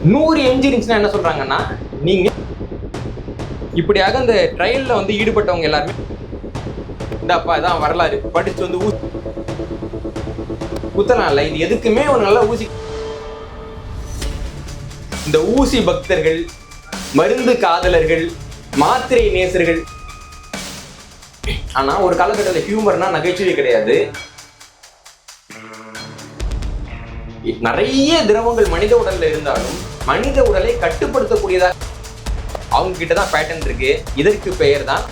100 NG இருந்துச்சுன்னா என்ன சொல்றாங்கன்னா, நீங்க இப்படியாக இந்த ட்ரையல்ல வந்து ஈடுபட்டவங்க எல்லாருமே இந்தப்பா இதான் வரலாறு படிச்சு வந்து குத்தலாம் இல்ல. இது எதுக்குமே ஒரு நல்ல ஊசி. இந்த ஊசி பக்தர்கள், மருந்து காதலர்கள், மாத்திரை நேசர்கள். ஆனா ஒரு காலகட்டத்தில் ஹியூமர்னா நகைச்சுவை கிடையாது. நிறைய திரவங்கள் மனித உடல்ல இருந்தாலும் மனித உடலை கட்டுப்படுத்தக்கூடியதா அவங்க கிட்டதான் பேட்டர்ன் இருக்கு. இதற்கு பெயர் தான்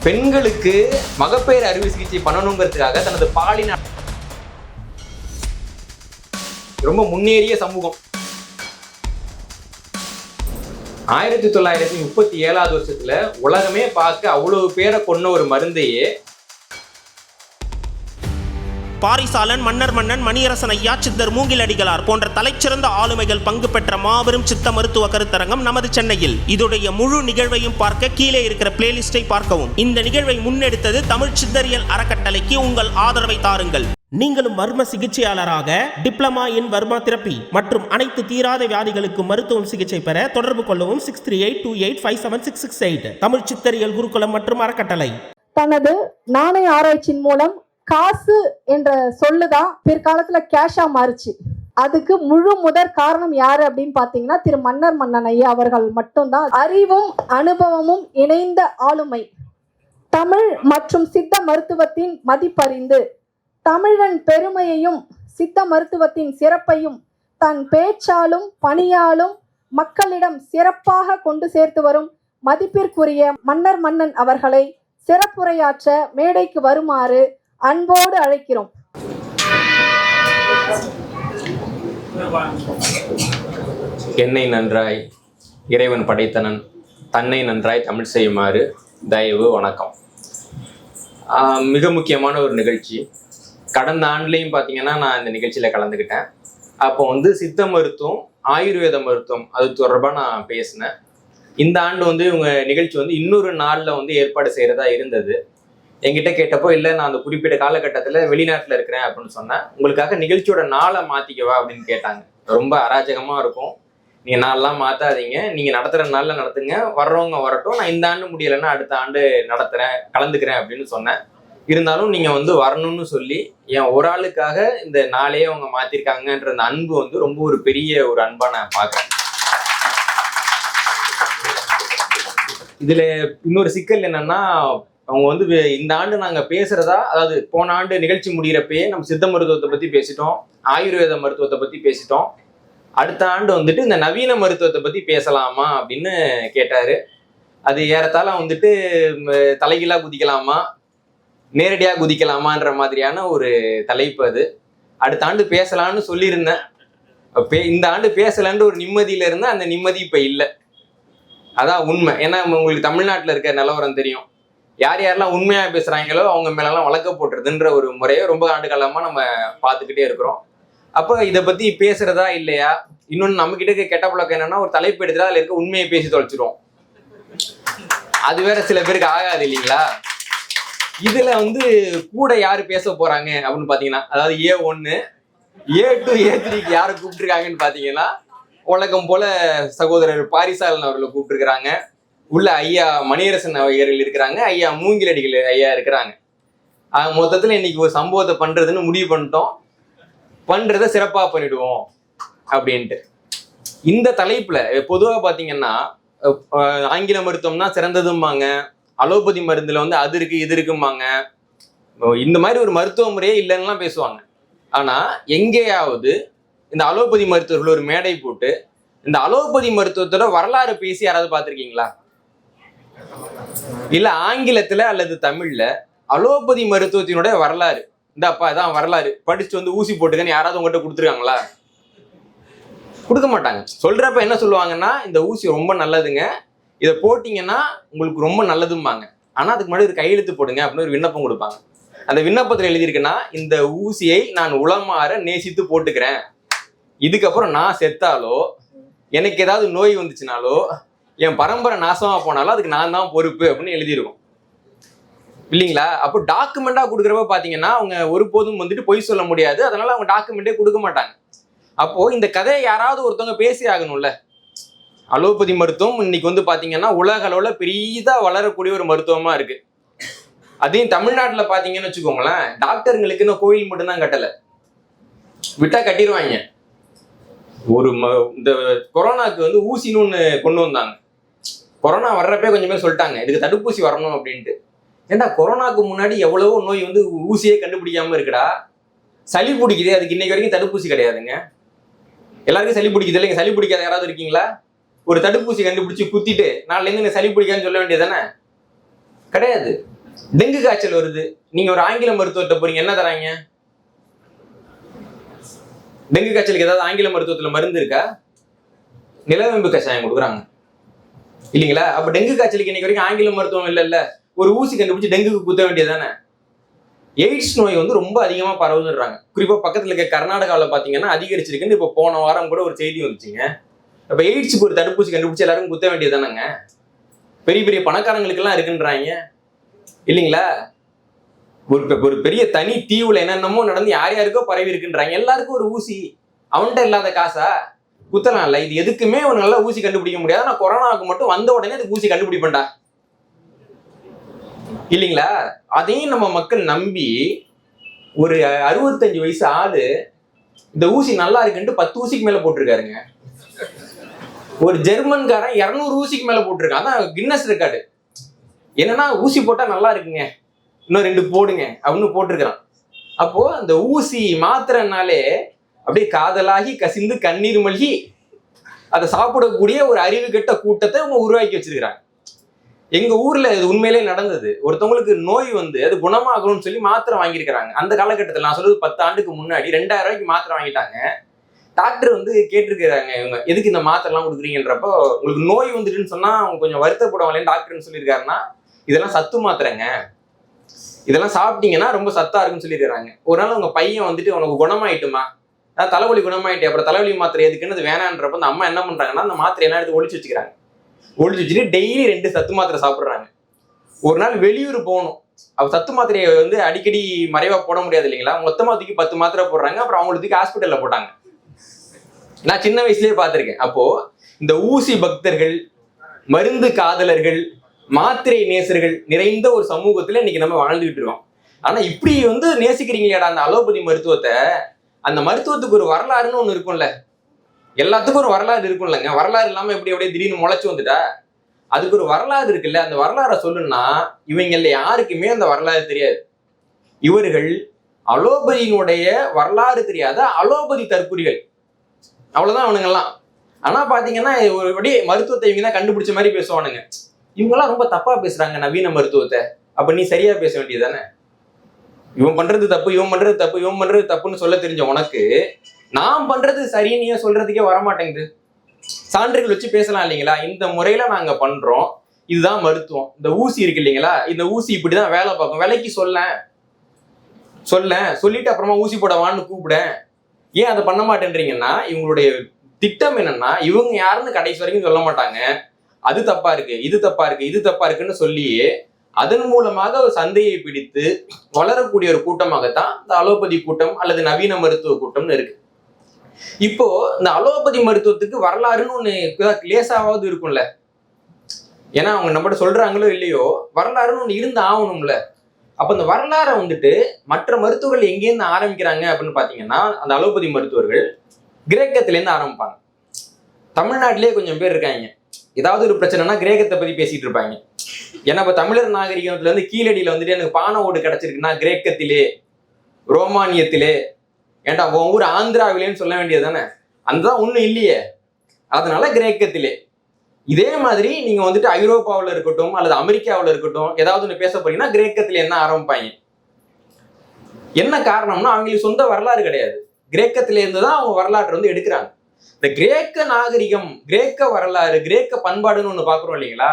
பெண்களுக்கு மகப்பேறு அறுவை சிகிச்சை பண்ணணுங்கிறதுக்காக தனது பாலின ரொம்ப முன்னேறிய சமூகம். 1937 வருஷத்துல உலகமே பார்க்க அவ்வளவு பேரை கொன்ன ஒரு மருந்தையே பாரிசாலன், மன்னர் மன்னன், மணியரசன் ஐயா, சித்தர் மூங்கிலடிகளார் போன்ற தலைச்சிறந்த ஆளுமைகள் பங்கு பெற்ற மாபெரும் சித்த மருத்துவ கருத்தரங்கம் நமது சென்னையில். இதோடைய முழு நிகழ்வையும் பார்க்க கீழே இருக்கிற பிளேலிஸ்டை பார்க்கவும். இந்த நிகழ்வை முன்னெடுத்தது தமிழ் சித்தரியல் அறக்கட்டளைக்கு உங்கள் ஆதரவை தாருங்கள். நீங்களும் மர்ம சிகிச்சையாளராக டிப்ளமா இன் வர்மா தெரப்பி மற்றும் அனைத்து தீராத வியாதிகளுக்கு மருத்துவம் சிகிச்சை பெற தொடர்பு கொள்ளவும் 6382857668. தமிழ் சித்தரியல் குருகுலம் மற்றும் அறக்கட்டளை. தனது நாணய ஆராய்ச்சியின் மூலம் காசு என்ற சொல்லுதான் பிற்காலத்துல கேஷா மாறுச்சு. அதுக்கு முழு முதற் காரணம் யாரு அப்படின்னு பாத்தீங்கன்னா திரு மன்னர் மன்னன் ஐயா அவர்கள் மட்டும்தான். அறிவும் அனுபவமும் இணைந்த ஆளுமை, தமிழ் மற்றும் சித்த மருத்துவத்தின் மதிப்பறிந்து தமிழன் பெருமையையும் சித்த மருத்துவத்தின் சிறப்பையும் தன் பேச்சாலும் பணியாலும் மக்களிடம் சிறப்பாக கொண்டு சேர்த்து வரும் மதிப்பிற்குரிய மன்னர் மன்னன் அவர்களை சிறப்புரையாற்ற மேடைக்கு வருமாறு அன்போடு அழைக்கிறோம். என்னை நன்றாய் இறைவன் படைத்தனன், தன்னை நன்றாய் தமிழ் செய்யுமாறு தயவு வணக்கம். மிக முக்கியமான ஒரு நிகழ்ச்சி. கடந்த ஆண்டுலையும் பார்த்தீங்கன்னா நான் இந்த நிகழ்ச்சியில் கலந்துக்கிட்டேன். அப்போ வந்து சித்த மருத்துவம், ஆயுர்வேத மருத்துவம் அது தொடர்பாக நான் பேசினேன். இந்த ஆண்டு வந்து இவங்க நிகழ்ச்சி வந்து இன்னொரு நாளில் வந்து ஏற்பாடு செய்கிறதா இருந்தது. என்கிட்ட கேட்டப்போ இல்லை, நான் அந்த குறிப்பிட்ட காலகட்டத்தில் வெளிநாட்டில் இருக்கிறேன் அப்படின்னு சொன்னேன். உங்களுக்காக நிகழ்ச்சியோட நாளை மாற்றிக்கவா அப்படின்னு கேட்டாங்க. ரொம்ப அராஜகமாக இருக்கும், நீங்கள் நாளெலாம் மாற்றாதீங்க, நீங்கள் நடத்துகிற நாளில் நடத்துங்க, வர்றவங்க வரட்டும், நான் இந்த ஆண்டு முடியலைன்னா அடுத்த ஆண்டு நடத்துகிறேன், கலந்துக்கிறேன் அப்படின்னு சொன்னேன். இருந்தாலும் நீங்கள் வந்து வரணும்னு சொல்லி என் ஒரு ஆளுக்காக இந்த நாளையே அவங்க மாற்றிருக்காங்கன்ற அந்த அன்பு வந்து ரொம்ப ஒரு பெரிய ஒரு அன்பாக நான் பார்க்குறேன். இதில் இன்னொரு சிக்கல் என்னன்னா, அவங்க வந்து இந்த ஆண்டு நாங்கள் பேசுறதா, அதாவது போன ஆண்டு நிகழ்ச்சி முடிகிறப்பயே நம்ம சித்த மருத்துவத்தை பற்றி பேசிட்டோம், ஆயுர்வேத மருத்துவத்தை பற்றி பேசிட்டோம். அடுத்த ஆண்டு வந்துட்டு இந்த நவீன மருத்துவத்தை பற்றி பேசலாமா அப்படின்னு கேட்டார். அது ஏறத்தாழ வந்துட்டு தலைகீழாக குதிக்கலாமா, நேரடியாக குதிக்கலாமான்ற மாதிரியான ஒரு தலைப்பு. அது அடுத்த ஆண்டு பேசலான்னு சொல்லியிருந்தேன். இந்த ஆண்டு பேசலான்னு ஒரு நிம்மதியில் இருந்தேன். அந்த நிம்மதி இப்போ இல்லை. அதான் உண்மை. ஏன்னா உங்களுக்கு தமிழ்நாட்டில் இருக்க நிலவரம் தெரியும். யார் யாரெல்லாம் உண்மையாக பேசுகிறாங்களோ அவங்க மேலெல்லாம் வழக்க போட்டுறதுன்ற ஒரு முறையை ரொம்ப ஆண்டு காலமாக நம்ம பார்த்துக்கிட்டே இருக்கிறோம். அப்போ இதை பற்றி பேசுகிறதா இல்லையா? இன்னொன்று நம்மக்கிட்ட கெட்ட பழக்கம் என்னன்னா, ஒரு தலைப்பு எடுத்துட்டு அதில் இருக்க உண்மையை பேசி தொலைச்சிருவோம். அது வேற சில பேருக்கு ஆகாது இல்லைங்களா? இதில் வந்து கூட யார் பேச போகிறாங்க அப்படின்னு பார்த்தீங்கன்னா, அதாவது A1 A2 A3க்கு யாரை கூப்பிட்டுருக்காங்கன்னு பார்த்தீங்கன்னா, வழக்கம் போல சகோதரர் பாரிசாலன் அவர்களை கூப்பிட்டுருக்கிறாங்க. உள்ள ஐயா மணியரசன் அவர்கள் இருக்கிறாங்க, ஐயா மூங்கிலடிகள் ஐயா இருக்கிறாங்க. மொத்தத்தில் இன்னைக்கு ஒரு சம்பவத்தை பண்றதுன்னு முடிவு பண்ணிட்டோம். பண்றதை சிறப்பாக பண்ணிடுவோம் அப்படின்ட்டு. இந்த தலைப்புல பொதுவாக பார்த்தீங்கன்னா, ஆங்கில மருத்துவம்னா சிறந்ததும்பாங்க, அலோபதி மருந்துல வந்து அது இருக்கு இது இருக்கும்பாங்க. இந்த மாதிரி ஒரு மருத்துவ முறையே இல்லைன்னுலாம் பேசுவாங்க. ஆனா எங்கேயாவது இந்த அலோபதி மருத்துவர்கள் ஒரு மேடை போட்டு இந்த அலோபதி மருத்துவத்தோட வரலாறு பேசி யாராவது பார்த்துருக்கீங்களா? இல்ல ஆங்கிலத்துல அல்லது தமிழ்ல அலோபதி மருத்துவத்தினுடைய வரலாறு, இந்தப்பா இதான் வரலாறு படிச்சு வந்து ஊசி போட்டுக்கன்னு யாராவது உங்கள்கிட்ட கொடுத்துருக்காங்களா? கொடுக்க மாட்டாங்க. சொல்றப்ப என்ன சொல்லுவாங்கன்னா, இந்த ஊசி ரொம்ப நல்லதுங்க, இதை போட்டிங்கன்னா உங்களுக்கு ரொம்ப நல்லதும்பாங்க. ஆனா அதுக்கு முன்னாடி ஒரு கையெழுத்து போடுங்க அப்படின்னு ஒரு விண்ணப்பம் கொடுப்பாங்க. அந்த விண்ணப்பத்தில் எழுதியிருக்குன்னா, இந்த ஊசியை நான் உளமாற நேசித்து போட்டுக்கிறேன், இதுக்கப்புறம் நான் செத்தாலோ எனக்கு ஏதாவது நோய் வந்துச்சுனாலோ என் பரம்பரை நாசமா போனாலும் அதுக்கு நான் தான் பொறுப்பு அப்படின்னு எழுதியிருக்கும் இல்லைங்களா? அப்போ டாக்குமெண்டா கொடுக்குறப்ப பாத்தீங்கன்னா அவங்க ஒருபோதும் வந்துட்டு பொய் சொல்ல முடியாது. அதனால அவங்க டாக்குமெண்டே கொடுக்க மாட்டாங்க. அப்போ இந்த கதையை யாராவது ஒருத்தவங்க பேசி ஆகணும்ல. அலோபதி மருத்துவம் இன்னைக்கு வந்து பாத்தீங்கன்னா உலக அளவுல பெரிதா வளரக்கூடிய ஒரு மருத்துவமா இருக்கு. அதையும் தமிழ்நாட்டுல பாத்தீங்கன்னு வச்சுக்கோங்களேன், டாக்டருங்களுக்குன்னு கோயில் மட்டும்தான் கட்டல, விட்டா கட்டிடுவாங்க. இந்த கொரோனாக்கு வந்து ஊசின்னு ஒண்ணு கொண்டு வந்தாங்க. கொரோனா வர்றப்பே கொஞ்சம் பேர் சொல்லிட்டாங்க இதுக்கு தடுப்பூசி வரணும் அப்படின்ட்டு. ஏன்டா கொரோனாக்கு முன்னாடி எவ்வளவோ நோய் வந்து ஊசியே கண்டுபிடிக்காம இருக்குடா. சளி பிடிக்குது, அதுக்கு இன்னைக்கு வரைக்கும் தடுப்பூசி கிடையாதுங்க. எல்லாருக்கும் சளி பிடிக்குது இல்லைங்க, சளி பிடிக்காத யாராவது இருக்கீங்களா? ஒரு தடுப்பூசி கண்டுபிடிச்சு குத்திட்டு நாளைல இருந்து எனக்கு சளி பிடிக்காதுன்னு சொல்ல வேண்டியதானே? கிடையாது. டெங்கு காய்ச்சல் வருது, நீங்க ஒரு ஆங்கில மருத்துவத்தை போறீங்க, என்ன தராங்க? டெங்கு காய்ச்சலுக்கு ஏதாவது ஆங்கில மருத்துவத்துல மருந்து இருக்கா? நிலவேம்பு கஷாயம் கொடுக்குறாங்க இல்லைங்களா? அப்ப டெங்கு காய்ச்சலுக்கு இன்னைக்கு வரைக்கும் ஆங்கில மருத்துவம் இல்லைல்ல, ஒரு ஊசி கண்டுபிடிச்சு டெங்குக்கு குத்த வேண்டியதானே? எய்ட்ஸ் நோய் வந்து ரொம்ப அதிகமா பரவுதுன்றாங்க. குறிப்பா பக்கத்துல இருக்க கர்நாடகாவில் பாத்தீங்கன்னா அதிகரிச்சிருக்குன்னு இப்ப போன வாரம் கூட ஒரு செய்தி வந்துச்சுங்க. அப்ப எய்ட்ஸுக்கு ஒரு தடுப்பூசி கண்டுபிடிச்சு எல்லாருக்கும் குத்த வேண்டியதானங்க? பெரிய பெரிய பணக்காரங்களுக்கு எல்லாம் இருக்குன்றாங்க இல்லைங்களா? ஒரு பெரிய தனி தீவுல என்னென்னமோ நடந்து யார் யாருக்கோ பரவி இருக்குன்றாங்க. எல்லாருக்கும் ஒரு ஊசி, அவன்கிட்ட இல்லாத காசா குத்தலாம்ல. இது எதுக்குமே ஒரு நல்ல ஊசி கண்டுபிடிக்க முடியாது. நான் கொரோனாவுக்கு மட்டும் வந்த உடனே அதுக்கு ஊசி கண்டுபிடிப்பேன்டா இல்லைங்களா? அதையும் நம்ம மக்கள் நம்பி ஒரு 65 வயசு ஆளு இந்த ஊசி நல்லா இருக்குன்ட்டு 10 ஊசிக்கு மேல போட்டிருக்காருங்க. ஒரு ஜெர்மன்காரன் 200 ஊசிக்கு மேல போட்டிருக்கான். அதான் கின்னஸ் ரெக்கார்டு. என்னன்னா ஊசி போட்டா நல்லா இருக்குங்க, இன்னும் 2 போடுங்க அப்படின்னு போட்டிருக்கிறான். அப்போ அந்த ஊசி மாத்திரனாலே அப்படியே காதலாகி கசிந்து கண்ணீர் மல்கி அதை சாப்பிடக்கூடிய ஒரு அறிவு கெட்ட கூட்டத்தை அவங்க உருவாக்கி வச்சிருக்கிறாங்க. எங்க ஊர்ல இது உண்மையிலே நடந்தது. ஒருத்தவங்களுக்கு நோய் வந்து அது குணமாகணும்னு சொல்லி மாத்திரை வாங்கியிருக்கிறாங்க. அந்த காலகட்டத்தில் நான் சொல்றது 10 ஆண்டுக்கு முன்னாடி 2000 ரூபாய்க்கு மாத்திரை வாங்கிட்டாங்க. டாக்டர் வந்து கேட்டிருக்கிறாங்க, இவங்க எதுக்கு இந்த மாத்திரை எல்லாம் கொடுக்குறீங்கன்றப்போ, உங்களுக்கு நோய் வந்துட்டுன்னு சொன்னா அவங்க கொஞ்சம் வருத்தப்படுவாங்களேன்னு டாக்டர்னு சொல்லியிருக்காருன்னா, இதெல்லாம் சத்து மாத்திரைங்க, இதெல்லாம் சாப்பிட்டீங்கன்னா ரொம்ப சத்தா இருக்குன்னு சொல்லியிருக்காங்க. ஒரு நாள் உங்க பையன் வந்துட்டு உனக்கு குணமாயிட்டுமா, தலைவலி குணமாயிட்டு, அப்புறம் தலைவலி மாத்திரை எதுக்குன்னு அது வேணான்றப்ப அந்த அம்மா என்ன பண்றாங்கன்னா அந்த மாத்திரை எல்லாம் எடுத்து ஒழிச்சு வச்சுக்கிறாங்க. ஒழிச்சு வச்சுட்டு டெய்லி 2 சத்து மாத்திரை சாப்பிட்றாங்க. ஒரு நாள் வெளியூர் போகணும், அப்ப சத்து மாத்திரையை வந்து அடிக்கடி மறைவா போட முடியாது இல்லைங்களா? மொத்தமா தூக்கி 10 மாத்திரை போடுறாங்க. அப்புறம் அவங்களுக்கு தூக்கி ஹாஸ்பிட்டல்ல போட்டாங்க. நான் சின்ன வயசுலயே பார்த்திருக்கேன். அப்போ இந்த ஊசி பக்தர்கள், மருந்து காதலர்கள், மாத்திரை நேசர்கள் நிறைந்த ஒரு சமூகத்துல இன்னைக்கு நம்ம வாழ்ந்துகிட்டு இருக்கோம். ஆனா இப்படி வந்து நேசிக்கிறீங்களா அந்த அலோபதி மருத்துவத்தை? அந்த மருத்துவத்துக்கு ஒரு வரலாறுன்னு ஒண்ணு இருக்கும்ல, எல்லாத்துக்கும் ஒரு வரலாறு இருக்கும்லங்க. வரலாறு இல்லாம எப்படி அப்படியே திடீர்னு முளைச்சு வந்துட்டா? அதுக்கு ஒரு வரலாறு இருக்குல்ல. அந்த வரலாறை சொல்லுன்னா இவங்கள யாருக்குமே அந்த வரலாறு தெரியாது. இவர்கள் அலோபதியினுடைய வரலாறு தெரியாத அலோபதி தற்குறிகள், அவ்வளவுதான் அவனுங்கெல்லாம். ஆனா பாத்தீங்கன்னா ஒரு அப்படியே மருத்துவத்தை இவங்க தான் கண்டுபிடிச்ச மாதிரி பேசுவானுங்க. இவங்கெல்லாம் ரொம்ப தப்பா பேசுறாங்க நவீன மருத்துவத்தை. அப்ப நீ சரியா பேச வேண்டியதானே? இவன் பண்றது தப்பு, இவன் பண்றது தப்பு, இவன் பண்றது தப்புன்னு சொல்ல தெரிஞ்ச உனக்கு நான் பண்றது சரின்னு சொல்றதுக்கே வரமாட்டேங்குது. சான்றுகள் வச்சு பேசலாம் இல்லைங்களா? இந்த முறையில நாங்க பண்றோம், இதுதான் மருத்துவம். இந்த ஊசி இருக்கு இல்லைங்களா, இந்த ஊசி இப்படிதான் வேலை பார்க்கும், விலைக்கு சொல்லிட்டு அப்புறமா ஊசி போட வான்னு கூப்பிட. ஏன் அதை பண்ண மாட்டேன்றீங்கன்னா, இவங்களுடைய திட்டம் என்னன்னா, இவங்க யாருன்னு கடைசி வரைக்கும் சொல்ல மாட்டாங்க. அது தப்பா இருக்கு, இது தப்பா இருக்கு, இது தப்பா இருக்குன்னு சொல்லி அதன் மூலமாக ஒரு சந்தையை பிடித்து வளரக்கூடிய ஒரு கூட்டமாகத்தான் இந்த அலோபதி கூட்டம் அல்லது நவீன மருத்துவ கூட்டம்னு இருக்கு. இப்போ இந்த அலோபதி மருத்துவத்துக்கு வரலாறுன்னு ஒண்ணு லேசாவது இருக்கும்ல. ஏன்னா அவங்க நம்மகிட்ட சொல்றாங்களோ இல்லையோ, வரலாறுன்னு ஒண்ணு இருந்து ஆகணும்ல. அப்ப அந்த வரலாறை வந்துட்டு மற்ற மருத்துவர்கள் எங்கேருந்து ஆரம்பிக்கிறாங்க அப்படின்னு பாத்தீங்கன்னா, அந்த அலோபதி மருத்துவர்கள் கிரேக்கத்திலேருந்து ஆரம்பிப்பாங்க. தமிழ்நாட்டிலேயே கொஞ்சம் பேர் இருக்காங்க, ஏதாவது ஒரு பிரச்சனைனா கிரேக்கத்தை பத்தி பேசிட்டு இருப்பாங்க. ஏன்னா இப்ப தமிழர் நாகரிகத்துல இருந்து கீழடியில வந்துட்டு எனக்கு பானை ஓடு கிடைச்சிருக்குன்னா கிரேக்கத்திலே, ரோமானியத்திலே, ஏன்டா உன் ஊர் ஆந்திராவிலேன்னு சொல்ல வேண்டியது தானே? அதுதான் ஒண்ணும் இல்லையே, அதனால கிரேக்கத்திலே. இதே மாதிரி நீங்க வந்துட்டு ஐரோப்பாவில் இருக்கட்டும் அல்லது அமெரிக்காவில் இருக்கட்டும், ஏதாவது ஒன்று பேச போறீங்கன்னா கிரேக்கத்திலே என்ன ஆரம்பிப்பாங்க. என்ன காரணம்னா அவங்களுக்கு சொந்த வரலாறு கிடையாது. கிரேக்கத்தில இருந்து தான் அவங்க வரலாற்றை வந்து எடுக்கிறாங்க. இந்த கிரேக்க நாகரிகம், கிரேக்க வரலாறு, கிரேக்க பண்பாடுன்னு ஒண்ணு பாக்குறோம் இல்லைங்களா,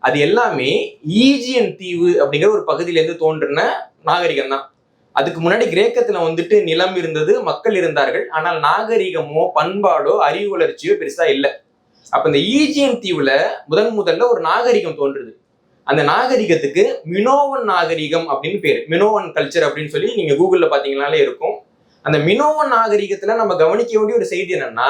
அது எல்லாமே ஈஜியன் தீவு அப்படிங்கிற ஒரு பகுதியிலேருந்து தோன்றின நாகரிகம் தான். அதுக்கு முன்னாடி கிரேக்கத்துல வந்துட்டு நிலம் இருந்தது, மக்கள் இருந்தார்கள். ஆனால் நாகரிகமோ பண்பாடோ அறிவு வளர்ச்சியோ பெருசா இல்லை. அப்ப இந்த ஈஜியன் தீவுல முதல்ல ஒரு நாகரிகம் தோன்றுது. அந்த நாகரிகத்துக்கு மினோவன் நாகரிகம் அப்படின்னு பேரு, மினோவன் கல்ச்சர் அப்படின்னு சொல்லி நீங்க கூகுள்ல பாத்தீங்கன்னாலே இருக்கும். அந்த மினோவ நாகரிகத்துல நம்ம கவனிக்க வேண்டிய ஒரு செய்தி என்னன்னா,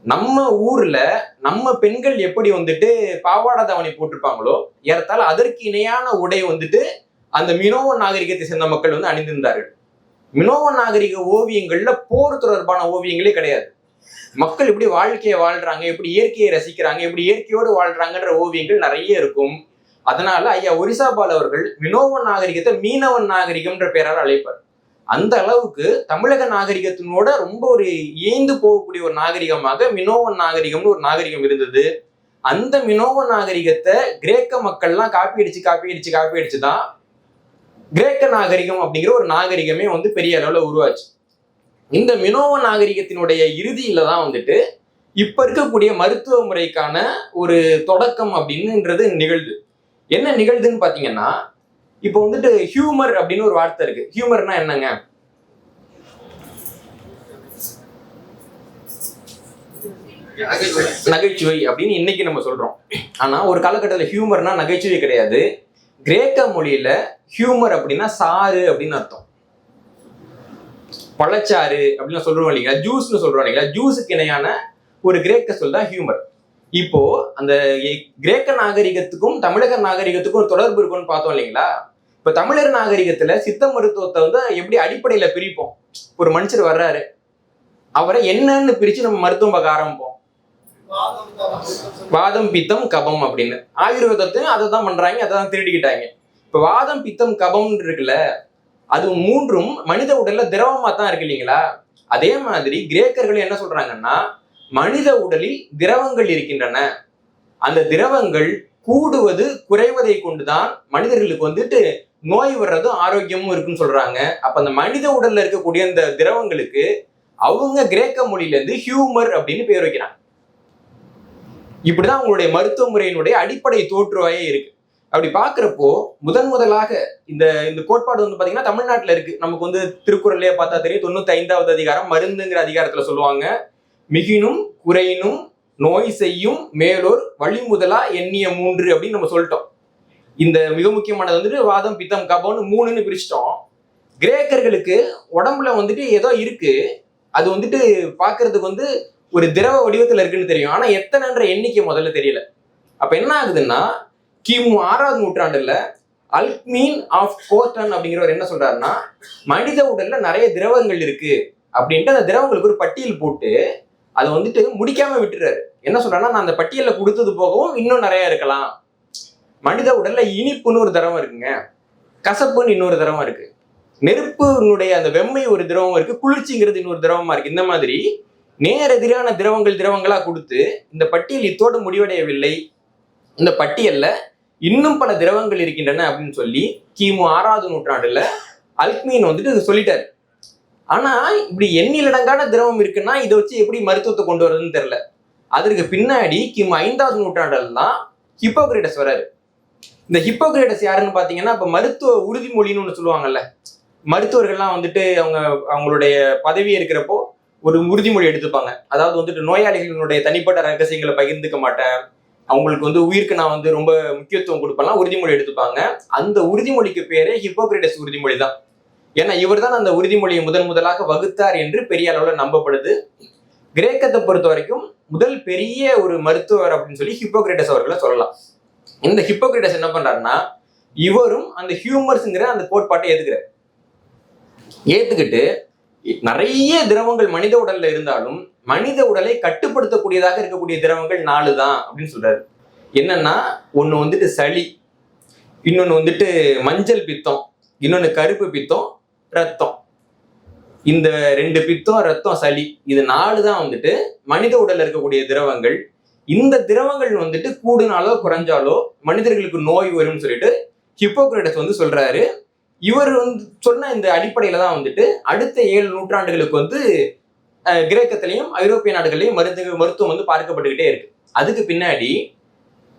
நம்ம ஊர்ல நம்ம பெண்கள் எப்படி வந்துட்டு பாவாடை தாவணி போட்டிருப்பாங்களோ ஏறத்தாழ அதற்கு இணையான உடை வந்துட்டு அந்த மினோவ நாகரிகத்தை சேர்ந்த மக்கள் வந்து அணிந்திருந்தார்கள். மினோவ நாகரிக ஓவியங்கள்ல போர் தொடர்பான ஓவியங்களே கிடையாது. மக்கள் எப்படி வாழ்க்கையை வாழ்றாங்க, எப்படி இயற்கையை ரசிக்கிறாங்க, எப்படி இயற்கையோடு வாழ்றாங்கன்ற ஓவியங்கள் நிறைய இருக்கும். அதனால ஐயா ஒரிசாபால் அவர்கள் மினோவ நாகரிகத்தை மீனவன் நாகரிகம்ன்ற பெயரால் அழைப்பார். அந்த அளவுக்கு தமிழக நாகரிகத்தினோட ரொம்ப ஒரு ஏய்ந்து போகக்கூடிய ஒரு நாகரிகமாக மினோவன் நாகரிகம்னு ஒரு நாகரிகம் இருந்தது. அந்த மினோவ நாகரிகத்தை கிரேக்க மக்கள்லாம் காப்பி அடிச்சு தான் கிரேக்க நாகரிகம் அப்படிங்கிற ஒரு நாகரிகமே வந்து பெரிய அளவுல உருவாச்சு. இந்த மினோவ நாகரிகத்தினுடைய இறுதியில தான் வந்துட்டு இப்ப இருக்கக்கூடிய மருத்துவ முறைக்கான ஒரு தொடக்கம் அப்படின்னுன்றது நிகழ்து. என்ன நிகழ்துன்னு பாத்தீங்கன்னா, இப்போ வந்துட்டு ஹியூமர் அப்படின்னு ஒரு வார்த்தை இருக்கு. ஹியூமர்னா என்னங்க? நகைச்சுவை அப்படின்னு இன்னைக்கு நம்ம சொல்றோம். ஆனா ஒரு காலகட்டத்தில் ஹியூமர்னா நகைச்சுவை கிடையாது. கிரேக்க மொழியில ஹியூமர் அப்படின்னா சாறு அப்படின்னு அர்த்தம். பழச்சாறு அப்படின்னு சொல்றோம் இல்லைங்களா, ஜூஸ்னு சொல்றோம் இல்லைங்களா, ஜூஸுக்கு இணையான ஒரு கிரேக்க சொல் தான் ஹியூமர். இப்போ அந்த கிரேக்க நாகரிகத்துக்கும் தமிழக நாகரிகத்துக்கும் ஒரு தொடர்பு இருக்கும்னு பார்த்தோம் இல்லைங்களா. இப்ப தமிழர் நாகரிகத்துல சித்த மருத்துவத்தை வந்து எப்படி அடிப்படையில பிரிப்போம்? ஒரு மனுஷர் வர்றாரு, அவரை என்னன்னு பிரிச்சு நம்ம மருத்துவம் பார்க்க ஆரம்பிப்போம். வாதம் பித்தம் கபம் அப்படின்னு. ஆயுர்வேதத்தையும் அதை தான் பண்றாங்க, அதை தான் திருடிக்கிட்டாங்க. இப்ப வாதம் பித்தம் கபம் இருக்குல்ல, அது மூன்றும் மனித உடல்ல திரவமா தான் இருக்கு இல்லைங்களா. அதே மாதிரி கிரேக்கர்கள் என்ன சொல்றாங்கன்னா, மனித உடலில் திரவங்கள் இருக்கின்றன, அந்த திரவங்கள் கூடுவது குறைவதை கொண்டுதான் மனிதர்களுக்கு வந்துட்டு நோய் வர்றதும் ஆரோக்கியமும் இருக்குன்னு சொல்றாங்க. அப்ப அந்த மனித உடல்ல இருக்கக்கூடிய அந்த திரவங்களுக்கு அவங்க கிரேக்க மொழியில இருந்து ஹியூமர் அப்படின்னு பேர் வைக்கிறாங்க. இப்படிதான் அவங்களுடைய மருத்துவ முறையினுடைய அடிப்படை தோற்றுவாயே இருக்கு. அப்படி பாக்குறப்போ முதலாக இந்த கோட்பாடு வந்து பாத்தீங்கன்னா தமிழ்நாட்டுல இருக்கு. நமக்கு வந்து திருக்குறள்லயே பார்த்தா தெரியும். 95வது அதிகாரம் மருந்துங்கிற அதிகாரத்துல சொல்லுவாங்க, மிகினும் குறையினும் நோய் செய்யும் மேலோர் வழிமுதலா எண்ணிய 3 அப்படின்னு நம்ம சொல்லிட்டோம். இந்த மிக முக்கியமானது வந்துட்டு வாதம் பித்தம் கபம்னு 3ன்னு பிரிச்சிட்டோம். கிரேக்கர்களுக்கு உடம்புல வந்துட்டு ஏதோ இருக்கு, அது வந்துட்டு பாக்குறதுக்கு வந்து ஒரு திரவ வடிவத்துல இருக்குன்னு தெரியும். ஆனா எத்தனைன்ற எண்ணிக்கை முதல்ல தெரியல. அப்ப என்ன ஆகுதுன்னா, கிமு 6வது நூற்றாண்டுல அல்க்மீன் ஆஃப் கோர்டன் அப்படிங்கிறவர் என்ன சொல்றாருன்னா, மனித உடல்ல நிறைய திரவங்கள் இருக்கு அப்படின்ட்டு அந்த திரவங்களுக்கு ஒரு பட்டியல் போட்டு அதை வந்துட்டு முடிக்காம விட்டுறாரு. என்ன சொல்றாருன்னா, நான் அந்த பட்டியல கொடுத்தது போகவும் இன்னும் நிறைய இருக்கலாம். மனித உடல்ல இனிப்புன்னு ஒரு திரவம் இருக்குங்க, கசப்புன்னு இன்னொரு திரவம் இருக்கு, நெருப்புனுடைய அந்த வெம்மை ஒரு திரவம் இருக்கு, குளிர்ச்சிங்கிறது இன்னொரு திரவமா இருக்கு. இந்த மாதிரி நேரெதிரான திரவங்களா கொடுத்து இந்த பட்டியல் இத்தோடு முடிவடையவில்லை, இந்த பட்டியல்ல இன்னும் பல திரவங்கள் இருக்கின்றன அப்படின்னு சொல்லி கிமு 6வது நூற்றாண்டுல அல்க்மீன் வந்துட்டு சொல்லிட்டாரு. ஆனா இப்படி எண்ணிலடங்கான திரவம் இருக்குன்னா இதை வச்சு எப்படி மருத்துவத்தை கொண்டு வர்றதுன்னு தெரியல. அதற்கு பின்னாடி கிமு 5வது நூற்றாண்டுல தான் ஹிப்போக்ரேட்டஸ் வராரு. இந்த ஹிப்போக்ரேட்டஸ் யாருன்னு பாத்தீங்கன்னா, இப்ப மருத்துவ உறுதிமொழின்னு ஒண்ணு சொல்லுவாங்கல்ல, மருத்துவர்கள்லாம் வந்துட்டு அவங்களுடைய பதவி இருக்கிறப்போ ஒரு உறுதிமொழி எடுத்துப்பாங்க. அதாவது வந்துட்டு நோயாளிகளுடைய தனிப்பட்ட ரகசியங்களை பகிர்ந்துக்க மாட்டேன், அவங்களுக்கு வந்து உயிருக்கு நான் வந்து ரொம்ப முக்கியத்துவம் கொடுப்பேன்லாம் உறுதிமொழி எடுத்துப்பாங்க. அந்த உறுதிமொழிக்கு பேரே ஹிப்போக்ரேட்டஸ் உறுதிமொழி தான். ஏன்னா இவர் தான் அந்த உறுதிமொழியை முதலாக வகுத்தார் என்று பெரிய அளவுல நம்பப்படுது. கிரேக்கத்தை பொறுத்த வரைக்கும் முதல் பெரிய ஒரு மருத்துவர் அப்படின்னு சொல்லி ஹிப்போக்ரேட்டஸ் அவர்களை சொல்லலாம். இந்த ஹிப்போக்ரேட்டஸ் என்ன பண்றாருன்னா, இவரும் அந்த ஹியூமர்ஸ்ங்கிற அந்த கோட்பாட்டை ஏத்துக்கிட்டு நிறைய திரவங்கள் மனித உடல்ல இருந்தாலும் மனித உடலை கட்டுப்படுத்தக்கூடியதாக இருக்கக்கூடிய திரவங்கள் 4 தான் அப்படின்னு சொல்றாரு. என்னன்னா, ஒண்ணு வந்துட்டு சளி, இன்னொன்னு வந்துட்டு மஞ்சள் பித்தம், இன்னொன்னு கருப்பு பித்தம், ரத்தம். இந்த 2 பித்தம், ரத்தம், சளி, இது 4 தான் வந்துட்டு மனித உடல்ல இருக்கக்கூடிய திரவங்கள். இந்த திரவங்கள் வந்துட்டு கூடுனாலோ குறைஞ்சாலோ மனிதர்களுக்கு நோய் வரும்னு சொல்லிட்டு ஹிப்போக்ரேட்டஸ் வந்து சொல்றாரு. இவர் வந்து சொன்ன இந்த அடிப்படையில தான் வந்துட்டு அடுத்த 7 நூற்றாண்டுகளுக்கு வந்து கிரேக்கத்திலையும் ஐரோப்பிய நாடுகளையும் மருத்துவம் வந்து பார்க்கப்பட்டுக்கிட்டே இருக்கு. அதுக்கு பின்னாடி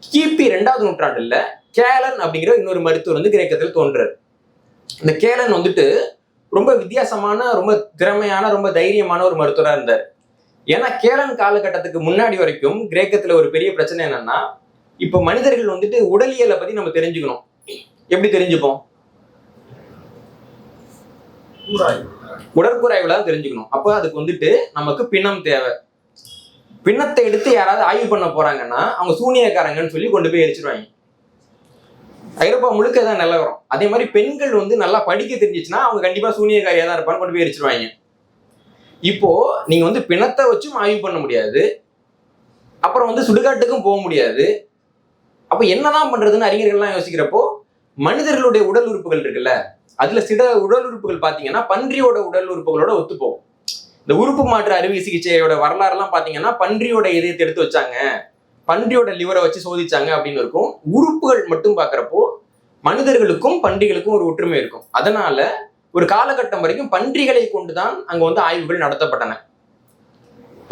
கிபி 2வது நூற்றாண்டுல கேலன் அப்படிங்கிற இன்னொரு மருத்துவர் வந்து கிரேக்கத்தில் தோன்றாரு. இந்த கேலன் வந்துட்டு ரொம்ப வித்தியாசமான, ரொம்ப திறமையான, ரொம்ப தைரியமான ஒரு மருத்துவராக இருந்தார். ஏன்னா கேலன் காலகட்டத்துக்கு முன்னாடி வரைக்கும் கிரேக்கத்துல ஒரு பெரிய பிரச்சனை என்னன்னா, இப்போ மனிதர்கள் வந்துட்டு உடலியலை பத்தி நம்ம தெரிஞ்சுக்கணும். எப்படி தெரிஞ்சுப்போம்? உடற்கூறாய்வுல தான் தெரிஞ்சுக்கணும். அப்போ அதுக்கு வந்துட்டு நமக்கு பிணம் தேவை. பிணத்தை எடுத்து யாராவது ஆய்வு பண்ண போறாங்கன்னா அவங்க சூனியக்காரங்கன்னு சொல்லி கொண்டு போய் எரிச்சிருவாங்க. ஐரோப்பா முழுக்க தான் நிலவரம். அதே மாதிரி பெண்கள் வந்து நல்லா படிக்க தெரிஞ்சிச்சுன்னா அவங்க கண்டிப்பா சூனியக்காரியா தான் இருப்பான்னு கொண்டு போய் எரிச்சிருவாங்க. இப்போ நீங்க வந்து பிணத்தை வச்சும் ஆய்வு பண்ண முடியாது, அப்புறம் வந்து சுடுகாட்டுக்கும் போக முடியாது. அப்ப என்னதான் பண்றதுன்னு அறிஞர்கள்லாம் யோசிக்கிறப்போ மனிதர்களுடைய உடல் உறுப்புகள் இருக்குல்ல, அதுல சில உடல் உறுப்புகள் பாத்தீங்கன்னா பன்றியோட உடல் உறுப்புகளோட ஒத்து போகும். இந்த உறுப்பு மாற்று அறுவை சிகிச்சையோட வரலாறுலாம் பாத்தீங்கன்னா பன்றியோட இதயத்தை எடுத்து வச்சாங்க, பன்றியோட லிவரை வச்சு சோதிச்சாங்க அப்படின்னு இருக்கும். உறுப்புகள் மட்டும் பாக்குறப்போ மனிதர்களுக்கும் பன்றிகளுக்கும் ஒரு ஒற்றுமை இருக்கும். அதனால ஒரு காலகட்டம் வரைக்கும் பன்றிகளை கொண்டுதான் அங்க வந்து ஆய்வுகள் நடத்தப்பட்டன.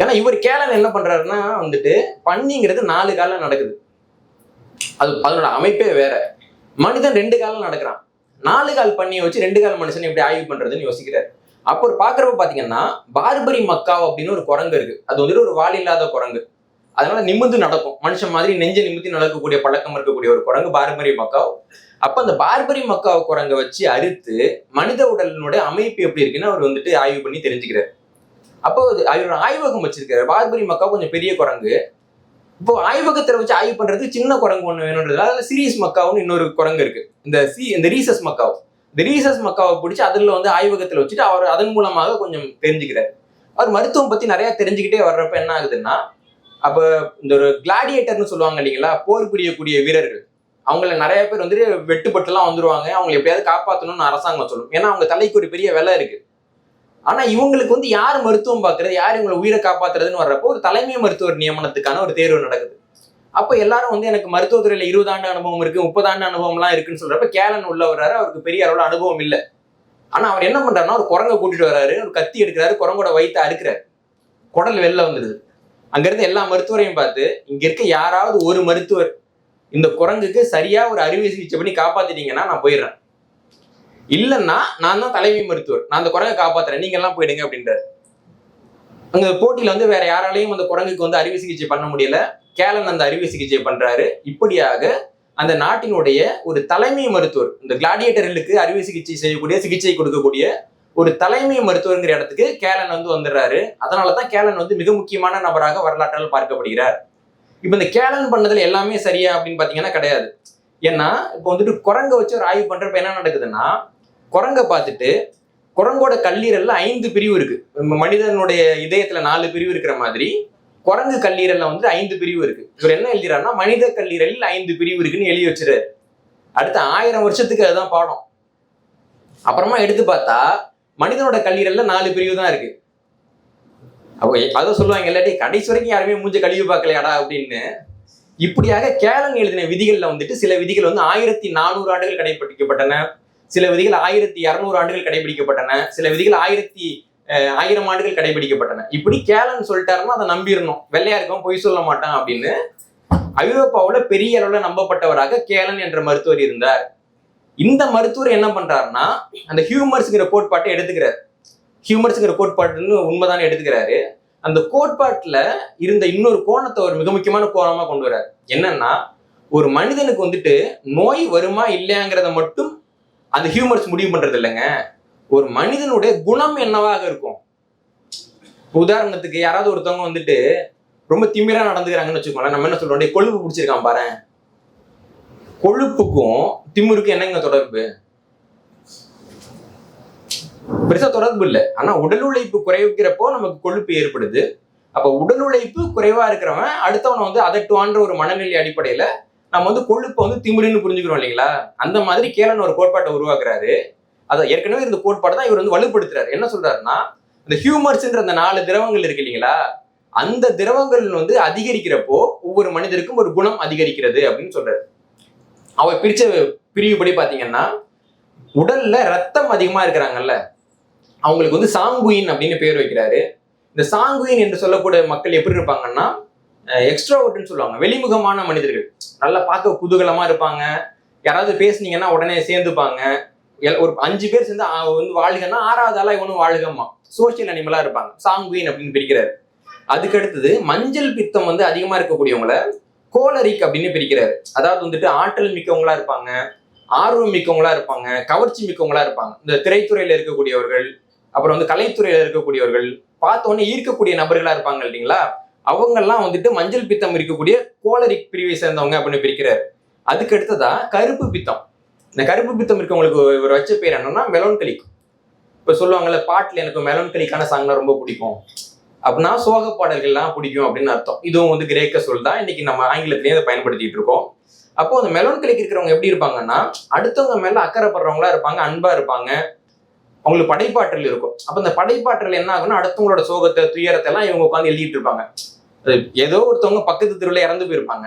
ஏன்னா இவர் கேலன் என்ன பண்றாருன்னா வந்துட்டு பன்னிங்கிறது 4 காலம் நடக்குது, அதனோட அமைப்பே வேற. மனிதன் 2 காலம் நடக்கிறான், 4 கால் பன்னியை வச்சு 2 கால் மனுஷன் எப்படி ஆய்வு பண்றதுன்னு யோசிக்கிறாரு. அப்போ பாக்குறப்ப பாத்தீங்கன்னா பார்பரி மக்காவ் அப்படின்னு ஒரு குரங்கு இருக்கு. அது வந்துட்டு ஒரு வால் இல்லாத குரங்கு, அதனால நிமிர்ந்து நடக்கும், மனுஷன் மாதிரி நெஞ்ச நிமிர்த்தி நடக்கக்கூடிய பழக்கம் இருக்கக்கூடிய ஒரு குரங்கு பார்பரி மக்காவ். அப்ப அந்த பார்பரி மக்காவ் குரங்கை வச்சு அறுத்து மனித உடலினுடைய அமைப்பு எப்படி இருக்குன்னு அவர் வந்துட்டு ஆய்வு பண்ணி தெரிஞ்சுக்கிறார். அப்போ அவரோட ஆய்வகம் வச்சிருக்காரு. பார்பரி மக்காவ் கொஞ்சம் பெரிய குரங்கு. இப்போ ஆய்வகத்தை வச்சு ஆய்வு பண்றதுக்கு சின்ன குரங்கு ஒண்ணு வேணும்ன்றதுனால சீரியஸ் மக்காவ்னு இன்னொரு குரங்கு இருக்கு, இந்த ரீசஸ் மக்காவ். இந்த ரீசஸ் மக்காவை பிடிச்சி அதுல வந்து ஆய்வகத்துல வச்சுட்டு அவர் அதன் மூலமாக கொஞ்சம் தெரிஞ்சுக்கிறார். அவர் மருத்துவம் பத்தி நிறைய தெரிஞ்சுக்கிட்டே வர்றப்ப என்ன ஆகுதுன்னா, அப்ப இந்த ஒரு கிளாடியேட்டர்னு சொல்லுவாங்க இல்லைங்களா, போர் புரியக்கூடிய வீரர்கள், அவங்கள நிறைய பேர் வந்து வெட்டுப்பட்டுலாம் வந்துருவாங்க. அவங்க எப்படியாவது காப்பாற்றணும்னு அரசாங்கம் சொல்லும், ஏன்னா அவங்க தலைக்கு ஒரு பெரிய விலை இருக்கு. ஆனா இவங்களுக்கு வந்து யார் மருத்துவம் பார்க்கறது, யார் இவங்களை உயிரை காப்பாத்துறதுன்னு வர்றப்போ ஒரு தலைமை மருத்துவர் நியமனத்துக்கான ஒரு தேர்வு நடக்குது. அப்ப எல்லாரும் வந்து எனக்கு மருத்துவத்துறையில 20 ஆண்டு அனுபவம் இருக்கு, 30 ஆண்டு அனுபவம்லாம் இருக்குன்னு சொல்றப்ப கேலன் உள்ள வர்றாரு. அவருக்கு பெரிய அளவுல அனுபவம் இல்லை. ஆனா அவர் என்ன பண்றாருன்னா ஒரு குரங்கை கூட்டிட்டு வர்றாரு, ஒரு கத்தி எடுக்கிறாரு, குரங்கோட வயித்தை அறுக்கிறாரு, குடல் வெளில வந்துடுது. அங்க இருந்து எல்லா மருத்துவரையும் பார்த்து, இங்க இருக்க யாராவது ஒரு மருத்துவர் இந்த குரங்குக்கு சரியா ஒரு அறுவை சிகிச்சை பண்ணி காப்பாத்திட்டீங்கன்னா நான் போயிடுறேன், இல்லைன்னா நான் தான் தலைமை மருத்துவர், நான் அந்த குரங்கை காப்பாத்துறேன், நீங்க எல்லாம் போயிடுங்க அப்படின்றாரு. அங்க போட்டியில வந்து வேற யாராலையும் அந்த குரங்குக்கு வந்து அறுவை சிகிச்சை பண்ண முடியல, கேலன் அந்த அறுவை சிகிச்சை பண்றாரு. இப்படியாக அந்த நாட்டினுடைய ஒரு தலைமை மருத்துவர், இந்த கிளாடியேட்டர்களுக்கு அறுவை சிகிச்சை செய்யக்கூடிய, சிகிச்சை கொடுக்கக்கூடிய ஒரு தலைமை மருத்துவங்கிற இடத்துக்கு கேலன் வந்து வந்துடுறாரு. அதனாலதான் கேலன் வந்து மிக முக்கியமான நபராக வரலாற்றால் பார்க்கப்படுகிறார். இப்ப இந்த கேலன் பண்ணதுல எல்லாமே சரியா அப்படின்னு பாத்தீங்கன்னா கிடையாது. ஏன்னா இப்போ வந்துட்டு குரங்கை வச்சு ஒரு ஆய்வு பண்றப்ப என்ன நடக்குதுன்னா, குரங்கை பார்த்துட்டு குரங்கோட கல்லீரல்ல 5 பிரிவு இருக்கு. மனிதனுடைய இதயத்துல 4 பிரிவு இருக்கிற மாதிரி குரங்கு கல்லீரல்ல வந்து 5 பிரிவு இருக்கு. இவர் என்ன எழுதுறாருன்னா மனித கல்லீரலில் 5 பிரிவு இருக்குன்னு எழுதி வச்சிருக்காரு. அடுத்த 1000 வருஷத்துக்கு அதுதான் பாடம். அப்புறமா எடுத்து பார்த்தா மனிதனோட கல்லீரல்ல 4 பிரிவு தான் இருக்கு. அப்போ அதை சொல்லுவாங்க, இல்லாட்டி கடைசி வரைக்கும் யாருமே மூஞ்ச கழிவு பார்க்கலையாடா அப்படின்னு. இப்படியாக கேலன் எழுதின விதிகள்ல வந்துட்டு சில விதிகள் வந்து 1400 ஆண்டுகள் கடைபிடிக்கப்பட்டன, சில விதிகள் 1200 ஆண்டுகள் கடைபிடிக்கப்பட்டன, சில விதிகள் 1000 ஆண்டுகள் கடைபிடிக்கப்பட்டன. இப்படி கேலன் சொல்லிட்டாருன்னா அதை நம்பிடணும், வெள்ளையா இருக்கும் பொய் சொல்ல மாட்டான் அப்படின்னு. ஐரோப்பாவுல பெரிய அளவுல நம்பப்பட்டவராக கேலன் என்ற மருத்துவர் இருந்தார். இந்த மருத்துவர் என்ன பண்றாருன்னா அந்த ஹியூமர்ஸ்ங்கிற கோட்பாட்டை எடுத்துக்கிறார். ஹியூமர்ஸ்ங்கிற கோட்பாட்டுன்னு உண்மைதானே எடுத்துக்கிறாரு. அந்த கோட்பாட்டுல இருந்த இன்னொரு கோணத்தை ஒரு மிக முக்கியமான கோணமா கொண்டு வர்றாரு. என்னன்னா ஒரு மனிதனுக்கு வந்துட்டு நோய் வருமா இல்லையாங்கிறத மட்டும் அந்த ஹியூமர்ஸ் முடிவு பண்றது இல்லைங்க, ஒரு மனிதனுடைய குணம் என்னவாக இருக்கும். உதாரணத்துக்கு யாராவது ஒருத்தவங்க வந்துட்டு ரொம்ப திமிரா நடந்துக்கிறாங்கன்னு வச்சுக்கோங்களேன், நம்ம என்ன சொல்றோம், கொழுப்பு பிடிச்சிருக்கான் பாரு, கொழுப்புக்கும் திமிருக்கும் என்னங்க தொடர்பு? பெருசா தொடர்பு இல்லை. ஆனா உடல் உழைப்பு குறைக்கிறப்போ நமக்கு கொழுப்பு ஏற்படுது. அப்ப உடல் உழைப்பு குறைவா இருக்கிறவன் அடுத்தவனை வந்து அதட்டுவான்ற ஒரு மனநிலை அடிப்படையில நம்ம வந்து கொழுப்பை வந்து திமிருன்னு புரிஞ்சுக்கிறோம் இல்லைங்களா. அந்த மாதிரி கேலன் ஒரு கோட்பாட்டை உருவாக்குறாரு. அதை ஏற்கனவே இந்த கோட்பாடு தான் இவர் வந்து வலுப்படுத்துறாரு. என்ன சொல்றாருன்னா இந்த ஹியூமர்ஸ்ன்ற அந்த 4 திரவங்கள் இருக்கு இல்லைங்களா, அந்த திரவங்கள் வந்து அதிகரிக்கிறப்போ ஒவ்வொரு மனிதருக்கும் ஒரு குணம் அதிகரிக்கிறது அப்படின்னு சொல்றாரு. அவர் பிரிச்ச பிரிவுபடி பாத்தீங்கன்னா உடல்ல ரத்தம் அதிகமா இருக்கிறாங்கல்ல அவங்களுக்கு வந்து சாங்குயின் அப்படின்னு பேர் வைக்கிறாரு. இந்த சாங்குயின் என்று சொல்லக்கூடிய மக்கள் எப்படி இருப்பாங்கன்னா எக்ஸ்ட்ரோவர்ட்னு சொல்லுவாங்க, வெளிமுகமான மனிதர்கள், நல்லா பார்க்க குதூகலமா இருப்பாங்க, யாராவது பேசுனீங்கன்னா உடனே சேர்ந்துப்பாங்க. ஒரு 5 பேர் சேர்ந்து வந்து வாழ்கன்னா 6வது ஆளா இவனும் வாழ்கம்மா, சோசியல் அனிமலா இருப்பாங்க, சாங்குயின் அப்படின்னு பிரிக்கிறாரு. அதுக்கு அடுத்தது மஞ்சள் பித்தம் வந்து அதிகமா இருக்கக்கூடியவங்கள கோலரிக் அப்படின்னு பிரிக்கிறாரு. அதாவது வந்துட்டு ஆற்றல் மிக்கவங்களா இருப்பாங்க, ஆர்வம் மிக்கவங்களா இருப்பாங்க, கவர்ச்சி மிக்கவங்களா இருப்பாங்க. இந்த திரைத்துறையில இருக்கக்கூடியவர்கள், அப்புறம் வந்து கலைத்துறையில இருக்கக்கூடியவர்கள், பார்த்தோன்னே ஈர்க்கக்கூடிய நபர்களா இருப்பாங்க இல்லைங்களா, அவங்கெல்லாம் வந்துட்டு மஞ்சள் பித்தம் இருக்கக்கூடிய கோலரிக் பிரிவை சேர்ந்தவங்க அப்படின்னு பிரிக்கிறாரு. அதுக்கு அடுத்ததா கருப்பு பித்தம். இந்த கருப்பு பித்தம் இருக்கவங்களுக்கு இவர் வச்ச பேர் என்னன்னா மெலோன்கலிக். இப்ப சொல்லுவாங்கல்ல, பாட்டுல எனக்கு மெலோன்கலிக்கான சாங்னா ரொம்ப பிடிக்கும் அப்படின்னா சோக பாடல்கள்லாம் பிடிக்கும் அப்படின்னு அர்த்தம். இதுவும் வந்து கிரேக்க சொல் தான், இன்னைக்கு நம்ம ஆங்கிலத்திலேயே அதை பயன்படுத்திட்டு இருக்கோம். அப்போ அந்த மெலோன்கலிக் இருக்கிறவங்க எப்படி இருப்பாங்கன்னா, அடுத்தவங்க மேல அக்கறைப்படுறவங்களா இருப்பாங்க, அன்பா இருப்பாங்க, அவங்களுக்கு படைப்பாற்றல் இருக்கும். அப்ப இந்த படைப்பாற்றல் என்ன ஆகும்னா, அடுத்தவங்களோட சோகத்தை துயரத்தை எல்லாம் இவங்க உட்காந்து எழுதிட்டு இருப்பாங்க. ஏதோ ஒருத்தவங்க பக்கத்து தெருவில் இறந்து போயிருப்பாங்க,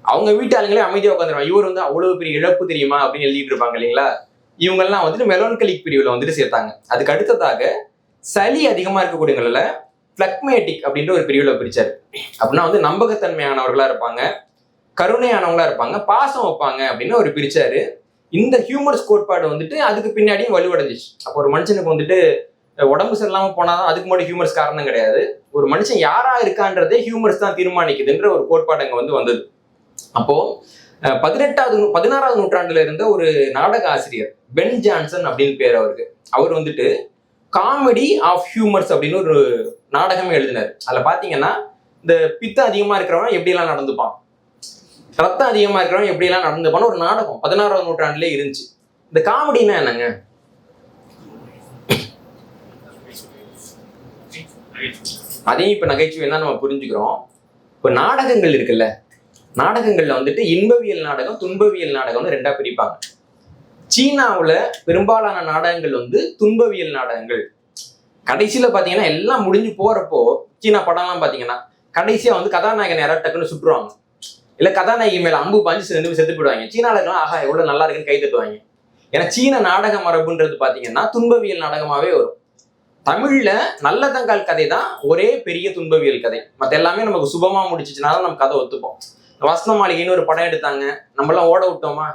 அவங்க வீட்டு ஆளுங்களே அமைதியா உட்காந்துருவாங்க, இவர் வந்து அவ்வளவு பெரிய இழப்பு தெரியுமா அப்படின்னு எழுதிட்டு இருப்பாங்க இல்லைங்களா. இவங்கெல்லாம் வந்துட்டு மெலோன்கலிக் பிரிவுல வந்துட்டு சேர்த்தாங்க. அதுக்கு அடுத்ததாக சளி அதிகமா இருக்கக்கூடியவங்கள பிளக்மேட்டிக் அப்படின்ற ஒரு பிரிவுல பிரிச்சாரு. அப்படின்னா வந்து நம்பகத்தன்மையானவர்களா இருப்பாங்க, கருணையானவங்களா இருப்பாங்க, பாசம் வைப்பாங்க அப்படின்னு ஒரு பிரிச்சாரு. இந்த ஹியூமர்ஸ் கோட்பாடு வந்துட்டு அதுக்கு பின்னாடியும் வலுவடைஞ்சிச்சு. அப்போ ஒரு மனுஷனுக்கு வந்துட்டு உடம்பு சரியில்லாம போனாதான் அதுக்கு முன்னாடி ஹியூமர்ஸ் காரணம் கிடையாது, ஒரு மனுஷன் யாரா இருக்கான்றதே ஹியூமர்ஸ் தான் தீர்மானிக்குதுன்ற ஒரு கோட்பாடு அங்க வந்து வந்தது. அப்போ 16வது நூற்றாண்டுல இருந்த ஒரு நாடக ஆசிரியர் பென் ஜான்சன் அப்படின்னு பேர் அவருக்கு. அவர் வந்துட்டு காமெடி ஆஃப் ஹியூமர்ஸ் அப்படின்னு ஒரு நாடகமே எழுதினார். அதுல பாத்தீங்கன்னா இந்த பித்தம் அதிகமா இருக்கிறவன் எப்படியெல்லாம் நடந்துப்பான், ரத்தம் அதிகமா இருக்கிறவன் எப்படியெல்லாம் நடந்துப்பான்னு ஒரு நாடகம் 16வது நூற்றாண்டுலேயே இருந்துச்சு. இந்த காமெடினா என்னங்க? அதையும் இப்ப நகைச்சுவைன்னா நம்ம புரிஞ்சுக்கிறோம். இப்ப நாடகங்கள் இருக்குல்ல, நாடகங்கள்ல வந்துட்டு இன்பவியல் நாடகம், துன்பவியல் நாடகம்னு ரெண்டா பிரிப்பாங்க. சீனாவுல பெரும்பாலான நாடகங்கள் வந்து துன்பவியல் நாடகங்கள். கடைசியில பாத்தீங்கன்னா எல்லாம் முடிஞ்சு போறப்போ சீனா படம்லாம் பாத்தீங்கன்னா கடைசியா வந்து கதாநாயகன் யாராவது டக்குன்னு சுட்டுருவாங்க, இல்ல கதாநாயகி மேல அம்பு பாஞ்சு ரெண்டு செத்து போயிடுவாங்க. சீனால இருக்கலாம் ஆஹா எவ்வளவு நல்லா இருக்குன்னு கை தட்டுவாங்க. ஏன்னா சீன நாடக மரபுன்றது பாத்தீங்கன்னா துன்பவியல் நாடகமாவே வரும். தமிழ்ல நல்லதங்கால் கதை தான் ஒரே பெரிய துன்பவியல் கதை, மற்ற எல்லாமே நமக்கு சுபமா முடிச்சிச்சுனாலும் நம்ம கதை ஒத்துப்போம். வசன மாளிகைன்னு ஒரு படம் எடுத்தாங்க, நம்மளாம் ஓட விட்டோமா,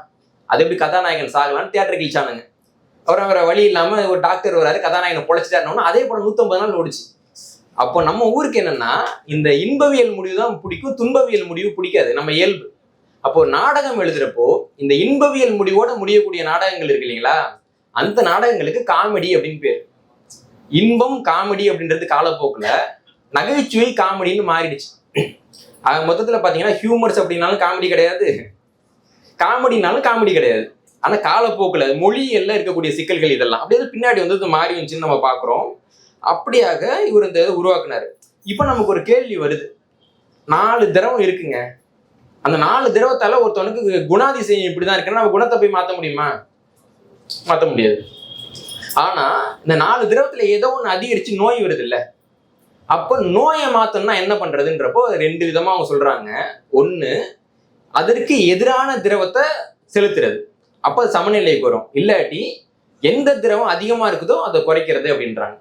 அது எப்படி கதாநாயகன் சாகலான்னு தியேட்டர் கிழிச்சானுங்க. அப்புறம் வேற வழி இல்லாம ஒரு டாக்டர் வராரு, கதாநாயகனை பொழைச்சிட்டாருன்னு அதே படம் 150 நாள் ஓடிச்சு. அப்போ நம்ம ஊருக்கு என்னன்னா இந்த இன்பவியல் முடிவு தான் பிடிக்கும், துன்பவியல் முடிவு பிடிக்காது, நம்ம இயல்பு. அப்போ நாடகம் எழுதுறப்போ இந்த இன்பவியல் முடிவோட முடியக்கூடிய நாடகங்கள் இருக்கு இல்லைங்களா, அந்த நாடகங்களுக்கு காமெடி அப்படின்னு பேர். இன்பம் காமெடி அப்படின்றது காலப்போக்குல நகைச்சுவை காமெடின்னு மாறிடுச்சு. மொத்தத்துல பாத்தீங்கன்னா ஹியூமர்ஸ் அப்படின்னாலும் காமெடி கிடையாது, காமெடினாலும் காமெடி கிடையாது. ஆனா காலப்போக்குல மொழியெல்லாம் இருக்கக்கூடிய சிக்கல்கள் இதெல்லாம் அப்படியே பின்னாடி வந்து மாறி வந்துச்சுன்னு நம்ம பாக்குறோம். அப்படியாக இவர் இந்த இதை உருவாக்குனாரு. இப்ப நமக்கு ஒரு கேள்வி வருது, 4 திரவம் இருக்குங்க, அந்த 4 திரவத்தால ஒருத்தவனுக்கு குணாதிசயம் இப்படிதான் இருக்குன்னா நம்ம குணத்தை போய் மாத்த முடியுமா? மாத்த முடியாது. ஆனா இந்த 4 திரவத்துல ஏதோ ஒண்ணு அதிகரிச்சு நோய் வருது இல்ல, அப்ப நோயை மாத்தணும்னா என்ன பண்றதுன்றப்போ 2 விதமா அவங்க சொல்றாங்க. ஒண்ணு, அதற்கு எதிரான திரவத்தை செலுத்துறது, அப்ப அது சமநிலைக்கு வரும். இல்லாட்டி எந்த திரவம் அதிகமா இருக்குதோ அதை குறைக்கிறது அப்படின்றாங்க.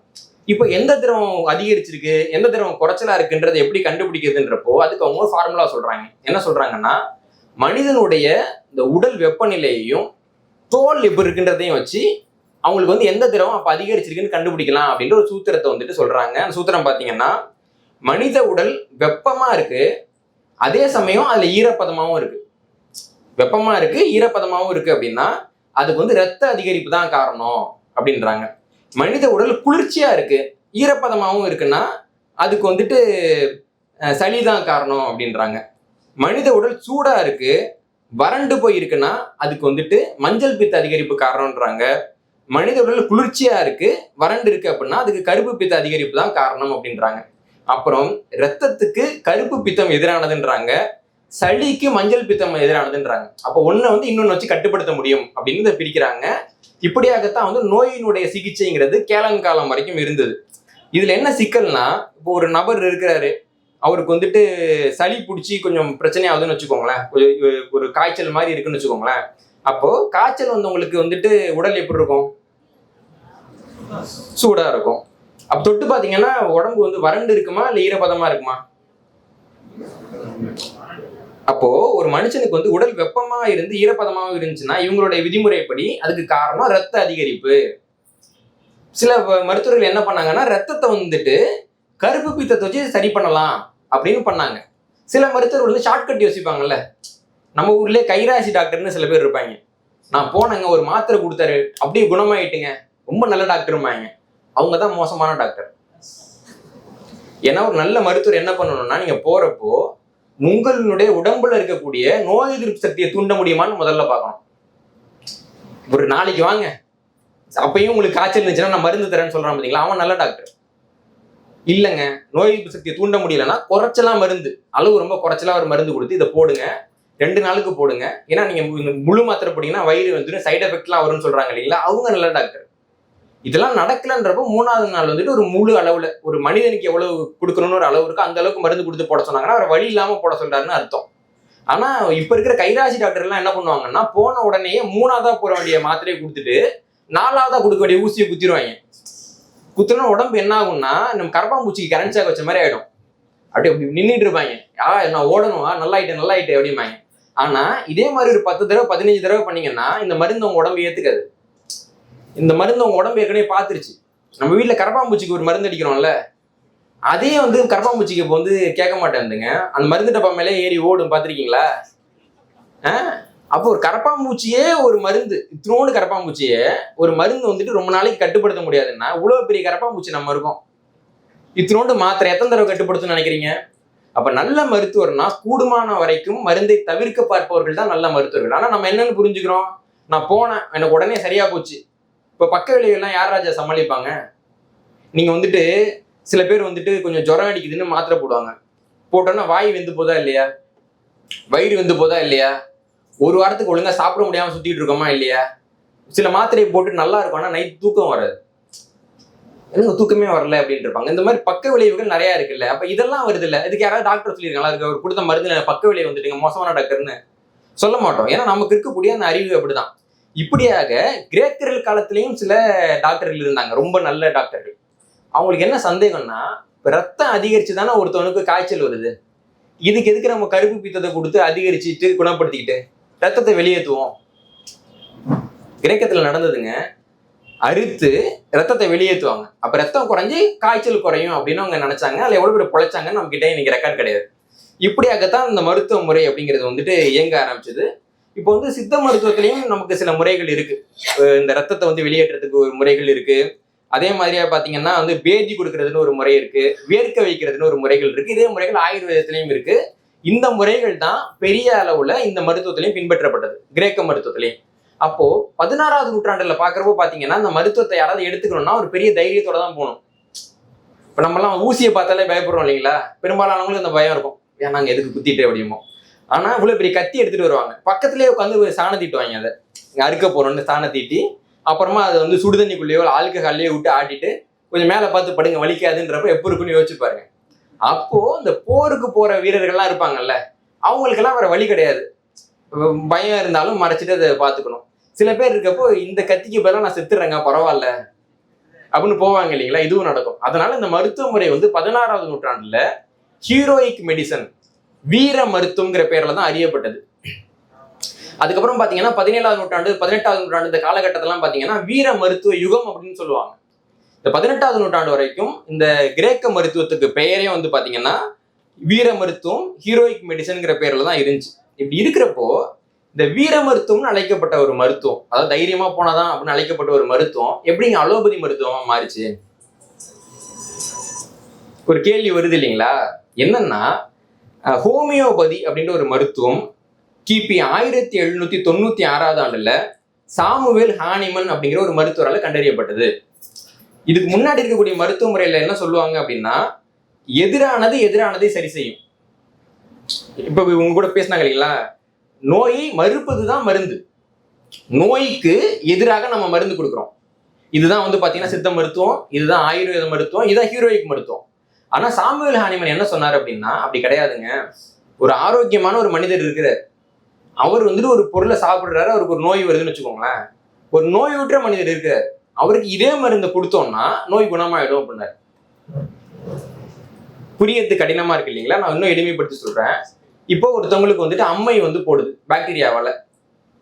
இப்போ எந்த திரவம் அதிகரிச்சிருக்கு எந்த திரவம் குறைச்சலா இருக்குன்றதை எப்படி கண்டுபிடிக்கிறதுன்றப்போ அதுக்கு அவங்க ஒரு ஃபார்முலா சொல்றாங்க. என்ன சொல்றாங்கன்னா, மனிதனுடைய இந்த உடல் வெப்பநிலையையும் தோல் எப்படி இருக்குன்றதையும் வச்சு அவங்களுக்கு வந்து எந்த திரவம் அப்ப அதிகரிச்சிருக்குன்னு கண்டுபிடிக்கலாம் அப்படின்ற ஒரு சூத்திரத்தை வந்துட்டு சொல்றாங்க. அந்த சூத்திரம் பாத்தீங்கன்னா, மனித உடல் வெப்பமா இருக்கு, அதே சமயம் அதுல ஈரப்பதமாவும் இருக்கு. வெப்பமா இருக்கு ஈரப்பதமாவும் இருக்கு அப்படின்னா அதுக்கு வந்து ரத்த அதிகரிப்பு தான் காரணம் அப்படின்றாங்க. மனித உடல் குளிர்ச்சியா இருக்கு ஈரப்பதமாவும் இருக்குன்னா அதுக்கு வந்துட்டு சளிதான் காரணம் அப்படின்றாங்க. மனித உடல் சூடா இருக்கு வறண்டு போய் இருக்குன்னா அதுக்கு வந்துட்டு மஞ்சள் பித்த அதிகரிப்பு காரணம்ன்றாங்க. மனித உடல் குளிர்ச்சியா இருக்கு வறண்டு இருக்கு அப்படின்னா அதுக்கு கருப்பு பித்த அதிகரிப்பு தான் காரணம் அப்படின்றாங்க. அப்புறம் ரத்தத்துக்கு கருப்பு பித்தம் எதிரானதுன்றாங்க, சளிக்கு மஞ்சள் பித்தம் எதிரானதுன்றாங்க. அப்போ ஒண்ணை வந்து இன்னொன்னு வச்சு கட்டுப்படுத்த முடியும் அப்படின்னு பிரிக்கிறாங்க. இப்படியாகத்தான் வந்து நோயினுடைய சிகிச்சைங்கிறது கேளங்காலம் வரைக்கும் இருந்தது. இதுல என்ன சிக்கல்னா, இப்போ ஒரு நபர் இருக்கிறாரு, அவருக்கு வந்துட்டு சளி பிடிச்சி கொஞ்சம் பிரச்சனையாகுதுன்னு வச்சுக்கோங்களேன், ஒரு காய்ச்சல் மாதிரி இருக்குன்னு வச்சுக்கோங்களேன். அப்போ காய்ச்சல் வந்தவங்களுக்கு வந்துட்டு உடல் எப்படி இருக்கும்? சூடா இருக்கும். அப்ப தொட்டு பாத்தீங்கன்னா உடம்பு வந்து வறண்டு இருக்குமா இல்ல ஈரப்பதமா இருக்குமா? அப்போ ஒரு மனுஷனுக்கு வந்து உடல் வெப்பமா இருந்து ஈரப்பதமாவும் இருந்துச்சுன்னா இவங்களுடைய விதிமுறைப்படி அதுக்கு காரணம் ரத்த அதிகரிப்பு. சில மருத்துவர்கள் என்ன பண்ணாங்கன்னா, ரத்தத்தை வந்துட்டு கருப்பு பித்தத்தை வச்சு சரி பண்ணலாம் அப்படின்னு பண்ணாங்க. சில மருத்துவர்கள் வந்து ஷார்ட்கட் யோசிப்பாங்கல்ல, நம்ம ஊர்லயே கைராசி டாக்டர்னு சில பேர் இருப்பாங்க. நான் போனேங்க, ஒரு மாத்திரை கொடுத்தாரு, அப்படியே குணமாயிட்டுங்க, ரொம்ப நல்ல டாக்டருமாங்க. அவங்க தான் மோசமான டாக்டர். ஏன்னா ஒரு நல்ல மருத்துவர் என்ன பண்ணணும்னா, நீங்க போறப்போ உங்களுடைய உடம்புல இருக்கக்கூடிய நோய் எதிர்ப்பு சக்தியை தூண்ட முடியுமான்னு முதல்ல பார்க்கணும். ஒரு நாளைக்கு வாங்க, அப்பயும் உங்களுக்கு காய்ச்சல் இருந்துச்சுன்னா நான் மருந்து தரேன்னு சொல்றான் பாத்தீங்களா, அவன் நல்ல டாக்டர். இல்லைங்க, நோய் எதிர்ப்பு சக்தியை தூண்ட முடியலன்னா குறைச்சலா மருந்து, அளவு ரொம்ப குறைச்சலா ஒரு மருந்து கொடுத்து இதை போடுங்க, 2 நாளுக்கு போடுங்க, ஏன்னா நீங்க முழு மாத்திரை போட்டீங்கன்னா வயிறு வந்துட்டு சைடு எஃபெக்ட்லாம் வரும்னு சொல்றாங்க இல்லைங்களா, அவங்க நல்ல டாக்டர். இதெல்லாம் நடக்கலன்றப்போ 3ஆவது நாள் வந்துட்டு ஒரு முழு அளவுல ஒரு மனிதனுக்கு எவ்வளவு கொடுக்கணும்னு ஒரு அளவு இருக்கு, அந்த அளவுக்கு மருந்து கொடுத்து போட சொன்னாங்கன்னா அவர் வழி இல்லாம போட சொல்றாருன்னு அர்த்தம். ஆனா இப்ப இருக்கிற கைராசி டாக்டர் எல்லாம் என்ன பண்ணுவாங்கன்னா, போன உடனேயே 3ஆவதா போட வேண்டிய மாத்திரையை கொடுத்துட்டு 4ஆவதா கொடுக்க வேண்டிய ஊசியை குத்திடுவாங்க. குத்துனா உடம்பு என்ன ஆகும்னா, நம்ம கரப்பாம்பூச்சிக்கு கரண்ட் ஷாக் வச்ச மாதிரி ஆயிடும். அப்படி நின்றுட்டு இருப்பாங்க, நான் ஓடணும், நல்லாயிட்டேன் அப்படிம்பாங்க. ஆனா இதே மாதிரி ஒரு 10 தடவை 15 தடவை பண்ணீங்கன்னா இந்த மருந்து உங்க உடம்பு ஏத்துக்காது. இந்த மருந்து உங்க உடம்பு ஏற்கனவே பார்த்துருச்சு. நம்ம வீட்டுல கரப்பாம்பூச்சிக்கு ஒரு மருந்து அடிக்கிறோம்ல, அதே வந்து கரப்பாம்பூச்சிக்கு இப்போ வந்து கேட்க மாட்டேங்குதுங்க, அந்த மருந்து டப்பா மேலே ஏறி ஓடும், பார்த்துருக்கீங்களா? அப்போ ஒரு கரப்பாம்பூச்சியே ஒரு மருந்து, இத்தினோடு கரப்பாம்பூச்சியே ஒரு மருந்து வந்துட்டு ரொம்ப நாளைக்கு கட்டுப்படுத்த முடியாதுன்னா, இவ்வளவு பெரிய கரப்பாம்பூச்சி நம்ம இருக்கோம், இத்தினோண்டு மாத்திரை எத்தனை தடவை கட்டுப்படுத்துன்னு நினைக்கிறீங்க? அப்ப நல்ல மருத்துவர்னா கூடுமான வரைக்கும் மருந்தை தவிர்க்க பார்ப்பவர்கள் தான் நல்ல மருத்துவர்கள். ஆனா நம்ம என்னன்னு புரிஞ்சுக்கிறோம், நான் போனேன் எனக்கு உடனே சரியா போச்சு. இப்ப பக்க விளைவுகள்லாம் யார் ராஜா சமாளிப்பாங்க? நீங்க வந்துட்டு சில பேர் வந்துட்டு கொஞ்சம் ஜுரம் அடிக்குதுன்னு மாத்திரை போடுவாங்க, போட்டோன்னா வாய் வெந்து போதா இல்லையா, வயிறு வெந்து போதா இல்லையா, ஒரு வாரத்துக்கு ஒழுங்கா சாப்பிட முடியாம சுத்திட்டு இருக்கோமா இல்லையா? சில மாத்திரையை போட்டு நல்லா இருக்கும், ஆனா நைட் தூக்கம் வராது, எனக்கு தூக்கமே வரல அப்படின்னு இருப்பாங்க. இந்த மாதிரி பக்க விளைவுகள் நிறைய இருக்குல்ல. அப்ப இதெல்லாம் வருது இல்ல, இதுக்கு யாராவது டாக்டர் சொல்லியிருக்காங்களா, அதுக்கு அவர் கொடுத்த மருந்து பக்க விளைவு வந்துட்டுங்க மோசமான டாக்டர்னு சொல்ல மாட்டோம். ஏன்னா நமக்கு இருக்கக்கூடிய அந்த அறிவு அப்படிதான். இப்படியாக கிரேக்கர்கள் காலத்திலையும் சில டாக்டர்கள் இருந்தாங்க, ரொம்ப நல்ல டாக்டர்கள். அவங்களுக்கு என்ன சந்தேகம்னா, ரத்தம் அதிகரிச்சு தானே ஒருத்தவனுக்கு காய்ச்சல் வருது, இதுக்கு எதுக்கு நம்ம கருப்பு பித்தத்தை கொடுத்து அதிகரிச்சுட்டு குணப்படுத்திக்கிட்டு ரத்தத்தை வெளியேற்றுவோம்? கிரேக்கத்துல நடந்ததுங்க, அறுத்து ரத்தத்தை வெளியேற்றுவாங்க, அப்ப ரத்தம் குறைஞ்சி காய்ச்சல் குறையும் அப்படின்னு அவங்க நினைச்சாங்க. அதுல எவ்வளவு பேர் பிழைச்சாங்கன்னு நம்ம கிட்ட இன்னைக்கு ரெக்கார்ட் கிடையாது. இப்படியாகத்தான் இந்த மருத்துவ முறை அப்படிங்கிறது வந்துட்டு இயங்க ஆரம்பிச்சது. இப்போ வந்து சித்த மருத்துவத்திலையும் நமக்கு சில முறைகள் இருக்கு. இந்த ரத்தத்தை வந்து வெளியேற்றத்துக்கு ஒரு முறைகள் இருக்கு. அதே மாதிரியா பாத்தீங்கன்னா வந்து பேதி கொடுக்கறதுன்னு ஒரு முறை இருக்கு, வேர்க்க வைக்கிறதுன்னு ஒரு முறைகள் இருக்கு. இதே முறைகள் ஆயுர்வேதத்திலையும் இருக்கு. இந்த முறைகள் தான் பெரிய அளவுல இந்த மருத்துவத்திலையும் பின்பற்றப்பட்டது, கிரேக்க மருத்துவத்திலையும். அப்போ 16வது நூற்றாண்டுல பாக்குறப்போ பாத்தீங்கன்னா இந்த மருத்துவத்தை யாராவது எடுத்துக்கணும்னா ஒரு பெரிய தைரியத்தோட தான் போகணும். இப்ப நம்ம எல்லாம் ஊசியை பார்த்தாலே பயப்படுறோம் இல்லைங்களா, பெரும்பாலானவங்களுக்கு அந்த பயம் இருக்கும், ஏன் நாங்க எதுக்கு குத்திட்டு அப்படிமோ. ஆனா இவ்வளவு பெரிய கத்தி எடுத்துட்டு வருவாங்க, பக்கத்திலேயே உட்காந்து சாண தீட்டுவாங்க, அதை அறுக்க போறோம்னு சாண தீட்டி அப்புறமா அதை வந்து சுடுதண்ணிக்குள்ளேயோ ஆல்கஹால்லையோ விட்டு ஆட்டிட்டு கொஞ்சம் மேலே பார்த்து படுங்க வலிக்காதுன்றப்ப எப்போ இருக்குன்னு யோசிச்சு பாருங்க. அப்போ இந்த போருக்கு போற வீரர்கள்லாம் இருப்பாங்கல்ல, அவங்களுக்கெல்லாம் வேற வழி கிடையாது, பயம் இருந்தாலும் மறைச்சிட்டு அதை பார்த்துக்கணும். சில பேர் இருக்கப்போ இந்த கத்திக்கு பதிலாக நான் செத்துறேங்க பரவாயில்ல அப்படின்னு போவாங்க இல்லைங்களா, இதுவும் நடக்கும். அதனால இந்த மருத்துவ முறை வந்து 16வது நூற்றாண்டுல ஹீரோயிக் மெடிசன், வீர மருத்துவங்கிற பேர்ல தான் அறியப்பட்டது. அதுக்கப்புறம் பாத்தீங்கன்னா 17வது நூற்றாண்டு 18வது நூற்றாண்டு இந்த காலகட்டத்திலாம் பாத்தீங்கன்னா வீர மருத்துவ யுகம் அப்படின்னு சொல்லுவாங்க. இந்த 18வது நூற்றாண்டு வரைக்கும் இந்த கிரேக்க மருத்துவத்துக்கு பெயரே வந்து பாத்தீங்கன்னா வீர மருத்துவம், ஹீரோயிக் மெடிசன்ங்கிற பேர்ல தான் இருந்துச்சு. இப்படி இருக்கிறப்போ இந்த வீர மருத்துவம்னு அழைக்கப்பட்ட ஒரு மருத்துவம், அதாவது தைரியமா போனாதான் அப்படின்னு அழைக்கப்பட்ட ஒரு மருத்துவம் எப்படிங்க அலோபதி மருத்துவமா மாறிச்சு? ஒரு கேள்வி வருது இல்லைங்களா. என்னன்னா, ஹோமியோபதி அப்படின்ற ஒரு மருத்துவம் கிபி 1796வது ஆண்டுல சாமுவேல் ஹானிமன் அப்படிங்கிற ஒரு மருத்துவரால் கண்டறியப்பட்டது. இதுக்கு முன்னாடி இருக்கக்கூடிய மருத்துவ முறையில என்ன சொல்லுவாங்க அப்படின்னா, எதிரானதை சரி செய்யும். இப்ப உங்க கூட பேசினாங்க இல்லைங்களா, நோயை மறுப்பதுதான் மருந்து, நோய்க்கு எதிராக நம்ம மருந்து கொடுக்குறோம். இதுதான் வந்து பாத்தீங்கன்னா சித்த மருத்துவம், இதுதான் ஆயுர்வேத மருத்துவம், இதுதான் ஹீரோயிக் மருத்துவம். ஆனா சாமுவேல் ஹானிமன் என்ன சொன்னார் அப்படின்னா, அப்படி கிடையாதுங்க. ஒரு ஆரோக்கியமான ஒரு மனிதர் இருக்கிறார், அவர் வந்துட்டு ஒரு பொருளை சாப்பிடுறாரு, அவருக்கு ஒரு நோய் வருதுன்னு வச்சுக்கோங்களேன், ஒரு நோயுற்ற மனிதர் இருக்கிறார், அவருக்கு இதே மருந்து கொடுத்தோம்னா நோய் குணமாயிடும் அப்படின்னாரு. புரியறது கடினமா இருக்கு இல்லைங்களா, நான் இன்னும் எளிமைப்படுத்தி சொல்றேன். இப்போ ஒருத்தவங்களுக்கு வந்துட்டு அம்மை வந்து போடுது பாக்டீரியாவால,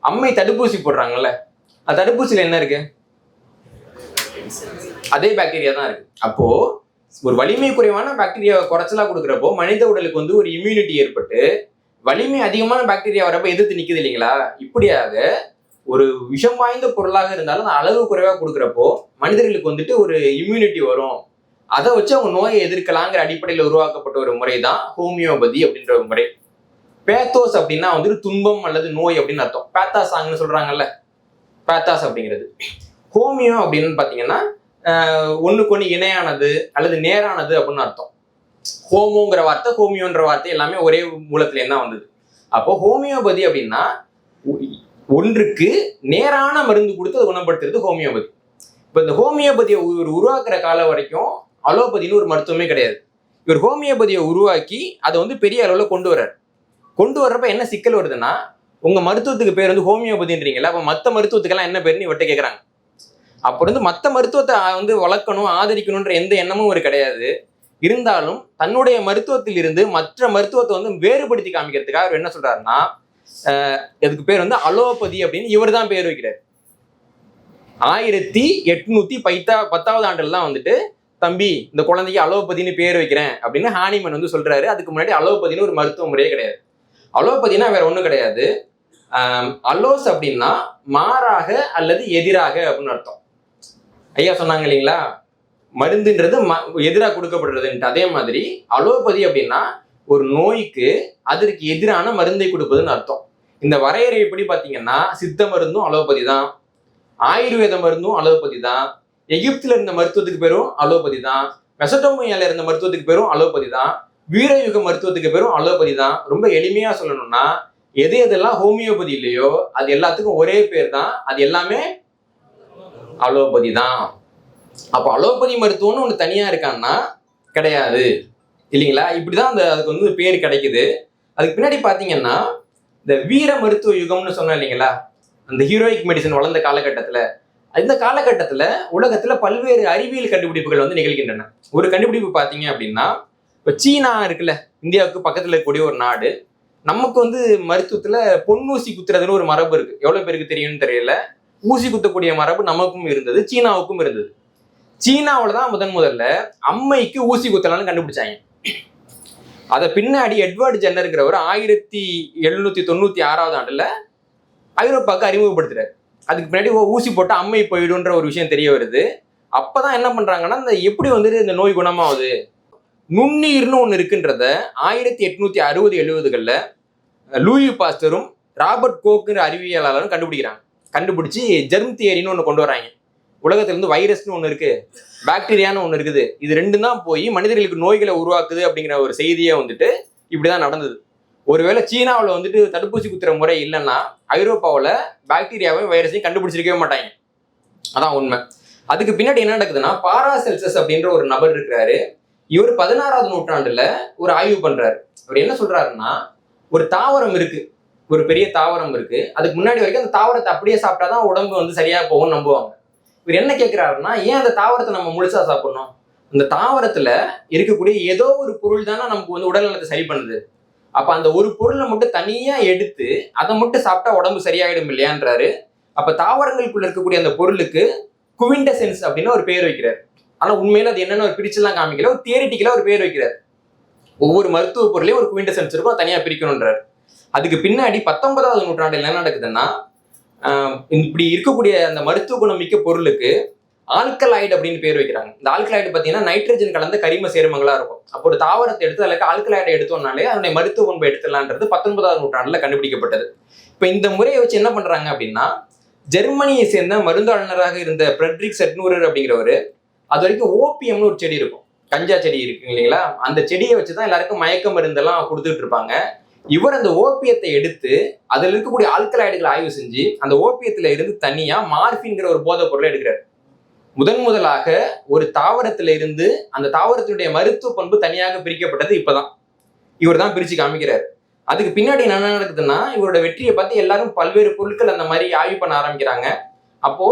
அம்மை தடுப்பூசி போடுறாங்கல்ல, அந்த தடுப்பூசியில என்ன இருக்கு? அதே பாக்டீரியா தான் இருக்கு. அப்போ ஒரு வலிமை குறைவான பாக்டீரியாவை குறைச்சலா கொடுக்குறப்போ மனித உடலுக்கு வந்து ஒரு இம்யூனிட்டி ஏற்பட்டு வலிமை அதிகமான பாக்டீரியா வரப்ப எதிர்த்து நிக்குது இல்லைங்களா. இப்படியாக ஒரு விஷம் வாய்ந்த பொருளாக இருந்தாலும் அந்த அளவு குறைவா கொடுக்குறப்போ மனிதர்களுக்கு வந்துட்டு ஒரு இம்யூனிட்டி வரும், அதை வச்சு அவங்க நோயை எதிர்க்கலாங்கிற அடிப்படையில் உருவாக்கப்பட்ட ஒரு முறை தான் ஹோமியோபதி அப்படின்ற ஒரு முறை. பேத்தோஸ் அப்படின்னா வந்துட்டு துன்பம் அல்லது நோய் அப்படின்னு அர்த்தம். பேத்தாசாங்னு சொல்றாங்கல்ல, பேத்தாஸ் அப்படிங்கிறது. ஹோமியோ அப்படின்னு பாத்தீங்கன்னா ஒண்ணுக்கு ஒண்ணு இணையானது அல்லது நேரானது அப்படின்னு அர்த்தம். ஹோமோங்கிற வார்த்தை, ஹோமியோன்ற வார்த்தை எல்லாமே ஒரே மூலத்துல என்ன வந்தது. அப்போ ஹோமியோபதி அப்படின்னா ஒன்றுக்கு நேரான மருந்து கொடுத்து அதை குணப்படுத்துறது ஹோமியோபதி. இப்போ இந்த ஹோமியோபதியை இவர் உருவாக்குற காலம் வரைக்கும் அலோபதினு ஒரு மருத்துவமே கிடையாது. இவர் ஹோமியோபதியை உருவாக்கி அதை வந்து பெரிய அளவில் கொண்டு வர்றப்ப என்ன சிக்கல் வருதுன்னா, உங்க மருத்துவத்துக்கு பேர் வந்து ஹோமியோபதின்றீங்களா, அப்போ மற்ற மருத்துவத்துக்கெல்லாம் என்ன பேருன்னு இவர்கிட்ட கேட்குறாங்க. அப்போ வந்து மற்ற மருத்துவத்தை வந்து வளர்க்கணும் ஆதரிக்கணுன்ற எந்த எண்ணமும் ஒரு கிடையாது. இருந்தாலும் தன்னுடைய மருத்துவத்தில் இருந்து மற்ற மருத்துவத்தை வந்து வேறுபடுத்தி காமிக்கிறதுக்காக அவர் என்ன சொல்றாருன்னா, அதுக்கு பேர் வந்து அலோபதி அப்படின்னு இவர் தான் பேர் வைக்கிறார். 1810வது ஆண்டுல தான் வந்துட்டு தம்பி இந்த குழந்தைக்கு அலோபதினு பேர் வைக்கிறேன் அப்படின்னு ஹானிமன் வந்து சொல்றாரு. அதுக்கு முன்னாடி அலோபதினு ஒரு மருத்துவ முறையே கிடையாது. அலோபதினா வேற ஒண்ணும் கிடையாது. அலோஸ் அப்படின்னா மாறாக அல்லது எதிராக அப்படின்னு அர்த்தம். ஐயா சொன்னாங்க இல்லைங்களா, மருந்துன்றது எதிராக கொடுக்கப்படுறதுன்ட்டு. அதே மாதிரி அலோபதி அப்படின்னா ஒரு நோய்க்கு அதற்கு எதிரான மருந்தை கொடுப்பதுன்னு அர்த்தம். இந்த வரையறை எப்படி பார்த்தீங்கன்னா, சித்த மருந்தும் அலோபதி தான், ஆயுர்வேத மருந்தும் அலோபதி தான், எகிப்துல இருந்த மருத்துவத்துக்கு பேரும் அலோபதி தான், மெசடோமியால இருந்த மருத்துவத்துக்கு பேரும் அலோபதி தான், வீரயுக மருத்துவத்துக்கு பேரும் அலோபதி தான். ரொம்ப எளிமையா சொல்லணும்னா, எதெல்லாம் ஹோமியோபதி இல்லையோ அது எல்லாத்துக்கும் ஒரே பேர் தான், அது எல்லாமே அலோபதி தான். அப்போ அலோபதி மருத்துவம்னு ஒன்று தனியா இருக்கான்னா கிடையாது இல்லைங்களா. இப்படிதான் அதுக்கு வந்து பேர் கிடைக்குது. அதுக்கு பின்னாடி பாத்தீங்கன்னா இந்த வீர மருத்துவ யுகம்னு சொன்னோம் இல்லைங்களா, அந்த ஹீரோயிக் மெடிசன் வளர்ந்த காலகட்டத்துல, இந்த காலகட்டத்துல உலகத்துல பல்வேறு அறிவியல் கண்டுபிடிப்புகள் வந்து நிகழ்கின்றன. ஒரு கண்டுபிடிப்பு பாத்தீங்க அப்படின்னா, இப்ப சீனா இருக்குல்ல, இந்தியாவுக்கு பக்கத்துல இருக்கக்கூடிய ஒரு நாடு. நமக்கு வந்து மருத்துவத்துல பொன்னூசி குத்துறதுன்னு ஒரு மரபு இருக்கு. எவ்வளவு பேருக்கு தெரியும்னு தெரியல. ஊசி குத்தக்கூடிய மரபு நமக்கும் இருந்தது, சீனாவுக்கும் இருந்தது. சீனாவில தான் முதல்ல அம்மைக்கு ஊசி குத்தலாம்னு கண்டுபிடிச்சாங்க. அதை பின்னாடி எட்வர்ட் ஜென்னருங்கிறவர் 1796வது ஆண்டுல ஐரோப்பாவுக்கு அறிமுகப்படுத்துறாரு. அதுக்கு பின்னாடி ஊசி போட்டு அம்மை போயிடுன்ற ஒரு விஷயம் தெரிய வருது. அப்பதான் என்ன பண்றாங்கன்னா, இந்த எப்படி வந்துட்டு இந்த நோய் குணமாகுது, நுண்ணீர்னு ஒண்ணு இருக்குன்றத 1860-70களில் லூயி பாஸ்டரும் ராபர்ட் கோக்குங்கிற அறிவியலாளரும் கண்டுபிடிச்சு ஜெர்ம் தியரின்னு ஒண்ணு கொண்டு வராங்க. உலகத்துல இருந்து வைரஸ்னு ஒண்ணு இருக்கு, பாக்டீரியான்னு ஒண்ணு இருக்குது, இது ரெண்டும் தான் போய் மனிதர்களுக்கு நோய்களை உருவாக்குது அப்படிங்கிற ஒரு செய்தியை வந்துட்டு இப்படிதான் நடந்தது. ஒருவேளை சீனாவில் வந்துட்டு தடுப்பூசி குத்துற முறை இல்லைன்னா ஐரோப்பாவில் பாக்டீரியாவையும் வைரஸையும் கண்டுபிடிச்சிருக்கவே மாட்டாங்க. அதான் உண்மை. அதுக்கு பின்னாடி என்ன நடக்குதுன்னா, பாராசெல்சஸ் அப்படின்ற ஒரு நபர் இருக்கிறாரு. இவர் 16வது நூற்றாண்டுல ஒரு ஆய்வு பண்றாரு. அவர் என்ன சொல்றாருன்னா, ஒரு தாவரம் இருக்கு, ஒரு பெரிய தாவரம் இருக்கு, அதுக்கு முன்னாடி வரைக்கும் அந்த தாவரத்தை அப்படியே சாப்பிட்டாதான் உடம்பு வந்து சரியா போகும்னு நம்புவாங்க. இவர் என்ன கேட்கிறாருன்னா, ஏன் அந்த தாவரத்தை நம்ம முழுசா சாப்பிடணும், அந்த தாவரத்துல இருக்கக்கூடிய ஏதோ ஒரு பொருள் தானே நமக்கு வந்து உடல் நலத்தை சரி பண்ணுது, அப்ப அந்த ஒரு பொருளை மட்டும் தனியா எடுத்து அதை மட்டும் சாப்பிட்டா உடம்பு சரியாயிடும் இல்லையான்றாரு. அப்ப தாவரங்களுக்குள்ள இருக்கக்கூடிய அந்த பொருளுக்கு குவிண்டசென்ஸ் அப்படின்னு ஒரு பேர் வைக்கிறார். ஆனா உண்மையில அது என்னன்னு ஒரு பிரிச்செல்லாம் காமிக்கல, ஒரு தியரிட்டிக்கலா ஒரு பேர் வைக்கிறார். ஒவ்வொரு மருத்துவ பொருளையும் ஒரு குவிண்டசென்ஸ் இருக்கும், அதை தனியா பிரிக்கணும்ன்றாரு. அதுக்கு பின்னாடி 19வது நூற்றாண்டில் என்ன நடக்குதுன்னா, இப்படி இருக்கக்கூடிய அந்த மருத்துவ குணம் மிக்க பொருளுக்கு ஆல்கலாய்டு அப்படின்னு பேர் வைக்கிறாங்க. இந்த ஆல்கலாய்டு பார்த்தீங்கன்னா நைட்ரஜன் கலந்த கரிம சேர்மங்களா இருக்கும். அப்போ ஒரு தாவரத்தை எடுத்து அதில் ஆல்கலாய்டை எடுத்தோம்னாலே அதனுடைய மருத்துவ பண்பை எடுத்துடலான்றது 19வது நூற்றாண்டுல கண்டுபிடிக்கப்பட்டது. இப்போ இந்த முறையை வச்சு என்ன பண்றாங்க அப்படின்னா, ஜெர்மனியை சேர்ந்த மருந்தாளராக இருந்த ஃப்ரெட்ரிக் செட்னூரர் அப்படிங்கிறவர், அது வரைக்கும் ஓபியம்னு ஒரு செடி இருக்கும், கஞ்சா செடி இருக்கு இல்லைங்களா, அந்த செடியை வச்சுதான் எல்லாருக்கும் மயக்க மருந்தெல்லாம் கொடுத்துட்டு இருப்பாங்க. இவர் அந்த ஓபியத்தை எடுத்து அதில் இருக்கக்கூடிய ஆல்கலாய்டுகளை ஆய்வு செஞ்சு அந்த ஓபியத்துல இருந்து தனியா மார்பின்கிற ஒரு போதைப் பொருளை எடுக்கிறார். முதலாக ஒரு தாவரத்துல இருந்து அந்த தாவரத்தினுடைய மருத்துவ பண்பு தனியாக பிரிக்கப்பட்டது இப்பதான் இவர் தான் பிரிச்சு காமிக்கிறார். அதுக்கு பின்னாடி என்ன நடக்குதுன்னா, இவரோட வெற்றியை பார்த்து எல்லாரும் பல்வேறு பொருட்கள் அந்த மாதிரி ஆய்வு பண்ண ஆரம்பிக்கிறாங்க. அப்போ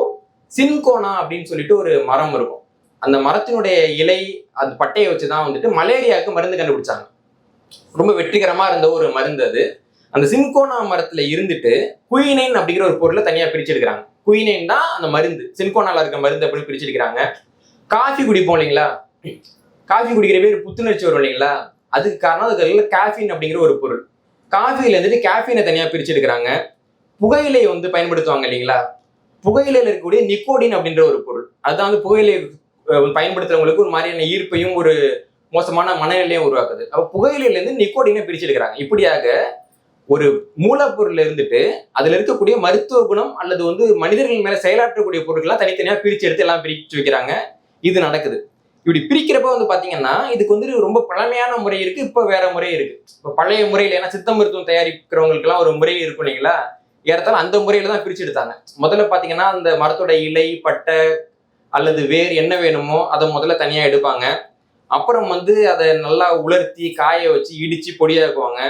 சின்கோனா அப்படின்னு சொல்லிட்டு ஒரு மரம் இருக்கும். அந்த மரத்தினுடைய இலை, அது பட்டையை வச்சுதான் வந்துட்டு மலேரியாவுக்கு மருந்து கண்டுபிடிச்சாங்க. ரொம்ப வெற்றிகரமா இருந்த ஒரு மருந்து அது. அந்த சின்கோனா மரத்துல இருந்துட்டு குயினைன் அப்படிங்கிற ஒரு பொருளை தனியா பிரிச்சிருக்கிறாங்க. குயினைன் தான் அந்த மருந்து, சின்கோனால இருக்க மருந்து அப்படின்னு பிரிச்சிருக்கிறாங்க. காஃபி குடிப்போம் இல்லைங்களா, காஃபி குடிக்கிற பேர் புத்துணர்ச்சி வரும் இல்லைங்களா, அதுக்கு காரணம் அதுல கேஃபீன் அப்படிங்கிற ஒரு பொருள். காஃபில இருந்துட்டு கேஃபீனை தனியா பிரிச்சிருக்கிறாங்க. புகையிலை வந்து பயன்படுத்துவாங்க இல்லைங்களா? புகையிலையில் இருக்கக்கூடிய நிக்கோடின் அப்படின்ற ஒரு பொருள், அதுதான் வந்து புகையிலை பயன்படுத்துறவங்களுக்கு ஒரு மாதிரியான ஈர்ப்பையும் ஒரு மோசமான மனநிலையும் உருவாக்குது. அப்ப புகையிலையில இருந்து நிக்கோடினை பிரிச்சு எடுக்கிறாங்க. இப்படியாக ஒரு மூலப்பொருள் இருந்துட்டு அதுல இருக்கக்கூடிய மருத்துவ குணம் அல்லது வந்து மனிதர்கள் மேல செயலாற்றக்கூடிய பொருட்கள்லாம் தனித்தனியா பிரிச்சு எடுத்து எல்லாம் பிரிச்சு வைக்கிறாங்க. இது நடக்குது. இப்படி பிரிக்கிறப்ப வந்து பாத்தீங்கன்னா இதுக்கு வந்து ரொம்ப பழமையான முறை இருக்கு, இப்ப வேற முறை இருக்கு. இப்ப பழைய முறையில ஏன்னா சித்த மருத்துவம் தயாரிக்கிறவங்களுக்கு எல்லாம் ஒரு முறை இருக்கும் இல்லைங்களா? ஏறத்தாலும் அந்த முறையில தான் பிரிச்சு எடுத்தாங்க. முதல்ல பாத்தீங்கன்னா அந்த மரத்தோட இலை, பட்டை அல்லது வேர் என்ன வேணுமோ அதை முதல்ல தனியா எடுப்பாங்க. அப்புறம் வந்து அதை நல்லா உலர்த்தி காய வச்சு இடிச்சு பொடியாக்குவாங்க.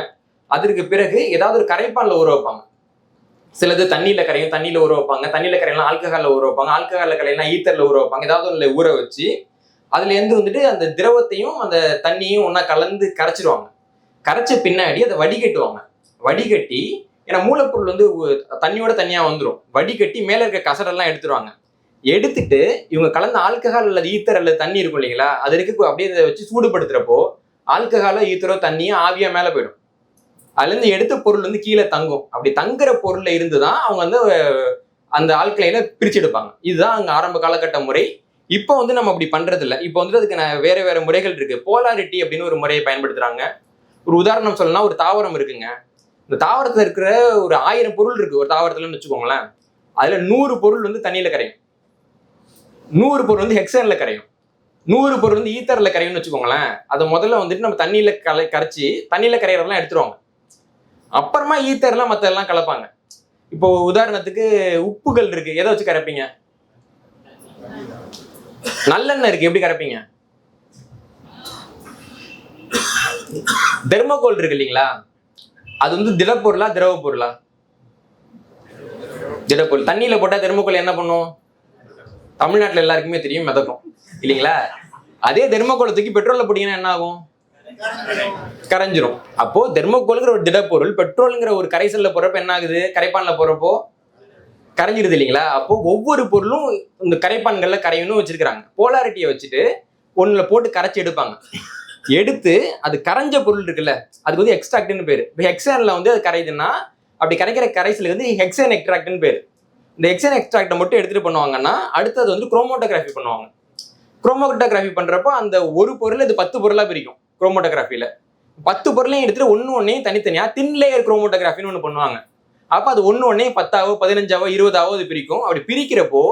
அதற்கு பிறகு ஏதாவது ஒரு கரைப்பான்ல ஊற வைப்பாங்க. சிலது தண்ணியில கரையும், தண்ணியில ஊற வைப்பாங்க. தண்ணியில கரையெல்லாம் ஆல்கஹால்ல ஊற வைப்பாங்க. ஆல்கஹால்ல கரையெல்லாம் ஈத்தர்ல ஊற வைப்பாங்க. ஏதாவது ஒன்றுல ஊற வச்சு அதுல இருந்து வந்துட்டு அந்த திரவத்தையும் அந்த தண்ணியும் ஒன்னா கலந்து கரைச்சிடுவாங்க. கரைச்ச பின்னாடி அதை வடிகட்டுவாங்க. வடிகட்டி, ஏன்னா மூலப்பொருள் வந்து தண்ணியோட தனியா வந்துடும், வடிகட்டி மேல இருக்க கசடெல்லாம் எடுத்துருவாங்க. எடுத்துட்டு இவங்க கலந்த ஆல்கஹால் அல்லது ஈத்தர் அல்லது தண்ணி இருக்கும் இல்லைங்களா, அது இருக்கு அப்படியே இதை வச்சு சூடுபடுத்துறப்போ ஆல்கஹாலோ ஈத்தரோ தண்ணியோ ஆவியா மேல போயிடும். அதுல இருந்து எடுத்த பொருள் வந்து கீழே தங்கும். அப்படி தங்குற பொருள்ல இருந்துதான் அவங்க வந்து அந்த ஆல்கலைனை பிரிச்சு எடுப்பாங்க. இதுதான் அங்க ஆரம்ப காலகட்ட முறை. இப்போ வந்து நம்ம அப்படி பண்றது இல்லை. இப்போ வந்து அதுக்கு வேற வேற முறைகள் இருக்கு. போலாரிட்டி அப்படின்னு ஒரு முறையை பயன்படுத்துறாங்க. ஒரு உதாரணம் சொல்லணும்னா, ஒரு தாவரம் இருக்குங்க. இந்த தாவரத்துல இருக்கிற ஒரு 1000 பொருள் இருக்கு ஒரு தாவரத்துலன்னு வச்சுக்கோங்களேன். அதுல 100 பொருள் வந்து தண்ணியில கரையும், 100 பொருள் வந்து ஹெக்சேன்ல கரையும், 100 பொருள் வந்து ஈத்தர்ல கரையும்னு வச்சுக்கோங்களேன். அதை முதல்ல வந்துட்டு நம்ம தண்ணியில கரைச்சி தண்ணியில கரையறதெல்லாம் எடுத்துருவாங்க. அப்புறமா ஈத்தர்லாம் மத்தெல்லாம் கலப்பாங்க. இப்போ உதாரணத்துக்கு உப்புகள் இருக்கு, எதை வச்சு கரைப்பீங்க? நல்லெண்ணெய் இருக்கு, எப்படி கரைப்பீங்க? தெர்மோகோல் இருக்கு இல்லைங்களா, அது வந்து திடப்பொருளா திரவ பொருளா? திடப்பொருள். தண்ணியில போட்டா தெர்மோகோல் என்ன பண்ணும்? தமிழ்நாட்டுல எல்லாருக்குமே தெரியும், மிதக்கும் இல்லைங்களா? அதே தெர்மோகோலை தூக்கி பெட்ரோல்ல போட்டீங்கன்னா என்ன ஆகும்? கரைஞ்சிரும். அப்போ தெர்மோகோல்ங்கிற ஒரு திடப்பொருள் பெட்ரோல்ங்கிற ஒரு கரைசல்ல போறப்ப என்ன ஆகுது? கரைப்பான்ல போறப்போ கரைஞ்சிடுது இல்லைங்களா? அப்போ ஒவ்வொரு பொருளும் இந்த கரைப்பான்கள்ல கரையணும் வச்சிருக்காங்க. போலாரிட்டியை வச்சுட்டு ஒண்ணுல போட்டு கரைச்சி எடுப்பாங்க. எடுத்து அது கரைஞ்ச பொருள் இருக்குல்ல, அதுக்கு வந்து எக்ஸ்ட்ராக்ட்னு பேரு. இப்போ ஹெக்ஸேன்ல வந்து அது கரையுதுன்னா அப்படி கரைக்கிற கரைசலுக்கு வந்து ஹெக்ஸேன் எக்ஸ்ட்ராக்ட்னு பேரு. இந்த ஹெக்ஸேன் எக்ஸ்ட்ராக்டை மட்டும் எடுத்துட்டு பண்ணுவாங்கன்னா அடுத்தது வந்து குரோமோட்டோகிராஃபி பண்ணுவாங்க. குரோமோட்டோகிராஃபி பண்றப்போ அந்த ஒரு பொருள் இது 10 பொருளா பிரிக்கும். குரோமோட்டோகிராஃபில 10 பொருளையும் எடுத்துட்டு ஒன்னையும் தனித்தனியா தின் லேயர் குரோமோட்டோகிராஃபின்னு ஒன்று பண்ணுவாங்க. அப்ப அது ஒன்னையும் 10ஆவோ 15ஆவோ 20ஆவோ அது பிரிக்கும். அப்படி பிரிக்கிறப்போ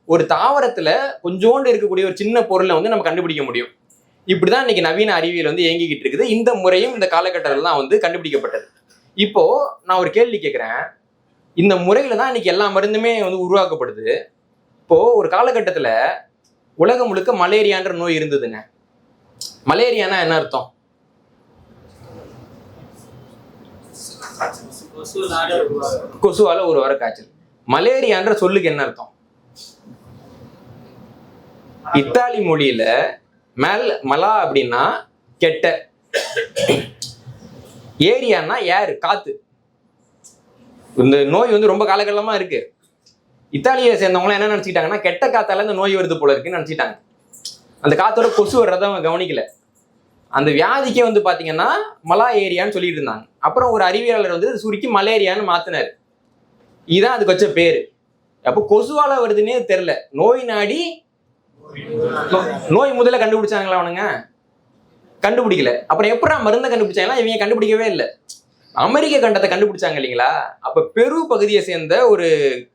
ஒரு தாவரத்துல கொஞ்சோண்டு இருக்கக்கூடிய ஒரு சின்ன பொருளை வந்து நம்ம கண்டுபிடிக்க முடியும். இப்படிதான் இன்னைக்கு நவீன அறிவியல் வந்து இயங்கிக்கிட்டு இருக்குது. இந்த முறையும் இந்த காலகட்டத்தில் தான் வந்து கண்டுபிடிக்கப்பட்டது. இப்போ நான் ஒரு கேள்வி கேட்கிறேன். இந்த முறையில தான் இன்னைக்கு எல்லா மருந்துமே வந்து உருவாக்கப்படுது. இப்போ ஒரு காலகட்டத்துல உலகம் முழுக்க மலேரியான்ற நோய் இருந்ததுங்க. மலேரியானா என்ன அர்த்தம்? கொசுவால ஒரு வார காய்ச்சல். மலேரியான்ற சொல்லுக்கு என்ன அர்த்தம்? இத்தாலி மொழியில மலா அப்படின்னா கெட்ட, ஏரியான்னா ஏர் காத்து. இந்த நோய் வந்து ரொம்ப காலகாலமா இருக்கு. இத்தாலியை சேர்ந்தவங்களாம் என்ன நினைச்சிட்டாங்கன்னா கெட்ட காத்தால இந்த நோய் வருது போல இருக்குன்னு நினைச்சிட்டாங்க. அந்த காத்தோட கொசு வர்றதை அவங்க கவனிக்கல. அந்த வியாதிக்கே வந்து பாத்தீங்கன்னா மலா ஏரியான்னு சொல்லிட்டு இருந்தாங்க. அப்புறம் ஒரு அறிவியலாளர் வந்து சுருக்கி மலேரியான்னு மாத்தினாரு. இதுதான் அதுக்கு வச்ச பேரு. அப்போ கொசுவால வருதுன்னே தெரியல. நோய் நாடி நோய் முதல்ல கண்டுபிடிச்சாங்களா அவனுங்க? கண்டுபிடிக்கல. அப்புறம் எப்படா மருந்தை கண்டுபிடிச்சாங்களா? இவங்க கண்டுபிடிக்கவே இல்லை. அமெரிக்க கண்டத்தை கண்டுபிடிச்சாங்க இல்லைங்களா? அப்ப பெரு பகுதியை சேர்ந்த ஒரு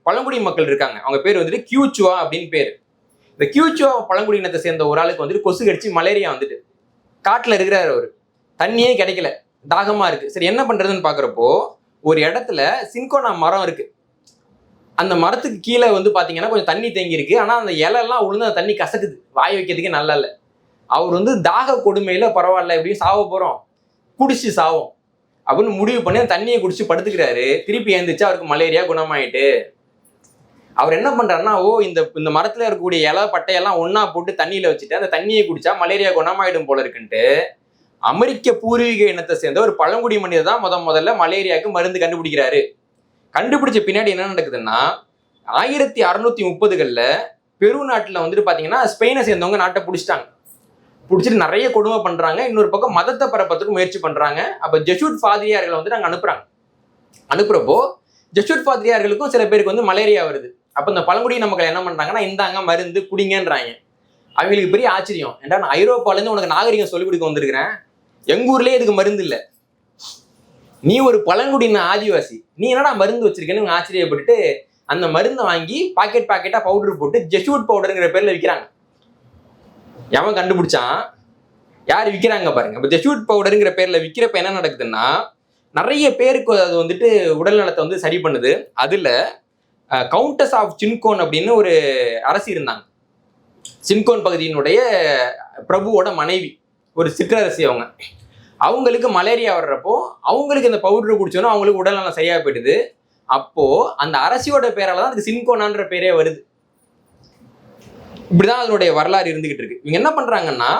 பழங்குடி மக்கள் இருக்காங்க. அவங்க பேர் வந்துட்டு கியூச்சுவா அப்படின்னு பேரு. இந்த கியூச்சுவா பழங்குடியினத்தை சேர்ந்த ஒரு ஆளுக்கு வந்துட்டு கொசு கடிச்சு மலேரியா வந்துட்டு காட்டுல இருக்கிறாரு. அவரு தண்ணியே கிடைக்கல, தாகமா இருக்கு. சரி என்ன பண்றதுன்னு பாக்குறப்போ ஒரு இடத்துல சின்கோனா மரம் இருக்கு. அந்த மரத்துக்கு கீழே வந்து பாத்தீங்கன்னா கொஞ்சம் தண்ணி தேங்கி இருக்கு. ஆனா அந்த இலையெல்லாம் உளுந்து அந்த தண்ணி கசக்குது, வாய் வைக்கிறதுக்கே நல்லா இல்லை. அவர் வந்து தாக கொடுமையில பரவாயில்ல எப்படியும் சாவ போறோம், குடிச்சு சாவோம் அப்படின்னு முடிவு பண்ணி அந்த தண்ணியை குடிச்சு படுத்துக்கிறாரு. திருப்பி எழுந்துச்சு, அவருக்கு மலேரியா குணமாயிட்டு. அவர் என்ன பண்றாருன்னா, இந்த மரத்துல இருக்கக்கூடிய இலை பட்டையெல்லாம் ஒன்னா போட்டு தண்ணியில வச்சுட்டு அந்த தண்ணியை குடிச்சா மலேரியா குணமாயிடும் போல இருக்குன்ட்டு அமெரிக்க பூர்வீக இனத்தை சேர்ந்த ஒரு பழங்குடி மனிதர் தான் முதல்ல மலேரியாவுக்கு மருந்து கண்டுபிடிக்கிறாரு. கண்டுபிடிச்ச பின்னாடி என்ன நடக்குதுன்னா 1630களில் பெரு நாட்டுல வந்துட்டு பாத்தீங்கன்னா ஸ்பெயினை சேர்ந்தவங்க நாட்டை பிடிச்சிட்டாங்க. பிடிச்சிட்டு நிறைய கொடுமை பண்றாங்க. இன்னொரு பக்கம் மதத்தை பரப்பத்துக்கு முயற்சி பண்றாங்க. அப்ப ஜெசூட் பாதிரியார்களை வந்து நாங்க அனுப்புறப்போ ஜெசுட் பாதிரியார்களுக்கும் சில பேருக்கு வந்து மலேரியா வருது. அப்ப இந்த பழங்குடியின மக்கள் என்ன பண்றாங்கன்னா, இந்தாங்க மருந்து குடிங்கன்றாங்க. அவங்களுக்கு பெரிய ஆச்சரியம், ஏன்டா நான் ஐரோப்பால இருந்து உனக்கு நாகரிகம் சொல்லிக் கொடுக்க வந்திருக்கிறேன், எங்க ஊர்லயே இதுக்கு மருந்து இல்ல, நீ ஒரு பழங்குடியின ஆதிவாசி, நீ என்னடா மருந்து வச்சிருக்கேன்னு ஆச்சரியப்பட்டு அந்த மருந்தை வாங்கி பாக்கெட்டா பவுடர் போட்டு ஜெசுட் பவுடருங்கிற பேர்ல விற்கிறாங்க. எவன் கண்டுபிடிச்சான், யார் விற்கிறாங்க பாருங்க. இப்போ ஜெசுட் பவுடருங்கிற பேர்ல விற்கிறப்ப என்ன நடக்குதுன்னா, நிறைய பேருக்கு அது வந்துட்டு உடல் நலத்தை வந்து சரி பண்ணுது. அதுல கவுண்டஸ் ஆஃப் சின்கோன் அப்படின்னு ஒரு அரசி இருந்தாங்க. சின்கோன் பகுதியினுடைய பிரபுவோட மனைவி, ஒரு சிற்றரசி. அவங்களுக்கு மலேரியா வர்றப்போ அவங்களுக்கு இந்த பவுடர் குடிச்சோன்னா அவங்களுக்கு உடல் நலம் சரியா போயிடுது. அப்போ அந்த அரசியோட பேரால தான் அதுக்கு சின்கோனான்ற பேரே வருது. இப்படிதான் அதனுடைய வரலாறு இருந்துகிட்டு இருக்கு. இவங்க என்ன பண்றாங்கன்னா,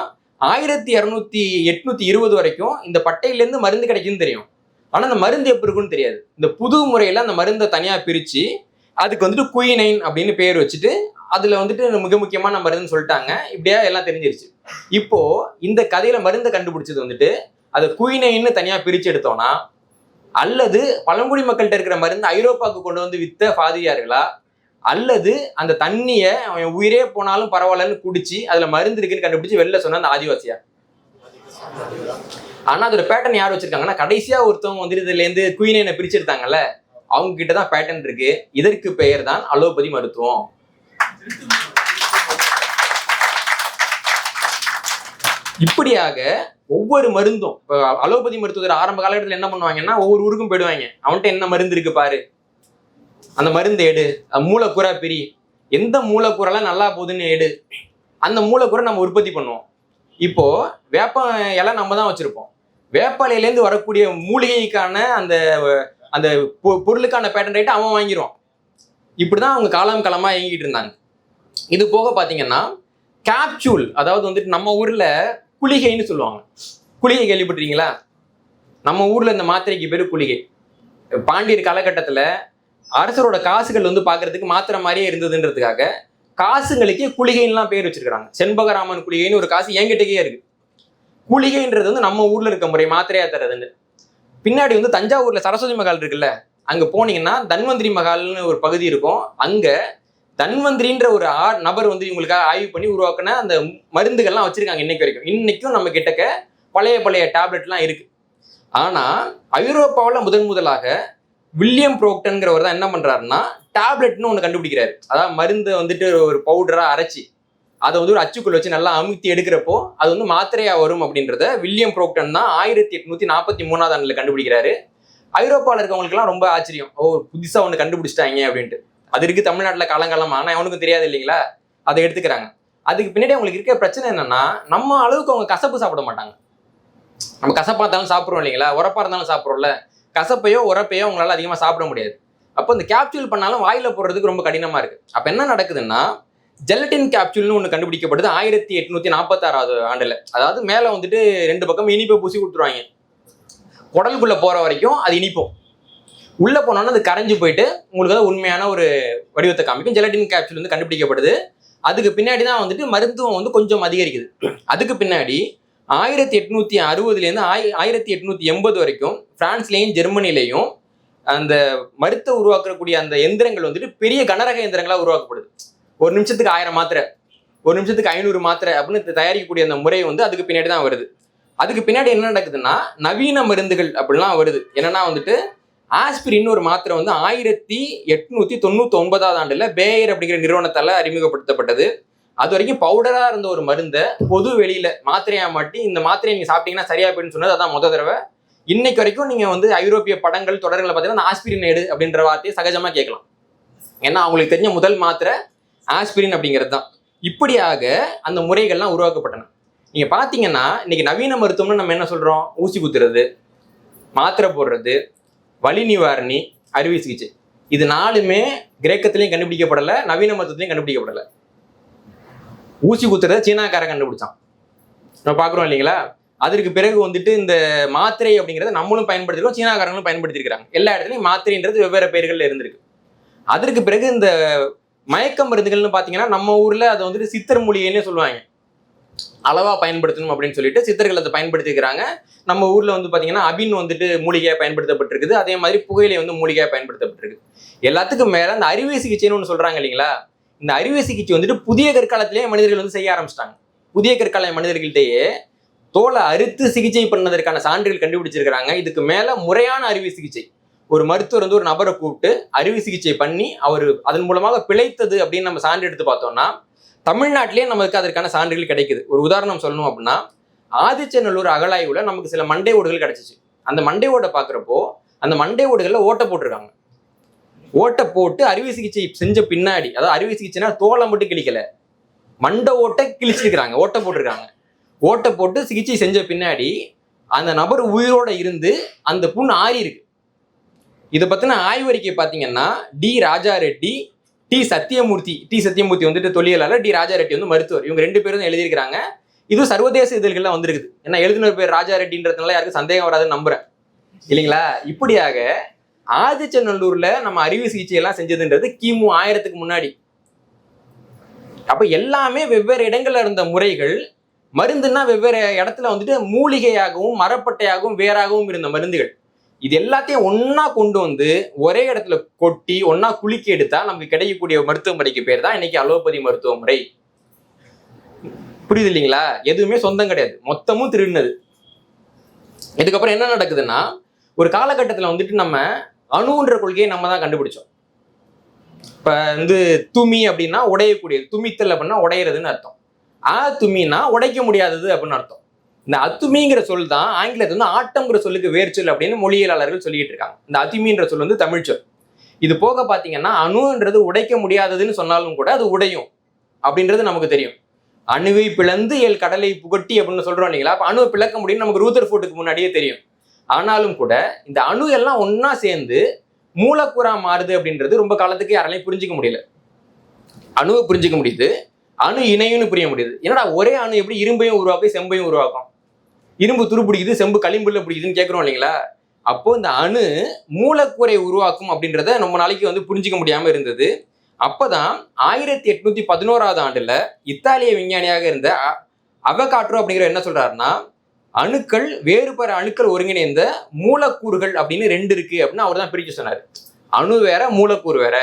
1820 வரைக்கும் இந்த பட்டையிலேருந்து மருந்து கிடைக்குன்னு தெரியும். ஆனா அந்த மருந்து எப்படி இருக்குன்னு தெரியாது. இந்த புது முறையில அந்த மருந்தை தனியா பிரிச்சு அதுக்கு வந்துட்டு குயினைன் அப்படின்னு பேர் வச்சுட்டு அதுல வந்துட்டு மிக முக்கியமான மருந்துன்னு சொல்லிட்டாங்க. இப்படியா எல்லாம் தெரிஞ்சிருச்சு. இப்போ இந்த கதையில மருந்தை கண்டுபிடிச்சது வந்துட்டு அதை குயினைன்னு தனியா பிரிச்சு எடுத்தோம்னா, அல்லது பழங்குடி மக்கள்கிட்ட இருக்கிற மருந்து ஐரோப்பாவுக்கு கொண்டு வந்து வித்த பாதிரியார்களா, அல்லது அந்த தண்ணிய அவன் உயிரே போனாலும் பரவாயில்லன்னு குடிச்சு அதுல மருந்து இருக்குன்னு கண்டுபிடிச்சு வெளில சொன்ன அந்த ஆதிவாசியா? ஆனா அதோட பேட்டர்ன் யார் வச்சிருக்காங்கன்னா, கடைசியா ஒருத்தவங்க வந்து இதுல இருந்து குயினைனை பிரிச்சு எடுத்தாங்கல்ல, அவங்க கிட்டதான் பேட்டர்ன் இருக்கு. இதற்கு பெயர் தான் அலோபதி மருத்துவம். இப்படியாக ஒவ்வொரு மருந்தும், அலோபதி மருத்துவ ஆரம்ப காலகட்டத்தில் என்ன பண்ணுவாங்கன்னா, ஒவ்வொரு ஊருக்கும் போயிடுவாங்க, அவன்கிட்ட என்ன மருந்து இருக்கு பாரு, அந்த மருந்து எடு, மூலக்கூறா பிரி, எந்த மூலக்கூறெல்லாம் நல்லா போகுதுன்னு எடு, அந்த மூலக்கூறை நம்ம உற்பத்தி பண்ணுவோம். இப்போ வேப்ப இலை நம்ம தான் வச்சிருப்போம், வேப்ப இலையிலேருந்து வரக்கூடிய மூலிகைக்கான அந்த அந்த பொருளுக்கான பேட்டன் ரைட்டை அவன் வாங்கிடுவான். இப்படிதான் அவங்க காலமா இயங்கிட்டு இருந்தாங்க. இது போக பாத்தீங்கன்னா கேப்சூல், அதாவது வந்துட்டு நம்ம ஊர்ல குளிகைன்னு சொல்லுவாங்க. குளிகை கேள்விப்பட்டிருக்கீங்களா? நம்ம ஊர்ல இந்த மாத்திரைக்கு பேரு குளிகை. பாண்டியர் காலகட்டத்துல அரசரோட காசுகள் வந்து பாக்குறதுக்கு மாத்திரை மாதிரியே இருந்ததுன்றதுக்காக காசுங்களுக்கே குளிகைன்னுலாம் பேர் வச்சிருக்காங்க. செண்பகராமன் குளிகைன்னு ஒரு காசு என்கிட்டக்கே இருக்கு. குளிகைன்றது வந்து நம்ம ஊர்ல இருக்க முறை மாத்திரையா தரதுன்னு. பின்னாடி வந்து தஞ்சாவூர்ல சரஸ்வதி மகால் இருக்குல்ல, அங்க போனீங்கன்னா தன்வந்திரி மகால்னு ஒரு பகுதி இருக்கும். அங்க தன்வந்திரின்ற ஒரு நபர் வந்து இவங்களுக்காக ஆய்வு பண்ணி உருவாக்குன அந்த மருந்துகள்லாம் வச்சிருக்காங்க இன்னைக்கு வரைக்கும். இன்னைக்கும் நம்ம கிட்டக்க பழைய டேப்லெட்லாம் இருக்கு. ஆனா ஐரோப்பாவில் முதலாக வில்லியம் புரோக்டன்கிறவர் தான் என்ன பண்றாருன்னா, டேப்லெட்னு ஒன்று கண்டுபிடிக்கிறாரு. அதாவது மருந்து வந்துட்டு ஒரு பவுடரா அரைச்சி அதை வந்து ஒரு அச்சுக்குள் வச்சு நல்லா அமுத்தி எடுக்கிறப்போ அது வந்து மாத்திரையா வரும் அப்படின்றத வில்லியம் புரோக்டன் தான் 1843 ஆண்டுல கண்டுபிடிக்கிறாரு. ஐரோப்பாவில் இருக்கவங்களுக்குலாம் ரொம்ப ஆச்சரியம், ஓ புதுசா ஒன்று கண்டுபிடிச்சிட்டாங்க அப்படின்ட்டு. அது இருக்கு தமிழ்நாட்டில் காலங்காலமா, ஆனால் அவனுக்கும் தெரியாது இல்லைங்களா, அதை எடுத்துக்கிறாங்க. அதுக்கு பின்னாடி அவங்களுக்கு இருக்க பிரச்சனை என்னன்னா, நம்ம அளவுக்கு அவங்க கசப்பு சாப்பிட மாட்டாங்க. நம்ம கசப்பா இருந்தாலும் சாப்பிட்றோம் இல்லைங்களா, உரப்பா இருந்தாலும் சாப்பிட்றோம்ல, கசப்பையோ உரப்பையோ அவங்களால அதிகமாக சாப்பிட முடியாது. அப்போ இந்த கேப்சூல் பண்ணாலும் வாயில போடுறதுக்கு ரொம்ப கடினமா இருக்கு. அப்ப என்ன நடக்குதுன்னா, ஜெலட்டின் கேப்சூல்னு ஒன்று கண்டுபிடிக்கப்படுது 1846 ஆண்டுல. அதாவது மேல வந்துட்டு 2 பக்கம் இனிப்பை பூசி கொடுத்துருவாங்க. குடலுக்குள்ள போற வரைக்கும் அது இனிப்போம், உள்ள போனோன்னா அது கரைஞ்சு போயிட்டு உங்களுக்கு தான் உண்மையான ஒரு வடிவத்தை காமிக்கும். ஜெலட்டின் கேப்சூல் வந்து கண்டுபிடிக்கப்படுது. அதுக்கு பின்னாடி தான் வந்துட்டு மருத்துவம் வந்து கொஞ்சம் அதிகரிக்குது. அதுக்கு பின்னாடி 1860 1880 வரைக்கும் பிரான்ஸ்லேயும் ஜெர்மனிலையும் அந்த மருத்துவ உருவாக்கக்கூடிய அந்த எந்திரங்கள் வந்துட்டு பெரிய கனரக எந்திரங்களா உருவாக்கப்படுது. ஒரு நிமிஷத்துக்கு 1000 மாத்திரை, ஒரு நிமிஷத்துக்கு 500 மாத்திரை அப்படின்னு தயாரிக்கக்கூடிய அந்த முறை வந்து அதுக்கு பின்னாடி தான் வருது. அதுக்கு பின்னாடி என்ன நடக்குதுன்னா, நவீன மருந்துகள் அப்படிலாம் வருது. என்னன்னா வந்துட்டு ஆஸ்பிரின் ஒரு மாத்திரை வந்து 1899 ஆண்டுல பேயர் அப்படிங்கிற நிறுவனத்தால அறிமுகப்படுத்தப்பட்டது. அது வரைக்கும் பவுடரா இருந்த ஒரு மருந்தை பொது வெளியில மாத்திரையா மாட்டி, இந்த மாத்திரையை நீங்க சாப்பிட்டீங்கன்னா சரியா போயிடுன்னு சொன்னது அதான் முத தடவை. இன்னைக்கு வரைக்கும் நீங்க வந்து ஐரோப்பிய படங்கள் தொடர்களை பார்த்தீங்கன்னா ஆஸ்பிரின் எடு அப்படின்ற வார்த்தையை சகஜமா கேட்கலாம். ஏன்னா அவங்களுக்கு தெரிஞ்ச முதல் மாத்திரை ஆஸ்பிரின் அப்படிங்கிறது தான். இப்படியாக அந்த முறைகள்லாம் உருவாக்கப்பட்டன. நீங்க பாத்தீங்கன்னா இன்னைக்கு நவீன மருத்துவம்னு நம்ம என்ன சொல்றோம், ஊசி குத்துறது, மாத்திரை போடுறது, வலி நிவாரணி, அறுவை சிகிச்சை, இது 4மே கிரேக்கத்திலையும் கண்டுபிடிக்கப்படலை, நவீன மருத்துவத்திலையும் கண்டுபிடிக்கப்படலை. ஊசி குத்துறத சீனாக்காரன் கண்டுபிடிச்சான், நம்ம பாக்குறோம் இல்லைங்களா. அதற்கு பிறகு வந்துட்டு இந்த மாத்திரை அப்படிங்கிறத நம்மளும் பயன்படுத்திருக்கோம், சீனாக்காரங்களும் பயன்படுத்திருக்கிறாங்க. எல்லா இடத்துலையும் மாத்திரைன்றது வெவ்வேறு பெயர்கள் இருந்திருக்கு. அதற்கு பிறகு இந்த மயக்க மருந்துகள்னு பாத்தீங்கன்னா நம்ம ஊர்ல அதை வந்துட்டு சித்தர் மூலிகைன்னு சொல்லுவாங்க. அளவா பயன்படுத்தணும் அப்படின்னு சொல்லிட்டு சித்தர்கள் அதை பயன்படுத்திக்கிறாங்க. நம்ம ஊர்ல வந்து பாத்தீங்கன்னா அபின் வந்துட்டு மூலிகையா பயன்படுத்தப்பட்டிருக்குது. அதே மாதிரி புகையிலை வந்து மூலிகையா பயன்படுத்தப்பட்டிருக்கு. எல்லாத்துக்கும் மேல இந்த அறுவை சிகிச்சைன்னு ஒன்று சொல்றாங்க இல்லைங்களா? இந்த அறுவை சிகிச்சை வந்துட்டு புதிய கற்காலத்திலேயே மனிதர்கள் வந்து செய்ய ஆரம்பிச்சிட்டாங்க. புதிய கற்கால மனிதர்கள்ட்டேயே தோலை அறுத்து சிகிச்சை பண்ணதற்கான சான்றுகள் கண்டுபிடிச்சிருக்கிறாங்க. இதுக்கு மேல முறையான அறுவை சிகிச்சை, ஒரு மருத்துவர் வந்து ஒரு நபரை கூப்பிட்டு அறுவை சிகிச்சை பண்ணி அவர் அதன் மூலமாக பிழைத்தது அப்படின்னு நம்ம சான்று எடுத்து பார்த்தோம்னா தமிழ்நாட்டிலேயே நமக்கு அதற்கான சான்றுகள் கிடைக்குது. ஒரு உதாரணம் சொல்லணும் அப்படின்னா, ஆதிச்சநல்லூர் அகழாய்வுல நமக்கு சில மண்டை ஓடுகள் கிடைச்சிச்சு. அந்த மண்டை ஓடை பார்க்குறப்போ அந்த மண்டை ஓடுகளில் ஓட்டை போட்டிருக்காங்க. ஓட்டை போட்டு அறுவை சிகிச்சை செஞ்ச பின்னாடி, அதாவது அறுவை சிகிச்சைனா தோலை மட்டும் கிழிக்கல, மண்டை ஓட்டை கிழிச்சிருக்கிறாங்க, ஓட்டை போட்டிருக்காங்க. ஓட்டை போட்டு சிகிச்சை செஞ்ச பின்னாடி அந்த நபர் உயிரோட இருந்து அந்த புண் ஆறி இருக்கு. இதை பத்தின ஆய்வறிக்கை பார்த்தீங்கன்னா டி ராஜா ரெட்டி, டி சத்தியமூர்த்தி வந்துட்டு தொழிலாளர், டி ராஜா ரெட்டி வந்து மருத்துவர். இவங்க 2 பேரும் எழுதியிருக்கிறாங்க. இது சர்வதேச இதழ்கள்லாம் வந்திருக்குது. ஏன்னா எழுதின பேர் ராஜா ரெட்டின்றதுனால யாருக்கும் சந்தேகம் வராதுன்னு நம்புறேன் இல்லைங்களா? இப்படியாக ஆதிச்சநல்லூர்ல நம்ம அறுவை சிகிச்சை எல்லாம் செஞ்சதுன்றது கிமு 1000க்கு முன்னாடி. அப்ப எல்லாமே வெவ்வேறு இடங்கள்ல இருந்த முறைகள். மருந்துன்னா வெவ்வேறு இடத்துல வந்துட்டு மூலிகையாகவும் மரப்பட்டையாகவும் வேறாகவும் இருந்த மருந்துகள். இது எல்லாத்தையும் ஒன்னா கொண்டு வந்து ஒரே இடத்துல கொட்டி ஒன்னா குலுக்கி எடுத்தா நமக்கு கிடைக்கக்கூடிய மருத்துவ முறைக்கு பேர் தான் இன்னைக்கு அலோபதி மருத்துவ முறை. புரியுது இல்லைங்களா? எதுவுமே சொந்தம் கிடையாது, மொத்தமும் திருடினது. இதுக்கப்புறம் என்ன நடக்குதுன்னா, ஒரு காலகட்டத்தில் வந்துட்டு நம்ம அணுன்ற கொள்கையை நம்ம தான் கண்டுபிடிச்சோம். இப்ப வந்து துமி அப்படின்னா உடையக்கூடியது, துமித்தல் அப்படின்னா உடையிறதுன்னு அர்த்தம். துமின்னா உடைக்க முடியாதது அப்படின்னு அர்த்தம். இந்த அத்துமிங்கிற சொல் தான் ஆங்கிலத்தில் வந்து ஆட்டம்ங்கிற சொல்லுக்கு வேர்ச்சொல் அப்படின்னு மொழியியலாளர்கள் சொல்லிட்டு இருக்காங்க. இந்த அத்துமின்ற சொல் வந்து தமிழ் சொல். இது போக பாத்தீங்கன்னா அணுன்றது உடைக்க முடியாததுன்னு சொன்னாலும் கூட அது உடையும் அப்படின்றது நமக்கு தெரியும். அணுவை பிளந்து எல் கடலை புகட்டி அப்படின்னு சொல்றோம் இல்லைங்களா? அப்ப அணுவை பிளக்க முடியும்னு நமக்கு ரூதர்ஃபோர்டுக்கு முன்னாடியே தெரியும். ஆனாலும் கூட இந்த அணு எல்லாம் ஒன்னா சேர்ந்து மூலக்கூறா மாறுது அப்படின்றது ரொம்ப காலத்துக்கு யாராலையும் புரிஞ்சுக்க முடியல. அணுவை புரிஞ்சுக்க முடியுது, அணு இணையும்னு புரிய முடியுது. என்னடா ஒரே அணு எப்படி இரும்பையும் உருவாக்கும் செம்பையும் உருவாக்கும், இரும்பு துரு பிடிக்குது செம்பு களிம்புல பிடிக்குதுன்னு கேட்குறோம் இல்லைங்களா? அப்போ இந்த அணு மூலக்கூறை உருவாக்கும் அப்படின்றத ரொம்ப நாளைக்கு வந்து புரிஞ்சிக்க முடியாம இருந்தது. அப்பதான் 1811ஆவது ஆண்டுல இத்தாலிய விஞ்ஞானியாக இருந்த அவகாட்ரோ அப்படிங்கிற என்ன சொல்றாருன்னா, அணுக்கள் வேறுபட்ட அணுக்கள் ஒருங்கிணைந்த மூலக்கூறுகள் அப்படின்னு 2 இருக்கு அப்படின்னு அவர் தான் பிரிக்க சொன்னாரு. அணு வேற மூலக்கூறு வேற.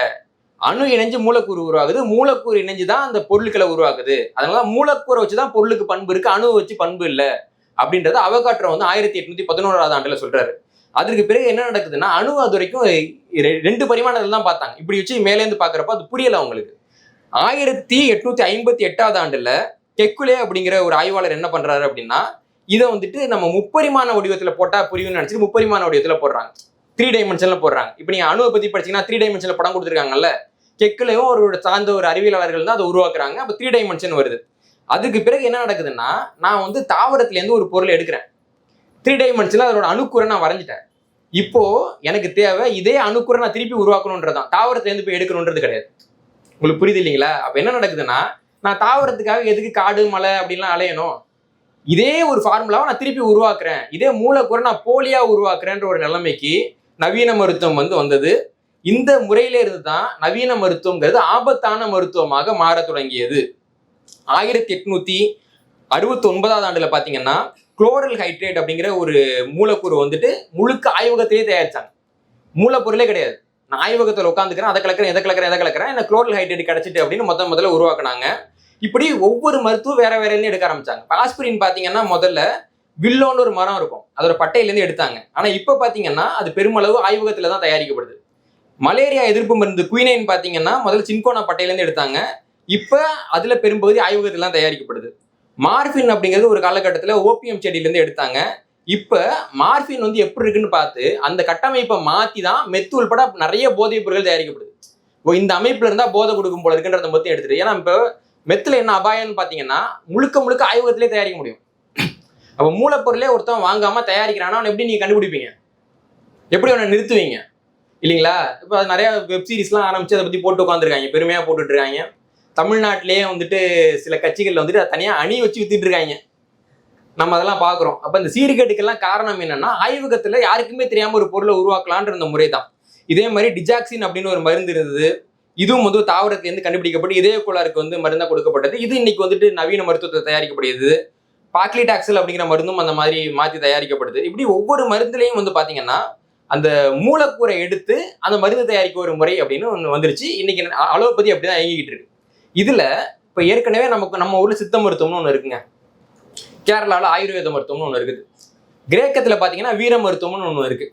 அணு இணைஞ்சு மூலக்கூறு உருவாகுது, மூலக்கூறு இணைஞ்சுதான் அந்த பொருட்களை உருவாக்குது. அதனால மூலக்கூறை வச்சுதான் பொருளுக்கு பண்பு இருக்கு, அணுவை வச்சு பண்பு இல்லை அப்படின்றத அவகாட்ரோ வந்து 1811ஆவது ஆண்டுல சொல்றாரு. அதற்கு பிறகு என்ன நடக்குதுன்னா, அணு அது வரைக்கும் 2 பரிமாணங்கள் தான் பார்த்தாங்க. இப்படி வச்சு மேலேருந்து பாக்குறப்ப அது புரியல அவங்களுக்கு. 1858ஆவது ஆண்டுல கெக்குலே அப்படிங்கிற ஒரு ஆய்வாளர் என்ன பண்றாரு அப்படின்னா, இதை வந்துட்டு நம்ம முப்பரிமாண வடிவத்துல போட்டா புரியும்னு நினைச்சிட்டு முப்பரிமாண வடிவத்துல போடுறாங்க, 3 டைமென்ஷன்ல போடுறாங்க. இப்ப நீங்க அணுவை பத்தி படிச்சீங்கன்னா 3 டைமென்ஷன்ல படம் கொடுத்துருக்காங்கல்ல, கெக்குலையும் ஒரு சார்ந்த ஒரு அறிவியலாளர்கள் தான் அதை உருவாக்குறாங்க. அப்ப 3 டைமென்ஷன் வருது. அதுக்கு பிறகு என்ன நடக்குதுன்னா, நான் வந்து தாவரத்துல இருந்து ஒரு பொருள் எடுக்கிறேன், 3 டைமென்ஷன்ல அதோட அணுக்குறை நான் வரைஞ்சிட்டேன். இப்போ எனக்கு தேவை இதே அணுக்குறை நான் திருப்பி உருவாக்கணுன்றதான், தாவரத்துல இருந்து போய் எடுக்கணுன்றது கிடையாது. உங்களுக்கு புரியுது இல்லைங்களா? அப்ப என்ன நடக்குதுன்னா, நான் தாவரத்துக்காக எதுக்கு காடு மலை அப்படின்லாம் அலையணும், இதே ஒரு ஃபார்முலாவை நான் திருப்பி உருவாக்குறேன், இதே மூலக்கூறை நான் போலியா உருவாக்குறேன்ற ஒரு நிலைமைக்கு நவீன மருத்துவம் வந்து வந்தது. இந்த முறையில இருந்து தான் நவீன மருத்துவங்கிறது ஆபத்தான மருத்துவமாக மாற தொடங்கியது. 1869ஆவது ஆண்டுல பாத்தீங்கன்னா குளோரல் ஹைட்ரேட் அப்படிங்கிற ஒரு மூலக்கூறு வந்துட்டு முழுக்க ஆய்வகத்திலேயே தயாரிச்சாங்க. மூலப்பொருளே கிடையாது, நான் ஆய்வகத்தில் உட்காந்துக்கிறேன், அதை கலக்கிறேன் எதை கலக்கிறேன் எனக்கு குளோரல் ஹைட்ரேட் கிடைச்சிட்டு அப்படின்னு முதல்ல உருவாக்குனாங்க. இப்படி ஒவ்வொரு மருத்துவம் வேற வேற இருந்து எடுக்க ஆரம்பிச்சாங்க. ஆஸ்பிரின் பாத்தீங்கன்னா முதல்ல வில்லோன்னு ஒரு மரம் இருக்கும், அதோட பட்டையிலேருந்து எடுத்தாங்க. ஆனா இப்ப பாத்தீங்கன்னா அது பெருமளவு ஆய்வகத்துல தான் தயாரிக்கப்படுது. மலேரியா எதிர்ப்பு மருந்து குயினைன் பாத்தீங்கன்னா முதல்ல சின்கோனா பட்டையிலேருந்து எடுத்தாங்க, இப்ப அதுல பெரும்பகுதி ஆய்வகத்துல தான் தயாரிக்கப்படுது. மார்பின் அப்படிங்கிறது ஒரு காலகட்டத்துல ஓபியம் செடியிலேருந்து எடுத்தாங்க. இப்ப மார்பின் வந்து எப்படி இருக்குன்னு பார்த்து அந்த கட்டமைப்பை மாத்தி தான் மெத்து உள்பட நிறைய போதைப் பொருட்கள் தயாரிக்கப்படுது. இந்த அமைப்புல இருந்தா போதை கொடுக்கும் போல இருக்குன்றத மொத்தம் எடுத்துட்டு, ஏன்னா இப்ப மெத்துல என்ன அபாயம்னு பாத்தீங்கன்னா முழுக்க ஆய்வகத்திலே தயாரிக்க முடியும். அப்ப மூலப்பொருளே ஒருத்தன் வாங்காம தயாரிக்கிறானா அவனை எப்படி நீங்க கண்டுபிடிப்பீங்க, எப்படி அவனை நிறுத்துவீங்க இல்லைங்களா? இப்ப நிறைய வெப் சீரிஸ்லாம் ஆரம்பிச்சு அதை பத்தி போட்டு உட்காந்துருக்காங்க, பெருமையா போட்டுட்டு இருக்காங்க. தமிழ்நாட்டிலேயே வந்துட்டு சில கட்சிகள்ல வந்துட்டு தனியா அணி வச்சு வித்துட்டு இருக்காங்க, நம்ம அதெல்லாம் பாக்குறோம். அப்ப இந்த சீர்கேட்டுக்கெல்லாம் காரணம் என்னன்னா, ஆய்வகத்துல யாருக்குமே தெரியாம ஒரு பொருளை உருவாக்கலான்ற இந்த முறை தான். இதே மாதிரி டிஜாக்சின் அப்படின்னு ஒரு மருந்து இருந்தது, இதுவும் வந்து தாவரத்திலேருந்து கண்டுபிடிக்கப்பட்டு இதய கோளாறுக்கு வந்து மருந்தா கொடுக்கப்பட்டது. இது இன்னைக்கு வந்துட்டு நவீன மருத்துவத்தை தயாரிக்கப்படுது. பாக்லிடாக்சல் அப்படிங்கிற மருந்தும் அந்த மாதிரி மாற்றி தயாரிக்கப்படுது. இப்படி ஒவ்வொரு மருந்துலையும் வந்து பாத்தீங்கன்னா அந்த மூலக்கூறை எடுத்து அந்த மருந்து தயாரிக்க ஒரு முறை அப்படின்னு ஒன்று வந்துருச்சு. இன்னைக்கு அலோபதி அப்படிதான் இயங்கிக்கிட்டு இருக்கு. இதுல இப்ப ஏற்கனவே நம்ம ஊர்ல சித்த மருத்துவம்னு ஒன்று இருக்குங்க. கேரளாவில் ஆயுர்வேத மருத்துவம்னு ஒன்று இருக்குது. கிரேக்கத்துல பாத்தீங்கன்னா வீர மருத்துவம்னு ஒன்று இருக்கு.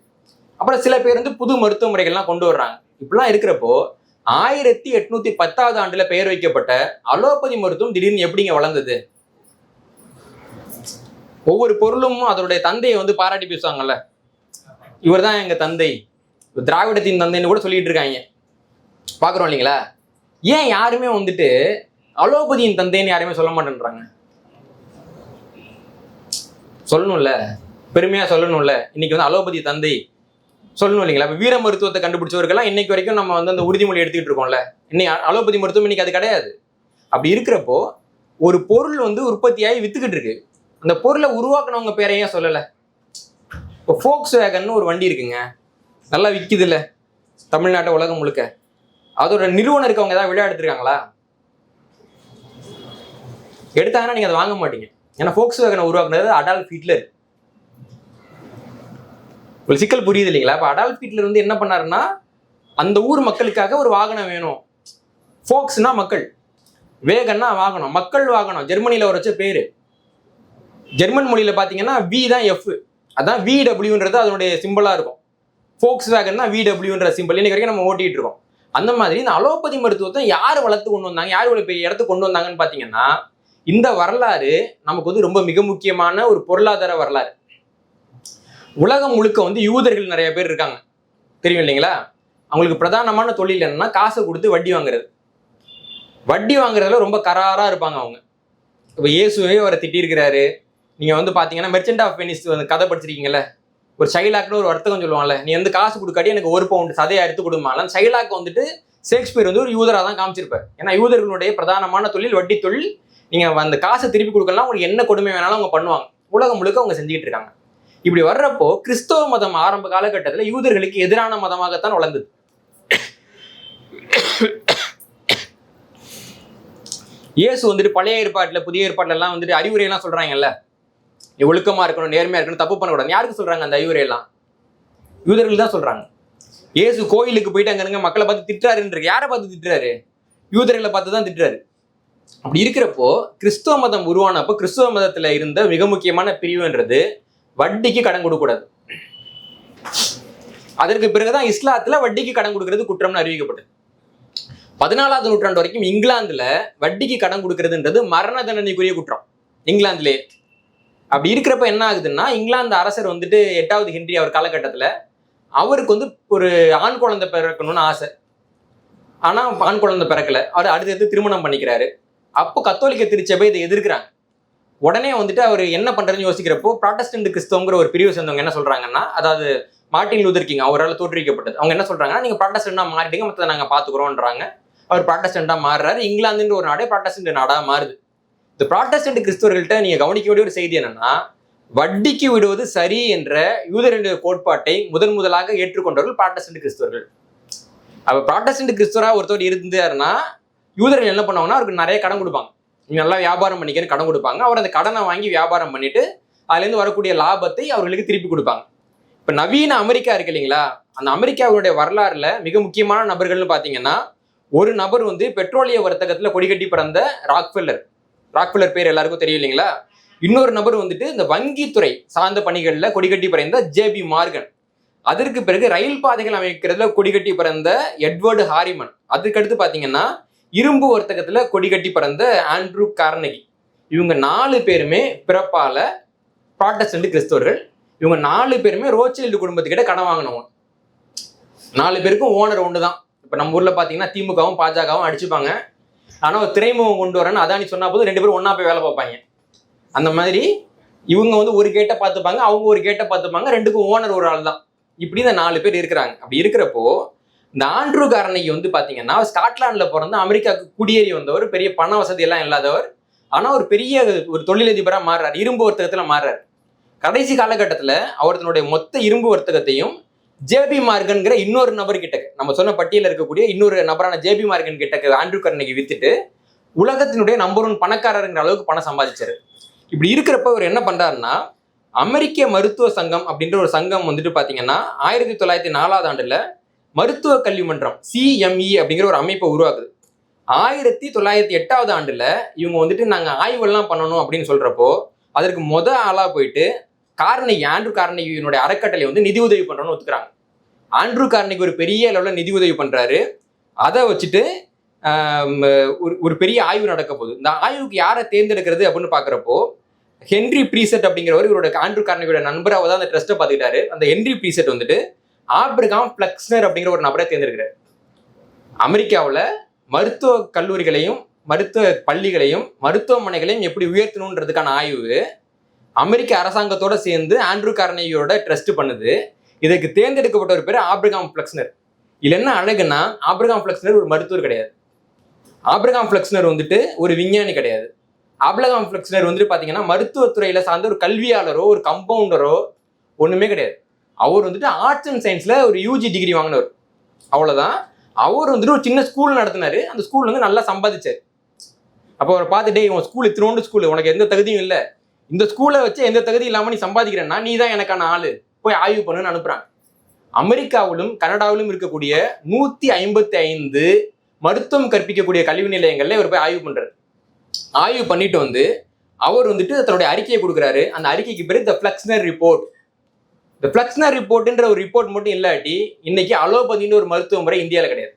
அப்புறம் சில பேர் வந்து புது மருத்துவ முறைகள்லாம் கொண்டு வர்றாங்க. இப்படிலாம் இருக்கிறப்போ 1810 ஆண்டுல பெயர் வைக்கப்பட்ட அலோபதி மருத்துவம் திடீர்னு எப்படிங்க வளர்ந்தது? ஒவ்வொரு பொருளும் அதனுடைய தந்தையை வந்து பாராட்டி பேசுவாங்கல்ல. இவர் தான் எங்க தந்தை, திராவிடத்தின் தந்தைன்னு கூட சொல்லிட்டு இருக்காங்க, பாக்குறோம் இல்லைங்களா? ஏன் யாருமே வந்துட்டு அலோபதியின் தந்தைன்னு யாருமே சொல்ல மாட்டேன்றாங்க? சொல்லணும்ல, பெருமையா சொல்லணும்ல. இன்னைக்கு வந்து அலோபதி தந்தை சொல்லணும் இல்லைங்களா? இப்போ வீர மருத்துவத்தை கண்டுபிடிச்சவர்கள்லாம் இன்னைக்கு வரைக்கும் நம்ம வந்து அந்த உறுதிமொழி எடுத்துக்கிட்டு இருக்கோம்ல. இன்னைக்கு அலோபதி மருத்துவம் இன்னைக்கு அது கிடையாது. அப்படி இருக்கிறப்போ ஒரு பொருள் வந்து உற்பத்தியாகி வித்துக்கிட்டு இருக்கு. அந்த பொருளை உருவாக்குனவங்க பேரையும் சொல்லலை. இப்போ ஃபோக்ஸ் வேகன்னு ஒரு வண்டி இருக்குங்க, நல்லா விற்கிது இல்லை தமிழ்நாட்டை உலகம் முழுக்க. அதோட நிறுவனருக்கு அவங்க ஏதாவது விழா எடுத்திருக்காங்களா? எடுத்தாங்கன்னா நீங்க அதை வாங்க மாட்டீங்க. ஏன்னா ஃபோக்ஸ் வேகனை உருவாக்குனது அடால்ஃப் ஹிட்லர். ஒரு சிக்கல் புரியுது இல்லைங்களா? இப்போ அடால்ஃப் ஹிட்லர் வந்து என்ன பண்ணாருன்னா, அந்த ஊர் மக்களுக்காக ஒரு வாகனம் வேணும். ஃபோக்ஸ்னா மக்கள், வேகன்னா வாகனம், மக்கள் வாகனம். ஜெர்மனியில் வச்ச பேரு. ஜெர்மன் மொழியில பாத்தீங்கன்னா வி தான் எஃப், அதான் VWன்றது அதனுடைய சிம்பிளா இருக்கும். ஃபோக்ஸ் வேகன் தான் VWன்ற சிம்பிள் இன்னைக்கு வரைக்கும் நம்ம ஓட்டிட்டு இருக்கோம். அந்த மாதிரி இந்த அலோபதி மருத்துவத்தை யார் வளர்த்து கொண்டு வந்தாங்க, யார் இவ்வளவு பெரிய இடத்துக்கு கொண்டு வந்தாங்கன்னு பாத்தீங்கன்னா, இந்த வரலாறு நமக்கு வந்து ரொம்ப மிக முக்கியமான ஒரு பொருளாதார வரலாறு. உலகம் முழுக்க வந்து யூதர்கள் நிறைய பேர் இருக்காங்க, தெரியும் இல்லைங்களா? அவங்களுக்கு பிரதானமான தொழில் என்னன்னா காசை கொடுத்து வட்டி வாங்குறது. வட்டி வாங்குறதுல ரொம்ப கராரா இருப்பாங்க அவங்க. இப்போ இயேசுவே அவரை திட்டிருக்கிறாரு. நீங்க வந்து பாத்தீங்கன்னா மெர்ச்சன்ட் ஆஃப் வெனிஸ் கதை படிச்சிருக்கீங்கல்ல, ஒரு ஷைலாக்னு ஒரு வர்த்தகம் சொல்லுவாங்கல்ல, நீ வந்து காசு கொடுக்காட்டி எனக்கு 1 பவுண்ட் சதையை எடுத்து கொடுமால. அந்த ஷைலாக் வந்துட்டு ஷேக்ஸ்பியர் வந்து ஒரு யூதரா தான் காமிச்சிருப்பார். ஏன்னா யூதர்களுடைய பிரதானமான தொழில் வட்டி தொழில். நீங்க அந்த காசை திருப்பி கொடுக்கலாம், உங்களுக்கு என்ன கொடுமை வேணாலும் அவங்க பண்ணுவாங்க. உலகம் முழுக்க அவங்க செஞ்சுக்கிட்டு இருக்காங்க. இப்படி வர்றப்போ கிறிஸ்தவ மதம் ஆரம்ப காலகட்டத்தில் யூதர்களுக்கு எதிரான மதமாகத்தான் வளர்ந்தது. இயேசு வந்துட்டு பழைய ஏற்பாட்டுல புதிய ஏற்பாட்டுல எல்லாம் வந்துட்டு அறிவுரையெல்லாம் சொல்றாங்கல்ல, நீ ஒழுக்கமா இருக்கணும், நேர்மையா இருக்கணும், தப்பு பண்ணக்கூடாது. யாருக்கு சொல்றாங்க அந்த அறிவுரையெல்லாம்? யூதர்கள் தான் சொல்றாங்க. இயேசு கோயிலுக்கு போயிட்டு அங்க மக்களை பார்த்து திட்டுறாருன்னு, யாரை பார்த்து திட்டுறாரு? யூதர்களை பார்த்து தான் திட்டுறாரு. அப்படி இருக்கிறப்போ கிறிஸ்தவ மதம் உருவானப்போ கிறிஸ்தவ மதத்துல இருந்த மிக முக்கியமான பிரிவுன்றது வட்டிக்கு கடன் கொடுக்கூடாது. அதற்கு பிறகுதான் இஸ்லாத்துல வட்டிக்கு கடன் கொடுக்கறது குற்றம்னு அறிவிக்கப்பட்டது. 14ஆவது நூற்றாண்டு வரைக்கும் இங்கிலாந்துல வட்டிக்கு கடன் கொடுக்கறதுன்றது மரண தண்டனைக்குரிய குற்றம் இங்கிலாந்துலேயே. அப்படி இருக்கிறப்ப என்ன ஆகுதுன்னா, இங்கிலாந்து அரசர் வந்துட்டு 8வது ஹென்றி அவர் காலகட்டத்துல அவருக்கு வந்து ஒரு ஆண் குழந்தை பிறக்கணும்னு ஆசை. ஆனா ஆண் குழந்தை பிறக்கல. அவர் அடுத்தடுத்து திருமணம் பண்ணிக்கிறாரு. அப்போ கத்தோலிக்க திருச்சபை இதை எதிர்க்கிறாங்க. உடனே வந்துட்டு அவர் என்ன பண்றதுன்னு யோசிக்கிறப்போ ப்ராட்டஸ்டன்ட் கிறிஸ்தவங்கிற ஒரு பிரிவு சேர்ந்தவங்க என்ன சொல்றாங்கன்னா, அதாவது மார்ட்டின் லூதர் கிங் அவரால் தோற்றுவிக்கப்பட்டது, அவங்க என்ன சொல்றாங்கன்னா, நீங்க ப்ராட்டஸ்டன்டா மாறிட்டீங்க, மற்ற நாங்க பாத்துக்கிறோம்ன்றாங்க. அவர் ப்ராட்டஸ்டன்டா மாறுறாரு. இங்கிலாந்துன்ற ஒரு நாடே ப்ராட்டஸ்டன்ட் நாடா மாறுது. இந்த ப்ராட்டஸ்டன்ட் கிறிஸ்தவர்கள்ட்ட நீங்க கவனிக்க வேண்டிய ஒரு செய்தி என்னன்னா, வட்டிக்கு விடுவது சரி என்ற யூதருடைய கோட்பாட்டை முதலாக ஏற்றுக்கொண்டவர்கள் ப்ராட்டஸ்டன்ட் கிறிஸ்தவர்கள். அப்ப ப்ராட்டஸ்டன்ட் கிறிஸ்தவரா ஒருத்தர் இருந்தாருன்னா யூதர்கள் என்ன பண்ணுவாங்கன்னா அவருக்கு நிறைய கடன் கொடுப்பாங்க. நீங்க நல்லா வியாபாரம் பண்ணிக்கன்னு கடன் கொடுப்பாங்க. அவர் அந்த கடனை வாங்கி வியாபாரம் பண்ணிட்டு அதுல இருந்து வரக்கூடிய லாபத்தை அவர்களுக்கு திருப்பி கொடுப்பாங்க. இப்ப நவீன அமெரிக்கா இருக்கு இல்லைங்களா, அந்த அமெரிக்காவுடைய வரலாறுல மிக முக்கியமான நபர்கள்னு பாத்தீங்கன்னா, ஒரு நபர் வந்து பெட்ரோலிய வர்த்தகத்துல கொடிகட்டி பிறந்த ராக்ஃபெல்லர் பேர் எல்லாருக்கும் தெரியும் இல்லைங்களா. இன்னொரு நபர் வந்துட்டு இந்த வங்கித்துறை சார்ந்த பணிகள்ல கொடிகட்டி பிறந்த JB மார்கன். அதற்கு பிறகு ரயில் பாதைகள் அமைக்கிறதுல கொடிகட்டி பிறந்த எட்வர்டு ஹாரிமன். அதுக்கடுத்து பாத்தீங்கன்னா இரும்பு வர்த்தகத்துல கொடிகட்டி பிறந்த ஆண்ட்ரூ கார்னகி. இவங்க 4 பேருமே பிறப்பால ப்ராட்டஸ்டன்ட் கிறிஸ்தவர்கள். இவங்க 4 பேருமே ரோத்சைல்டு குடும்பத்துக்கிட்ட கடன் வாங்கினவங்க. 4 பேருக்கும் ஓனர் ஒண்ணுதான். இப்ப நம்ம ஊர்ல பாத்தீங்கன்னா திமுகவும் பாஜகவும் அடிச்சுப்பாங்க. ஆனா ஒரு திரைமுகம் கொண்டு வரேன்னு அதானி சொன்னா போது 2 பேரும் ஒன்னா போய் வேலை பார்ப்பாங்க. அந்த மாதிரி இவங்க வந்து ஒரு கேட்டை பார்த்துப்பாங்க, அவங்க ஒரு கேட்டை பார்த்துப்பாங்க. 2க்கும் ஓனர் ஒரு ஆள் தான். இப்படி இந்த 4 பேர் இருக்கிறாங்க. அப்படி இருக்கிறப்போ இந்த ஆண்ட்ரூ கார்னகி வந்து பாத்தீங்கன்னா ஸ்காட்லாந்துல பிறந்து அமெரிக்காவுக்கு குடியேறி வந்தவர், பெரிய பண வசதி எல்லாம் இல்லாதவர். ஆனா ஒரு பெரிய ஒரு தொழிலதிபரா மாறுறாரு, இரும்பு வர்த்தகத்துல மாறுறாரு. கடைசி காலகட்டத்துல அவர் தன்னுடைய மொத்த இரும்பு வர்த்தகத்தையும் JB மார்கன்கிற இன்னொரு நபர் கிட்ட நம்ம சொன்ன பட்டியலில் இருக்கக்கூடிய இன்னொரு நபரான ஜேபி மார்கன் கிட்ட ஆண்ட்ரூ கார்னகி வித்துட்டு உலகத்தினுடைய நம்பர் 1 பணக்காரருங்கிற அளவுக்கு பணம் சம்பாதிச்சாரு. இப்படி இருக்கிறப்ப அவர் என்ன பண்றாருன்னா, அமெரிக்க மருத்துவ சங்கம் அப்படின்ற ஒரு சங்கம் வந்துட்டு பாத்தீங்கன்னா 1904ஆம் ஆண்டுல மருத்துவ கல்வி மன்றம் CME அப்படிங்கிற ஒரு அமைப்பை உருவாக்குது. 1908ஆவது ஆண்டுல இவங்க வந்துட்டு நாங்க ஆய்வெல்லாம் பண்ணணும் அப்படின்னு சொல்றப்போ அதற்கு ஆளா போயிட்டு ஆண்ட்ரூ கார்னகியினுடைய அறக்கட்டளை வந்து நிதி உதவி பண்றோம்னு ஒத்துக்கிறாங்க. ஆண்ட்ரூ கார்னகி ஒரு பெரிய அளவில் நிதி உதவி பண்றாரு. அதை வச்சுட்டு ஒரு பெரிய ஆய்வு நடக்க போகுது. இந்த ஆய்வுக்கு யாரை தேர்ந்தெடுக்கிறது அப்படின்னு பாக்குறப்போ ஹென்ரி ப்ரீசெட் அப்படிங்கிறவர் இவரோட ஆண்ட்ரூ கார்னகியோட நண்பராக தான் அந்த ட்ரஸ்ட்டை பார்த்துக்கிட்டாரு. அந்த ஹென்ரி ப்ரீசெட் வந்துட்டு ஆப்ரகாம் ஃப்ளெக்ஸ்னர் அப்படிங்கிற ஒரு நபரை தேர்ந்தெடுக்கிறார். அமெரிக்காவில் மருத்துவ கல்லூரிகளையும் மருத்துவ பள்ளிகளையும் மருத்துவமனைகளையும் எப்படி உயர்த்தணுன்றதுக்கான ஆய்வு அமெரிக்க அரசாங்கத்தோட சேர்ந்து ஆண்ட்ரூ கார்னகியோட ட்ரஸ்ட் பண்ணுது. இதுக்கு தேர்ந்தெடுக்கப்பட்ட ஒரு பேர் ஆப்ரகாம் ஃப்ளெக்ஸ்னர். இதுல என்ன அழகுன்னா, ஆப்ரகாம் ஃப்ளெக்ஸ்னர் ஒரு மருத்துவர் கிடையாது, ஆப்ரகாம் ஃப்ளெக்ஸ்னர் வந்துட்டு ஒரு விஞ்ஞானி கிடையாது. ஆப்ரகாம் ஃப்ளெக்ஸ்னர் வந்துட்டு பாத்தீங்கன்னா மருத்துவத்துறையில சார்ந்த ஒரு கல்வியாளரோ ஒரு கம்பவுண்டரோ ஒண்ணுமே கிடையாது. அவர் வந்துட்டு ஆர்ட்ஸ் அண்ட் சயின்ஸ்ல ஒரு UG டிகிரி வாங்கினவர், அவ்வளவுதான். அவர் வந்துட்டு ஒரு சின்ன ஸ்கூல் நடத்தினாரு. அந்த ஸ்கூல் வந்து நல்லா சம்பாதிச்சாரு. அப்போ அவரை பார்த்துட்டே, இவன் ஸ்கூல் இத்தினோண்டு ஸ்கூல், உனக்கு எந்த தகுதியும் இல்லை, இந்த ஸ்கூலை வச்சு எந்த தகுதி இல்லாம நீ சம்பாதிக்கிறேன்னா நீ தான் எனக்கான ஆளு, போய் ஆய்வு பண்ணுன்னு அனுப்புறாங்க. அமெரிக்காவிலும் கனடாவிலும் இருக்கக்கூடிய 155 மருத்துவம் கற்பிக்கக்கூடிய கல்வி நிலையங்கள்ல இவர் போய் ஆய்வு பண்றாரு. ஆய்வு பண்ணிட்டு வந்து அவர் வந்துட்டு தன்னுடைய அறிக்கையை கொடுக்குறாரு. அந்த அறிக்கைக்கு பேரு தி ஃப்ளெக்ஸ்னர் ரிப்போர்ட். இந்த ஃப்ளெக்ஸ்னர் ரிப்போர்ட்ன்ற ஒரு ரிப்போர்ட் மட்டும் இல்லாட்டி இன்னைக்கு அலோபதின்னு ஒரு மருத்துவ முறை இந்தியாவில் கிடையாது.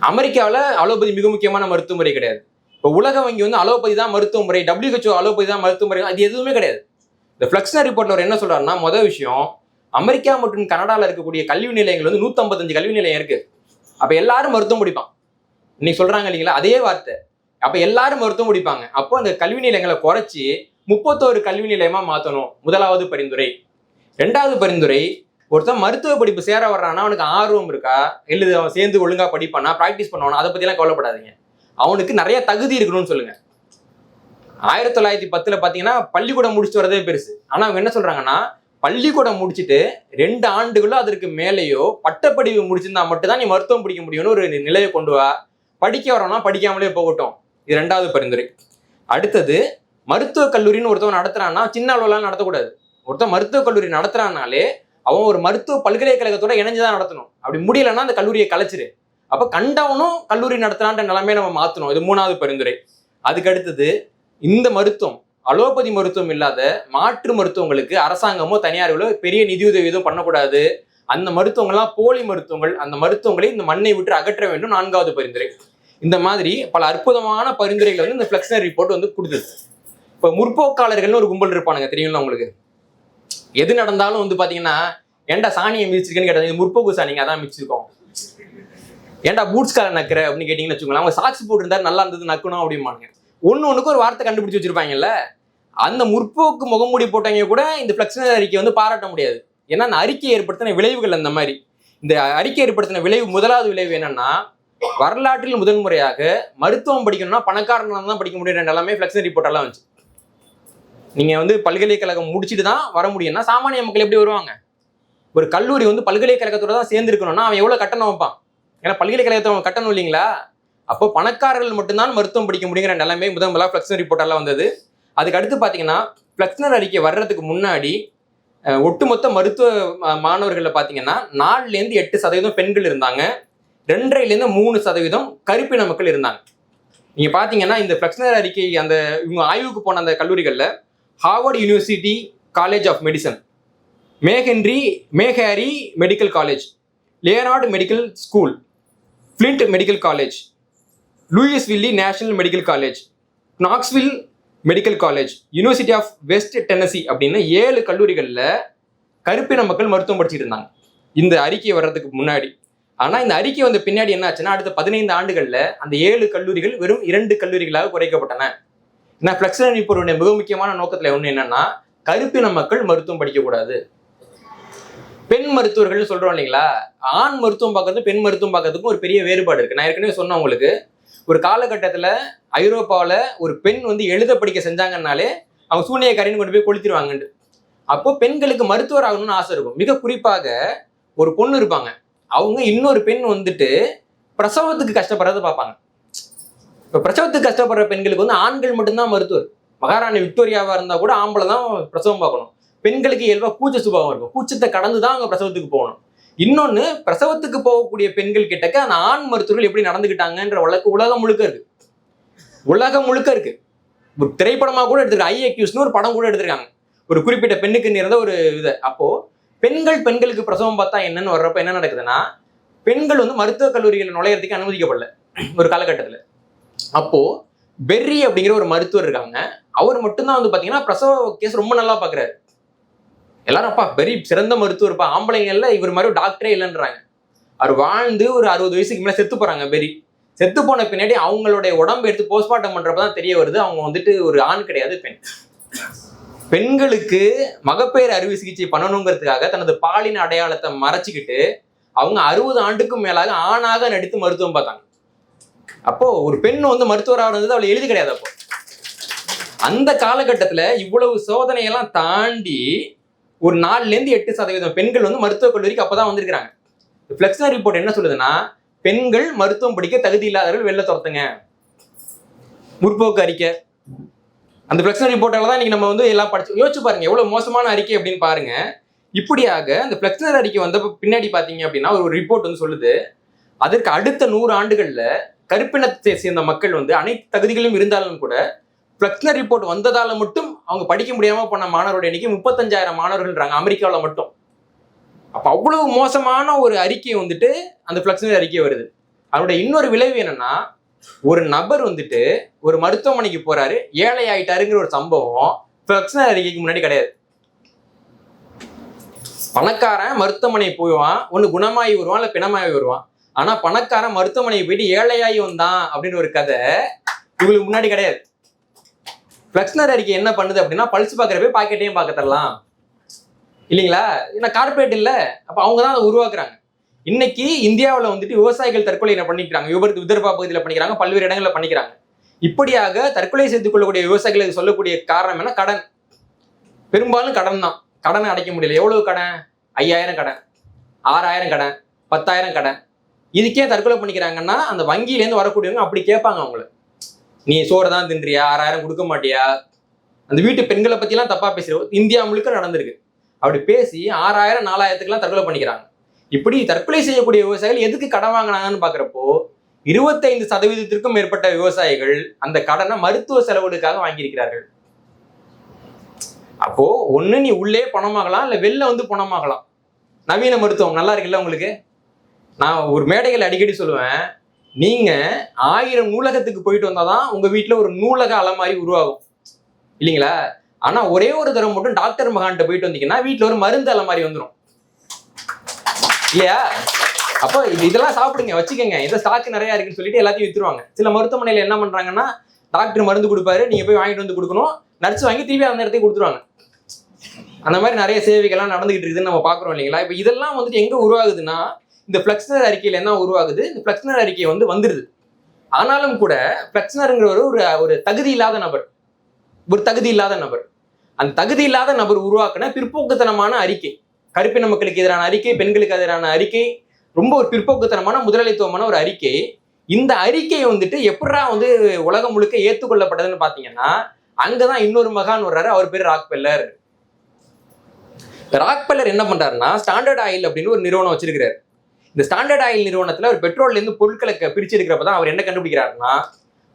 அமெரிக்காவில் அலோபதி மிக முக்கியமான மருத்துவ முறை கிடையாது. இப்போ உலக வங்கி வந்து அலோபதி தான் மருத்துவ முறை, WHO அலோபதி தான் மருத்துவ முறை, அது எதுவுமே கிடையாது. இந்த ஃப்ளெக்ஸ்னர் ரிப்போர்ட்ல அவர் என்ன சொல்றாருன்னா, முதல் விஷயம், அமெரிக்கா மற்றும் கனடாவில் இருக்கக்கூடிய கல்வி நிலையங்கள் வந்து 155 கல்வி நிலையம் இருக்கு. அப்ப எல்லாரும் மருத்துவம் முடிப்பான். இன்னைக்கு சொல்றாங்க இல்லைங்களா, அதே வார்த்தை. அப்ப எல்லாரும் மருத்துவம் முடிப்பாங்க. அப்போ அந்த கல்வி நிலையங்களை குறைச்சி 31 கல்வி நிலையமா மாத்தணும். முதலாவது பரிந்துரை. 2வது பரிந்துரை, ஒருத்தன் மருத்துவ படிப்பு சேர வர்றான்னா அவனுக்கு ஆர்வம் இருக்கா, எழுது, அவன் சேர்ந்து ஒழுங்கா படிப்பானா, பிராக்டிஸ் பண்ணுவானா, அதை பத்தி எல்லாம் கவலைப்படாதீங்க. அவனுக்கு நிறைய தகுதி இருக்கணும்னு சொல்லுங்க. 1910 பாத்தீங்கன்னா பள்ளிக்கூடம் முடிச்சுட்டு வரதே பெருசு. ஆனா அவங்க என்ன சொல்றாங்கன்னா, பள்ளிக்கூடம் முடிச்சுட்டு 2 ஆண்டுகளோ அதற்கு மேலேயோ பட்டப்படிப்பு முடிச்சிருந்தா மட்டும்தான் நீ மருத்துவம் படிக்க முடியும்னு ஒரு நிலையை கொண்டு வா. படிக்க வரோம்னா படிக்காமலே போகட்டும். இது 2வது பரிந்துரை. அடுத்தது, மருத்துவக் கல்லூரின்னு ஒருத்தவன் நடத்துறான்னா சின்ன அளவுலாம் நடத்தக்கூடாது. ஒருத்தன் மருத்துவக் கல்லூரி நடத்துறான்னாலே அவன் ஒரு மருத்துவ பல்கலைக்கழகத்தோட இணைஞ்சுதான் நடத்தணும். அப்படி முடியலன்னா அந்த கல்லூரியை கலைச்சிரு. அப்ப கண்டவனும் கல்லூரி நடத்துறான்ற நிலைமையை நம்ம மாத்தணும். இது 3வது பரிந்துரை. அதுக்கு அடுத்தது, இந்த மருத்துவம் அலோபதி மருத்துவம் இல்லாத மாற்று மருத்துவங்களுக்கு அரசாங்கமோ தனியார்களோ பெரிய நிதியுதவி எதுவும் பண்ணக்கூடாது. அந்த மருத்துவங்கள்லாம் போலி மருத்துவங்கள், அந்த மருத்துவங்களை இந்த மண்ணை விட்டு அகற்ற வேண்டும். 4வது பரிந்துரை. இந்த மாதிரி பல அற்புதமான பரிந்துரைகள் வந்து இந்த ஃப்ளெக்ஸ்னர் ரிப்போர்ட் வந்து கொடுத்தது. இப்போ முற்போக்காளர்கள்னு ஒரு கும்பல் இருப்பானுங்க, தெரியுங்களா உங்களுக்கு? எது நடந்தாலும் வந்து பாத்தீங்கன்னா, ஏன்டா சாணியை மிதிச்சிருக்கேன்னு கேட்டது, முற்போக்கு சாணிங்க அதான் மிதிச்சிருக்கோம். ஏன்டா பூட்ஸ் கால நக்கிற அப்படின்னு கேட்டீங்கன்னு வச்சுக்கோங்களேன். அவங்க சாக்ஸ் போட்டுருந்தா நல்லா இருந்தது நக்கணும் அப்படிம்பாங்க. ஒண்ணுக்கு ஒரு வார்த்தை கண்டுபிடிச்சு வச்சிருப்பாங்கல்ல. அந்த முற்போக்கு முகமூடி போட்டவங்க கூட இந்த ஃப்ளெக்ஸ்னர் அறிக்கை வந்து பாராட்ட முடியாது. ஏன்னா அந்த அறிக்கை ஏற்படுத்தின விளைவுகள் அந்த மாதிரி. இந்த அறிக்கை ஏற்படுத்தின விளைவு, முதலாவது விளைவு என்னன்னா, வரலாற்றில் முதல் முறையாக மருத்துவம் படிக்கணும்னா பணக்காரனால தான் படிக்க முடியும் எல்லாமே ஃப்ளெக்ஸ்னர் ரிப்போர்ட்டெல்லாம் வந்துச்சு. நீங்க வந்து பல்கலைக்கழகம் முடிச்சுட்டு தான் வர முடியும்னா சாமானிய மக்கள் எப்படி வருவாங்க? ஒரு கல்லூரி வந்து பல்கலைக்கழகத்தோட தான் சேர்ந்து இருக்கணும்னா அவன் எவ்வளவு கட்டணம் வைப்பான்? ஏன்னா பல்கலைக்கழகத்தை அவன் கட்டணும் இல்லைங்களா? அப்போ பணக்காரர்கள் மட்டும்தான் மருத்துவம் படிக்க முடியுங்கிற நிலைமை முதல்ல ஃப்ளெக்ஸ்னர் ரிப்போர்ட்டெல்லாம் வந்தது. அதுக்கு அடுத்து பார்த்தீங்கன்னா, ஃப்ளெக்ஸ்னர் அறிக்கை வர்றதுக்கு முன்னாடி ஒட்டுமொத்த மருத்துவ மாணவர்களில் பார்த்தீங்கன்னா 4லேருந்து 8% பெண்கள் இருந்தாங்க. 2.5லேருந்து 3% கருப்பின மக்கள் இருந்தாங்க. நீங்க பார்த்தீங்கன்னா இந்த ஃப்ளெக்ஸ்னர் அறிக்கை அந்த இவங்க ஆய்வுக்கு போன அந்த கல்லூரிகளில் Harvard university college of medicine, Meharry medical college, Leonard medical school, Flint medical college, Louisville national medical college, Knoxville medical college, university of west Tennessee அப்படின்னு 7 கல்லூரிகளில் கருப்பின மக்கள் மருத்துவம் படிச்சுட்டு இருந்தாங்க இந்த அறிக்கை வர்றதுக்கு முன்னாடி. ஆனால் இந்த அறிக்கை வந்த பின்னாடி என்ன ஆச்சுன்னா, அடுத்த 15 ஆண்டுகளில் அந்த 7 கல்லூரிகள் வெறும் 2 கல்லூரிகளாக குறைக்கப்பட்டன. ஏன்னா ஃப்ளெக்ஸ்னர் ரிப்போர்ட்டுடைய மிக முக்கியமான நோக்கத்தில் ஒன்று என்னன்னா, கருப்பின மக்கள் மருத்துவம் படிக்கக்கூடாது. பெண் மருத்துவர்கள் சொல்றோம் இல்லைங்களா, ஆண் மருத்துவம் பார்க்கறது பெண் மருத்துவம் பார்க்கறதுக்கும் ஒரு பெரிய வேறுபாடு இருக்கு. நான் ஏற்கனவே சொன்னேன் உங்களுக்கு, ஒரு காலகட்டத்தில் ஐரோப்பாவில் ஒரு பெண் வந்து எழுத படிக்க செஞ்சாங்கன்னாலே அவங்க சூனியக்காரின்னு கொண்டு போய் கொளுத்திடுவாங்கன்ட்டு. அப்போ பெண்களுக்கு மருத்துவர் ஆகணும்னு ஆசை இருக்கும். மிக குறிப்பாக ஒரு பொண்ணு இருப்பாங்க, அவங்க இன்னொரு பெண் வந்துட்டு பிரசவத்துக்கு கஷ்டப்படுறத பார்ப்பாங்க. இப்ப பிரசவத்துக்கு கஷ்டப்படுற பெண்களுக்கு வந்து ஆண்கள் மட்டும்தான் மருத்துவர். மகாராணி விக்டோரியாவா இருந்தா கூட ஆம்பளை தான் பிரசவம் பார்க்கணும். பெண்களுக்கு இயல்பா கூச்ச சுபாவம் இருக்கும். கூச்சத்தை கடந்துதான் அவங்க பிரசவத்துக்கு போகணும். இன்னொன்னு, பிரசவத்துக்கு போகக்கூடிய பெண்கள் கிட்டக்க அந்த ஆண் மருத்துவர்கள் எப்படி நடந்துக்கிட்டாங்கன்ற வழக்கு உலகம் முழுக்க இருக்கு. உலகம் முழுக்க இருக்கு. ஒரு திரைப்படமா கூட எடுத்துருக்காங்க. ஐஏக்யூஸ்னு ஒரு படம் கூட எடுத்திருக்காங்க. ஒரு குறிப்பிட்ட பெண்ணுக்கு நேர்ந்த ஒரு இது. அப்போ பெண்களுக்கு பிரசவம் பார்த்தா என்னன்னு வர்றப்ப என்ன நடக்குதுன்னா, பெண்கள் வந்து மருத்துவக் கல்லூரிகளை நுழையறதுக்கு அனுமதிக்கப்படல ஒரு காலகட்டத்துல. அப்போ பெர்ரி அப்படிங்கிற ஒரு மருத்துவர் இருக்காங்க. அவர் மட்டும்தான் வந்து பாத்தீங்கன்னா பிரசவ கேஸ் ரொம்ப நல்லா பாக்குறாரு. எல்லாரும் அப்பா பெர்ரி சிறந்த மருத்துவர்ப்பா, ஆம்பளைங்கள்ல இவர் மாதிரி டாக்டரே இல்லைன்றாங்க. அவர் வாழ்ந்து ஒரு 60 வயசுக்கு மேல செத்து போறாங்க. பெர்ரி செத்து போன பின்னாடி அவங்களுடைய உடம்பு எடுத்து போஸ்ட்மார்ட்டம் பண்றப்பதான் தெரிய வருது அவங்க வந்துட்டு ஒரு ஆண் கிடையாது, பெண். பெண்களுக்கு மகப்பேறு அறுவை சிகிச்சை பண்ணணுங்கிறதுக்காக தனது பாலின அடையாளத்தை மறைச்சிக்கிட்டு அவங்க 60 ஆண்டுக்கும் மேலாக ஆணாக நடித்து மருத்துவம் பார்த்தாங்க. அப்போ ஒரு பெண் வந்து மருத்துவராக இருந்தது அவளை எழுதி கிடையாது. அப்போ அந்த காலகட்டத்துல இவ்வளவு சோதனையெல்லாம் தாண்டி ஒரு 4-8% பெண்கள் வந்து மருத்துவக் கல்லூரிக்கு அப்பதான் வந்திருக்கிறாங்க. ஃபிளெக்ஸ்னர் ரிப்போர்ட் என்ன சொல்லுதுன்னா, பெண்கள் மருத்துவம் படிக்க தகுதி இல்லாதவர்கள் வெளில துரத்துங்க. முற்போக்கு அறிக்கை. அந்த ஃபிளெக்ஸ்னர் ரிப்போர்ட்டால தான் இன்னைக்கு நம்ம வந்து எல்லாம் படிச்சு யோசிச்சு பாருங்க எவ்வளவு மோசமான அறிக்கை அப்படின்னு பாருங்க. இப்படியாக அந்த ஃபிளெக்ஸ்னர் அறிக்கை வந்த பின்னாடி பாத்தீங்க அப்படின்னா ஒரு ரிப்போர்ட் வந்து சொல்லுது, அதற்கு அடுத்த 100 ஆண்டுகள்ல கருப்பினத்தை சேர்ந்த மக்கள் வந்து அனைத்து தகுதிகளும் இருந்தாலும் கூட ஃபிளெக்ஸ்னர் ரிப்போர்ட் வந்ததால மட்டும் அவங்க படிக்க முடியாம போன மாணவருடைய எண்ணிக்கை 35,000 மாணவர்கள்ன்றாங்க அமெரிக்காவில் மட்டும். அப்ப அவ்வளவு மோசமான ஒரு அறிக்கை வந்துட்டு அந்த ஃபிளெக்ஸ்னர் அறிக்கை வருது. அதனுடைய இன்னொரு விளைவு என்னன்னா, ஒரு நபர் வந்துட்டு ஒரு மருத்துவமனைக்கு போறாரு, ஏழை ஆயிட்டாருங்கிற ஒரு சம்பவம் ஃபிளெக்ஸ்னர் அறிக்கைக்கு முன்னாடி கிடையாது. பணக்காரன் மருத்துவமனை போய்வான், ஒண்ணு குணமாயி வருவான் இல்ல பிணமாயி வருவான். ஆனா பணக்காரன் மருத்துவமனைக்கு போயிட்டு ஏழையாகி வந்தான் அப்படின்னு ஒரு கதை இவங்களுக்கு முன்னாடி கிடையாது. ஃபிளெக்ஸ்னர் அறிக்கை என்ன பண்ணுது அப்படின்னா, பல்ஸ் பார்க்குறப்ப பாக்கெட்டையும் பார்க்க தரலாம் இல்லைங்களா? ஏன்னா கார்பரேட் இல்லை, அப்போ அவங்க தான் அதை உருவாக்குறாங்க. இன்னைக்கு இந்தியாவில் வந்துட்டு விவசாயிகள் தற்கொலை பண்ணிக்கிறாங்க, விதர்பா பகுதியில் பண்ணிக்கிறாங்க, பல்வேறு இடங்களில் பண்ணிக்கிறாங்க. இப்படியாக தற்கொலை செய்து கொள்ளக்கூடிய விவசாயிகளுக்கு சொல்லக்கூடிய காரணம் என்ன? கடன். பெரும்பாலும் கடன் தான். கடனை அடைக்க முடியல. எவ்வளவு கடன்? 5,000 கடன், 6,000 கடன், 10,000 கடன். இதுக்கே தற்கொலை பண்ணிக்கிறாங்கன்னா அந்த வங்கியிலேருந்து வரக்கூடியவங்க அப்படி கேட்பாங்க அவங்கள, நீ சோறு தான் தின்றியா, 6,000 கொடுக்க மாட்டியா? அந்த வீட்டு பெண்களை பத்திலாம் தப்பா பேசுற இந்தியா முழுக்க நடந்திருக்கு. அப்படி பேசி 6,000 4,000க்குலாம் தற்கொலை பண்ணிக்கிறாங்க. இப்படி தற்கொலை செய்யக்கூடிய விவசாயிகள் எதுக்கு கடன் வாங்கினாங்கன்னு பாக்குறப்போ 25% மேற்பட்ட விவசாயிகள் அந்த கடனை மருத்துவ செலவுகளுக்காக வாங்கியிருக்கிறார்கள். அப்போ ஒண்ணு நீ உள்ளே பணமாகலாம், இல்ல வெளில வந்து பணமாகலாம். நவீன மருத்துவம் நல்லா இருக்குல்ல உங்களுக்கு? நான் ஒரு மேடைகள் அடிக்கடி சொல்லுவேன், நீங்க 1000 நூலகத்துக்கு போயிட்டு வந்தாதான் உங்க வீட்டுல ஒரு நூலக அலமாரி உருவாகும் இல்லைங்களா? ஆனா ஒரே ஒரு தடவை மட்டும் டாக்டர் மகான்கிட்ட போயிட்டு வந்தீங்கன்னா வீட்டுல ஒரு மருந்து அலமாரி வந்துடும் இல்லையா? அப்போ இதெல்லாம் சாப்பிடுங்க, வச்சுக்கோங்க, இந்த ஸ்டாக் நிறைய இருக்குன்னு சொல்லிட்டு எல்லாத்தையும் வித்துருவாங்க. சில மருத்துவமனையில என்ன பண்றாங்கன்னா, டாக்டர் மருந்து கொடுப்பாரு, நீங்க போய் வாங்கிட்டு வந்து கொடுக்கணும், நர்ஸ் வாங்கி திருப்பி அந்த நேரத்தையும் கொடுத்துருவாங்க. அந்த மாதிரி நிறைய சேவைகள்லாம் நடந்துகிட்டு இருக்குதுன்னு நம்ம பாக்குறோம் இல்லைங்களா? இப்போ இதெல்லாம் வந்துட்டு எங்க உருவாகுதுன்னா, இந்த ஃபிளெக்ஸ்னர் அறிக்கையில என்ன உருவாகுது? இந்த ஃபிளெக்ஸ்னர் அறிக்கை வந்து வந்துருது. ஆனாலும் கூட ஃபிளெக்ஸ்னருங்கிற ஒரு தகுதி இல்லாத நபர், ஒரு தகுதி இல்லாத நபர், அந்த தகுதி இல்லாத நபர் உருவாக்குன பிற்போக்குத்தனமான அறிக்கை, கருப்பின மக்களுக்கு எதிரான அறிக்கை, பெண்களுக்கு எதிரான அறிக்கை, ரொம்ப ஒரு பிற்போக்குத்தனமான முதலாளித்துவமான ஒரு அறிக்கை. இந்த அறிக்கையை வந்துட்டு எப்படா வந்து உலகம் முழுக்க ஏற்றுக்கொள்ளப்பட்டதுன்னு பாத்தீங்கன்னா, அங்கதான் இன்னொரு மகான் வர்றாரு. அவர் பேரு ராக்பெல்லர். ராக்பெல்லர் என்ன பண்றாருன்னா, ஸ்டாண்டர்ட் ஆயில் அப்படின்னு ஒரு நிறுவனம் வச்சிருக்கிறாரு. இந்த ஸ்டாண்டர்ட் ஆயில் நிறுவனத்துல ஒரு பெட்ரோல்ல இருந்து பொருட்களை பிரிச்சு எடுக்கிறப்பதான் அவர் என்ன கண்டுபிடிக்கிறாருன்னா,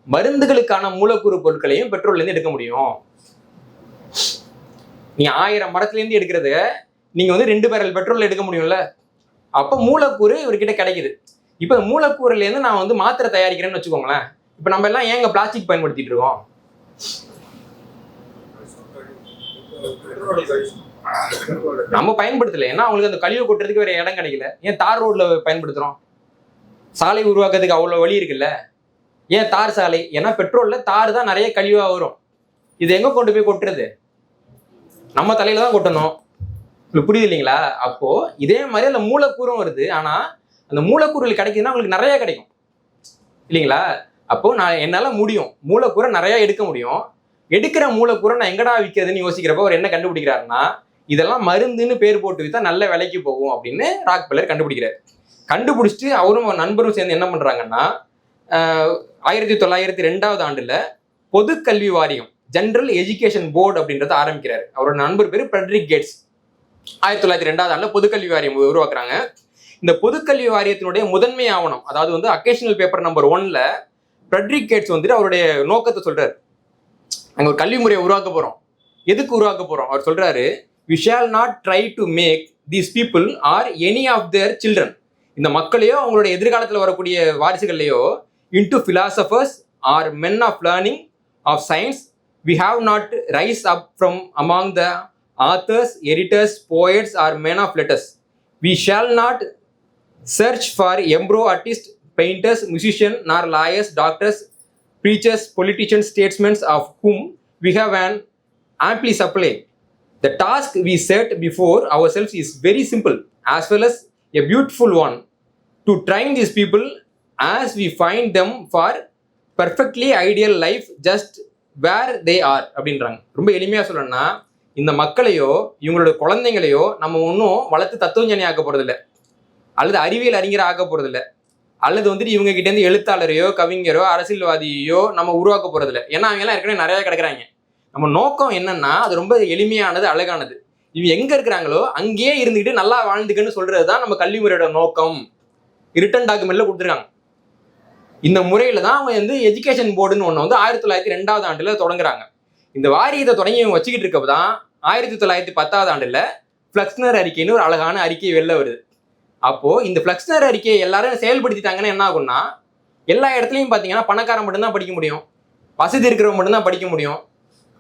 மருந்துகளுக்கான மூலக்கூறு பொருட்களையும் பெட்ரோல்ல இருந்து எடுக்க முடியும். நீ 1000 மரத்துல இருந்து எடுக்கிறத நீங்க வந்து 2 பேரல் பெட்ரோல் எடுக்க முடியும்ல. அப்ப மூலக்கூறு இவர்கிட்ட கிடைக்குது. இப்ப மூலக்கூறுல இருந்து நான் வந்து மாத்திரை தயாரிக்கிறேன்னு வச்சுக்கோங்களேன். இப்ப நம்ம எல்லாம் ஏங்க பிளாஸ்டிக் பயன்படுத்திட்டு இருக்கோம்? நம்ம பயன்படுத்தல, ஏன்னா அவங்களுக்கு அந்த கழிவு கொட்டுறதுக்கு வேற இடம் கிடைக்கல. ஏன் தார் ரோட்ல பயன்படுத்துறோம்? சாலை உருவாக்குறதுக்கு அவ்வளவு வழி இருக்குல்ல. ஏன் தார் சாலை? ஏன்னா பெட்ரோல்ல தார் தான் நிறைய கழிவா வரும். இது எங்க கொண்டு போய் கொட்டுறது? நம்ம தலையில தான் கொட்டணும். புரியுது இல்லைங்களா? அப்போ இதே மாதிரி அந்த மூலக்கூறும் வருது. ஆனா அந்த மூலக்கூறுகள் கிடைக்குதுன்னா உங்களுக்கு நிறைய கிடைக்கும் இல்லைங்களா? அப்போ நான் என்னால முடியும், மூலக்கூறை நிறைய எடுக்க முடியும். எடுக்கிற மூலக்கூறை நான் எங்கடா விற்கிறதுன்னு யோசிக்கிறப்ப அவர் என்ன கண்டுபிடிக்கிறாருன்னா, இதெல்லாம் மருந்துன்னு பேர் போட்டு வித்தா நல்ல விலைக்கு போகும் அப்படின்னு ராக்பெல்லர் கண்டுபிடிக்கிறார். கண்டுபிடிச்சிட்டு அவரும் நண்பரும் சேர்ந்து என்ன பண்றாங்கன்னா 1902 பொது கல்வி வாரியம் ஜெனரல் எஜுகேஷன் போர்டு அப்படின்றத ஆரம்பிக்கிறாரு. அவரோட நண்பர் பேரு ஃப்ரெட்ரிக் கேட்ஸ். 1902 பொதுக்கல்வி வாரியம் உருவாக்குறாங்க. இந்த பொதுக்கல்வி வாரியத்தினுடைய முதன்மை ஆவணம், அதாவது வந்து அக்கேஷனல் பேப்பர் நம்பர் 1ல ஃப்ரெட்ரிக் கேட்ஸ் வந்துட்டு அவருடைய நோக்கத்தை சொல்றாரு. அங்க ஒரு கல்வி முறையை உருவாக்க போறோம். எதுக்கு உருவாக்க போறோம்? அவர் சொல்றாரு, we shall not try to make these people or any of their children, இந்த மக்களையோ அவங்களுடைய எதிர்காலத்தில் வரக்கூடிய வாரிசுகளையோ into philosophers or men of learning of science. We have not rise up from among the authors, editors, poets or men of letters. We shall not search for embryo artists, painters, musicians, nor lawyers, doctors, preachers, politicians, statesmen, of whom we have an amply supply. The task we set before ourselves is very simple as well as a beautiful one, to train these people as we find them for perfectly ideal life just where they are அப்படின்றாங்க. ரொம்ப எளிமையா சொல்லணும்னா, இந்த மக்களையோ இவங்களோட குழந்தைங்களையோ நம்ம ஒன்றும் வளர்த்து தத்துவஞானி ஆக்க போறதில்ல, அல்லது அறிவியல் அறிஞர் ஆக்க போறதில்ல, அல்லது வந்துட்டு இவங்க கிட்ட இருந்து எழுத்தாளரையோ கவிஞரோ அரசியல்வாதியோ நம்ம உருவாக்க போறதில்ல. ஏன்னா அவங்க எல்லாம் ஏற்கனவே நிறைய கிடக்குறாங்க. நம்ம நோக்கம் என்னன்னா அது ரொம்ப எளிமையானது, அழகானது. இவங்க எங்க இருக்கிறாங்களோ அங்கேயே இருந்துக்கிட்டு நல்லா வாழ்ந்துக்கன்னு சொல்றதுதான் நம்ம கல்வி முறையோட நோக்கம். ரிட்டன் டாக்குமெண்ட்ல கொடுத்துருக்காங்க. இந்த முறையில தான் அவங்க வந்து எஜுகேஷன் போர்டுன்னு ஒன்று வந்து 1902 தொடங்குறாங்க. இந்த வாரியத்தை தொடங்கி இவங்க வச்சுக்கிட்டு இருக்கப்பதான் 1910 ஃபிளக்ஸ்னர் அறிக்கைன்னு ஒரு அழகான அறிக்கை வெளில வருது. அப்போ இந்த ஃபிளக்ஸ்னர் அறிக்கையை எல்லாரும் செயல்படுத்திட்டாங்கன்னா என்ன ஆகும்னா, எல்லா இடத்துலையும் பார்த்தீங்கன்னா பணக்காரன் மட்டும்தான் படிக்க முடியும், வசதி இருக்கிறவங்க மட்டும்தான் படிக்க முடியும்.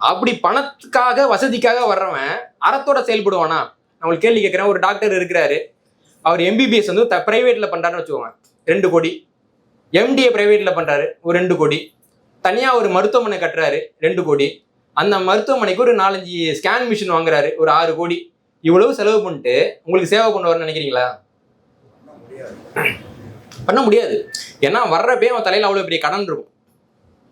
அப்படி பணத்துக்காக வசதிக்காக வர்றவன் அறத்தோட செயல்படுவானா? நான் உங்களுக்கு கேள்வி கேட்குறேன். ஒரு டாக்டர் இருக்கிறாரு, அவர் எம்பிபிஎஸ் வந்து பிரைவேட்ல பண்றாருன்னு வச்சுக்கோங்க, 2 கோடி. எம்டிஏ பிரைவேட்ல பண்றாரு, ஒரு 2 கோடி. தனியா ஒரு மருத்துவமனை கட்டுறாரு, 2 கோடி. அந்த மருத்துவமனைக்கு ஒரு 4-5 ஸ்கேன் மிஷின் வாங்குறாரு, ஒரு 6 கோடி. இவ்வளவு செலவு பண்ணிட்டு உங்களுக்கு சேவை பண்ணுவார்னு நினைக்கிறீங்களா? பண்ண முடியாது. ஏன்னா வர்றப்பே அவன் தலையில அவ்வளவு பெரிய கடன் இருக்கும்.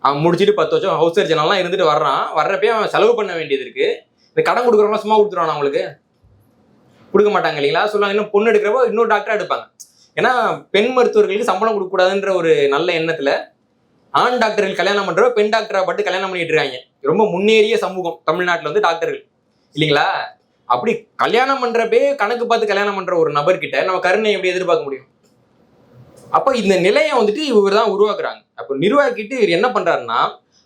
அவன் முடிச்சுட்டு 10 வருஷம் ஹவுஸ் சர்ஜனெல்லாம் இருந்துட்டு வர்றான். வர்றப்பே அவன் செலவு பண்ண வேண்டியது இருக்கு. இந்த கடன் கொடுக்குறவங்க சும்மா கொடுத்துருவான், அவங்களுக்கு கொடுக்க மாட்டாங்க இல்லைங்களா? சொல்லுவாங்க இன்னும் பொண்ணு எடுக்கிறப்போ இன்னொரு டாக்டரா எடுப்பாங்க. ஏன்னா பெண் மருத்துவர்களுக்கு சம்பளம் கொடுக்கக்கூடாதுன்ற ஒரு நல்ல எண்ணத்துல ஆண் டாக்டர்கள் கல்யாணம் பண்றப்ப பெண் டாக்டரா பட்டு கல்யாணம் பண்ணிட்டு இருக்காங்க. ரொம்ப முன்னேறிய சமூகம் தமிழ்நாட்டில் வந்து டாக்டர்கள் இல்லைங்களா? அப்படி கல்யாணம் பண்றப்பே கணக்கு பார்த்து கல்யாணம் பண்ற ஒரு நபர்கிட்ட நம்ம கருணை எப்படி எதிர்பார்க்க முடியும்? அப்போ இந்த நிலையை வந்துட்டு இவர் தான் உருவாக்குறாங்க. அப்போ நிர்வாகிட்டு இவர் என்ன பண்றாருன்னா,